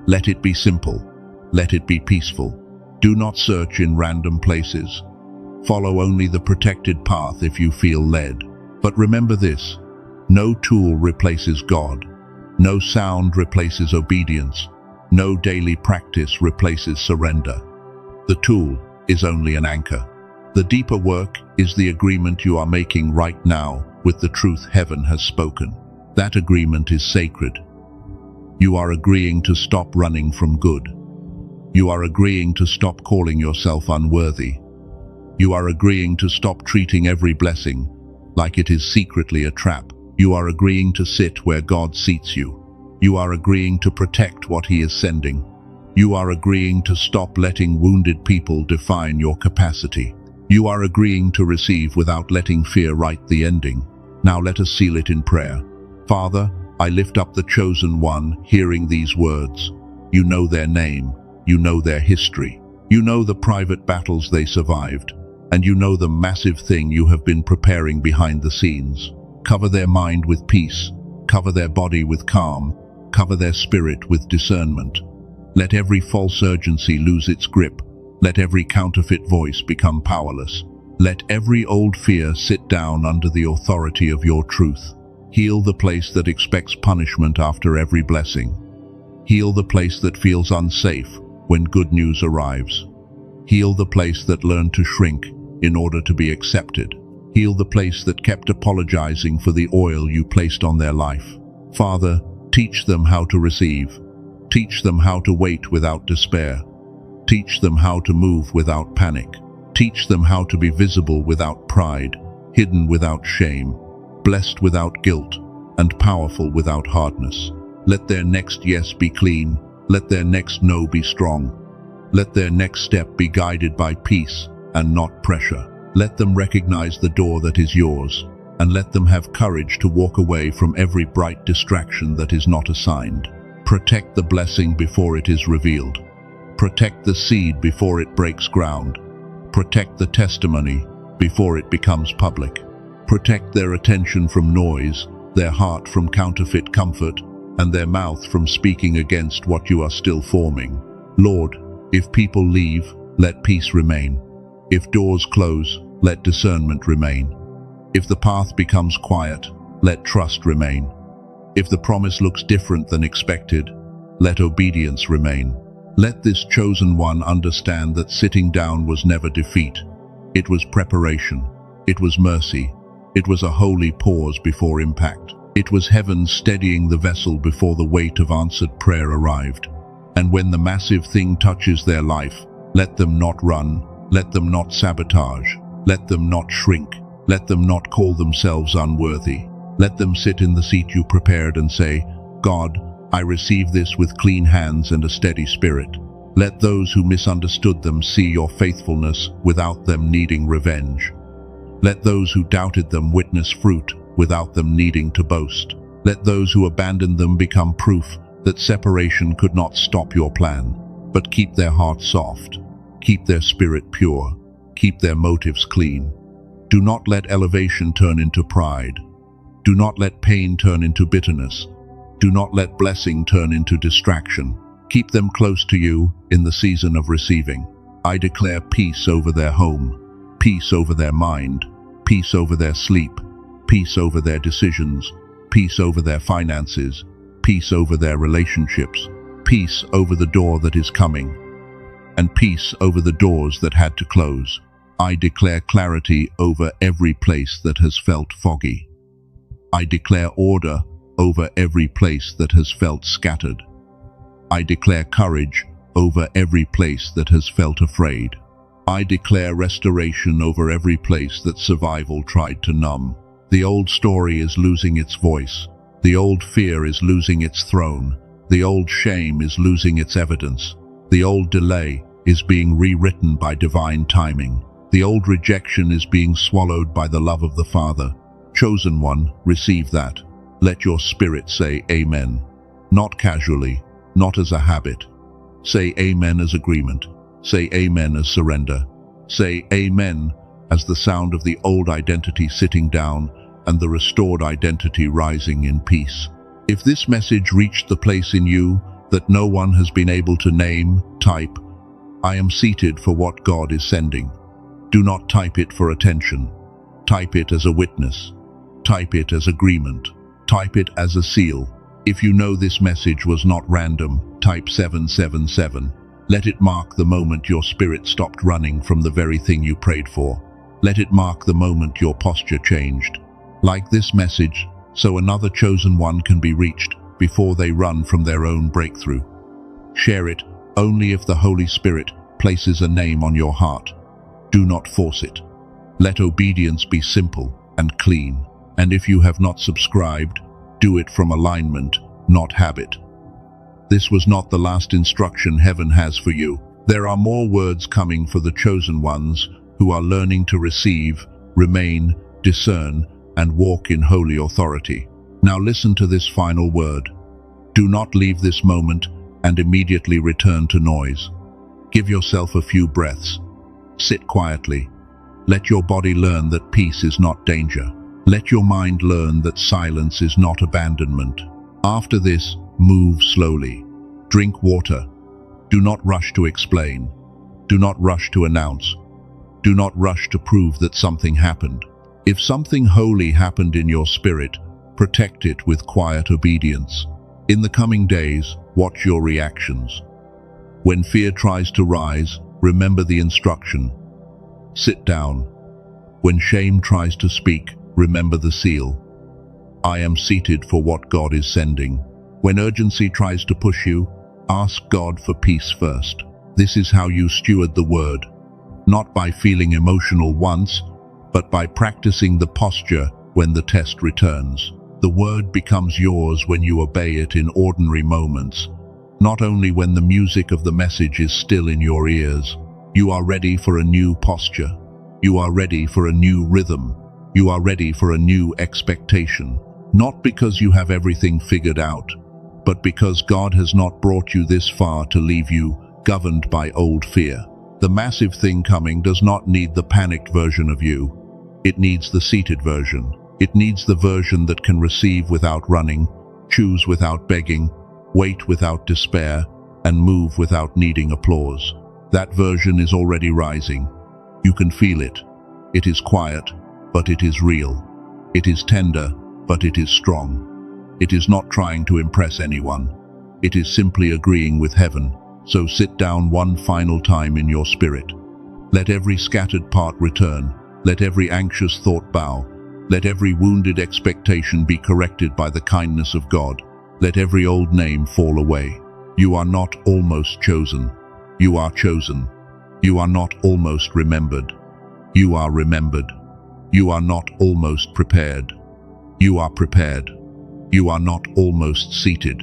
Let it be simple. Let it be peaceful. Do not search in random places. Follow only the protected path if you feel led. But remember this: no tool replaces God. No sound replaces obedience. No daily practice replaces surrender. The tool is only an anchor. The deeper work is the agreement you are making right now with the truth heaven has spoken. That agreement is sacred. You are agreeing to stop running from good. You are agreeing to stop calling yourself unworthy. You are agreeing to stop treating every blessing like it is secretly a trap. You are agreeing to sit where God seats you. You are agreeing to protect what He is sending. You are agreeing to stop letting wounded people define your capacity. You are agreeing to receive without letting fear write the ending. Now let us seal it in prayer. Father, I lift up the chosen one hearing these words. You know their name. You know their history. You know the private battles they survived. And you know the massive thing you have been preparing behind the scenes. Cover their mind with peace. Cover their body with calm. Cover their spirit with discernment. Let every false urgency lose its grip. Let every counterfeit voice become powerless. Let every old fear sit down under the authority of your truth. Heal the place that expects punishment after every blessing. Heal the place that feels unsafe when good news arrives. Heal the place that learned to shrink in order to be accepted. Heal the place that kept apologizing for the oil you placed on their life. Father, teach them how to receive. Teach them how to wait without despair. Teach them how to move without panic. Teach them how to be visible without pride, hidden without shame, blessed without guilt, and powerful without hardness. Let their next yes be clean. Let their next no be strong. Let their next step be guided by peace and not pressure. Let them recognize the door that is yours, and let them have courage to walk away from every bright distraction that is not assigned. Protect the blessing before it is revealed. Protect the seed before it breaks ground. Protect the testimony before it becomes public. Protect their attention from noise, their heart from counterfeit comfort, and their mouth from speaking against what you are still forming. Lord, if people leave, let peace remain. If doors close, let discernment remain. If the path becomes quiet, let trust remain. If the promise looks different than expected, let obedience remain. Let this chosen one understand that sitting down was never defeat. It was preparation. It was mercy. It was a holy pause before impact. It was heaven steadying the vessel before the weight of answered prayer arrived. And when the massive thing touches their life, let them not run, let them not sabotage, let them not shrink, let them not call themselves unworthy. Let them sit in the seat you prepared and say, God, I receive this with clean hands and a steady spirit. Let those who misunderstood them see your faithfulness without them needing revenge. Let those who doubted them witness fruit without them needing to boast. Let those who abandoned them become proof that separation could not stop your plan. But keep their hearts soft, keep their spirit pure, keep their motives clean. Do not let elevation turn into pride. Do not let pain turn into bitterness. Do not let blessing turn into distraction. Keep them close to you in the season of receiving. I declare peace over their home, peace over their mind, peace over their sleep, peace over their decisions, peace over their finances, peace over their relationships, peace over the door that is coming, and peace over the doors that had to close. I declare clarity over every place that has felt foggy. I declare order over every place that has felt scattered. I declare courage over every place that has felt afraid. I declare restoration over every place that survival tried to numb. The old story is losing its voice. The old fear is losing its throne. The old shame is losing its evidence. The old delay is being rewritten by divine timing. The old rejection is being swallowed by the love of the Father. Chosen one, receive that. Let your spirit say amen. Not casually, not as a habit. Say amen as agreement. Say amen as surrender. Say amen as the sound of the old identity sitting down and the restored identity rising in peace. If this message reached the place in you that no one has been able to name, type, I am seated for what God is sending. Do not type it for attention. Type it as a witness. Type it as agreement. Type it as a seal. If you know this message was not random, type 777. Let it mark the moment your spirit stopped running from the very thing you prayed for. Let it mark the moment your posture changed. Like this message, so another chosen one can be reached before they run from their own breakthrough. Share it only if the Holy Spirit places a name on your heart. Do not force it. Let obedience be simple and clean. And if you have not subscribed, do it from alignment, not habit. This was not the last instruction heaven has for you. There are more words coming for the chosen ones who are learning to receive, remain, discern, and walk in holy authority. Now listen to this final word. Do not leave this moment and immediately return to noise. Give yourself a few breaths. Sit quietly. Let your body learn that peace is not danger. Let your mind learn that silence is not abandonment. After this, move slowly. Drink water. Do not rush to explain. Do not rush to announce. Do not rush to prove that something happened. If something holy happened in your spirit, protect it with quiet obedience. In the coming days, watch your reactions. When fear tries to rise, remember the instruction. Sit down. When shame tries to speak, remember the seal. I am seated for what God is sending. When urgency tries to push you, ask God for peace first. This is how you steward the word, not by feeling emotional once, but by practicing the posture when the test returns. The word becomes yours when you obey it in ordinary moments, not only when the music of the message is still in your ears. You are ready for a new posture. You are ready for a new rhythm. You are ready for a new expectation. Not because you have everything figured out, but because God has not brought you this far to leave you governed by old fear. The massive thing coming does not need the panicked version of you. It needs the seated version. It needs the version that can receive without running, choose without begging, wait without despair, and move without needing applause. That version is already rising. You can feel it. It is quiet, but it is real. It is tender, but it is strong. It is not trying to impress anyone. It is simply agreeing with heaven. So sit down one final time in your spirit. Let every scattered part return. Let every anxious thought bow. Let every wounded expectation be corrected by the kindness of God. Let every old name fall away. You are not almost chosen. You are chosen. You are not almost remembered. You are remembered. You are not almost prepared. You are prepared. You are not almost seated.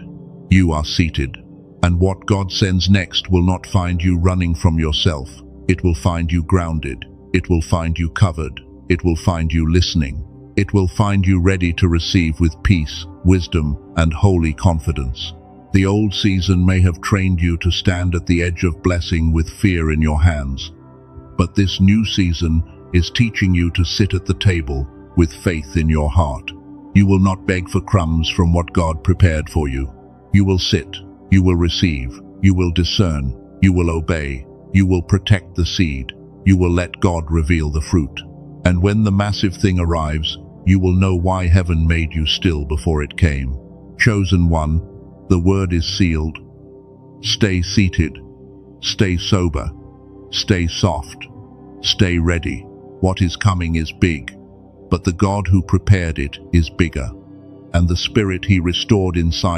You are seated. And what God sends next will not find you running from yourself. It will find you grounded. It will find you covered. It will find you listening. It will find you ready to receive with peace, wisdom, and holy confidence. The old season may have trained you to stand at the edge of blessing with fear in your hands. But this new season is teaching you to sit at the table with faith in your heart. You will not beg for crumbs from what God prepared for you. You will sit. You will receive. You will discern. You will obey. You will protect the seed. You will let God reveal the fruit. And when the massive thing arrives, you will know why heaven made you still before it came. Chosen one, the word is sealed. Stay seated. Stay sober. Stay soft. Stay ready. What is coming is big, but the God who prepared it is bigger, and the spirit he restored inside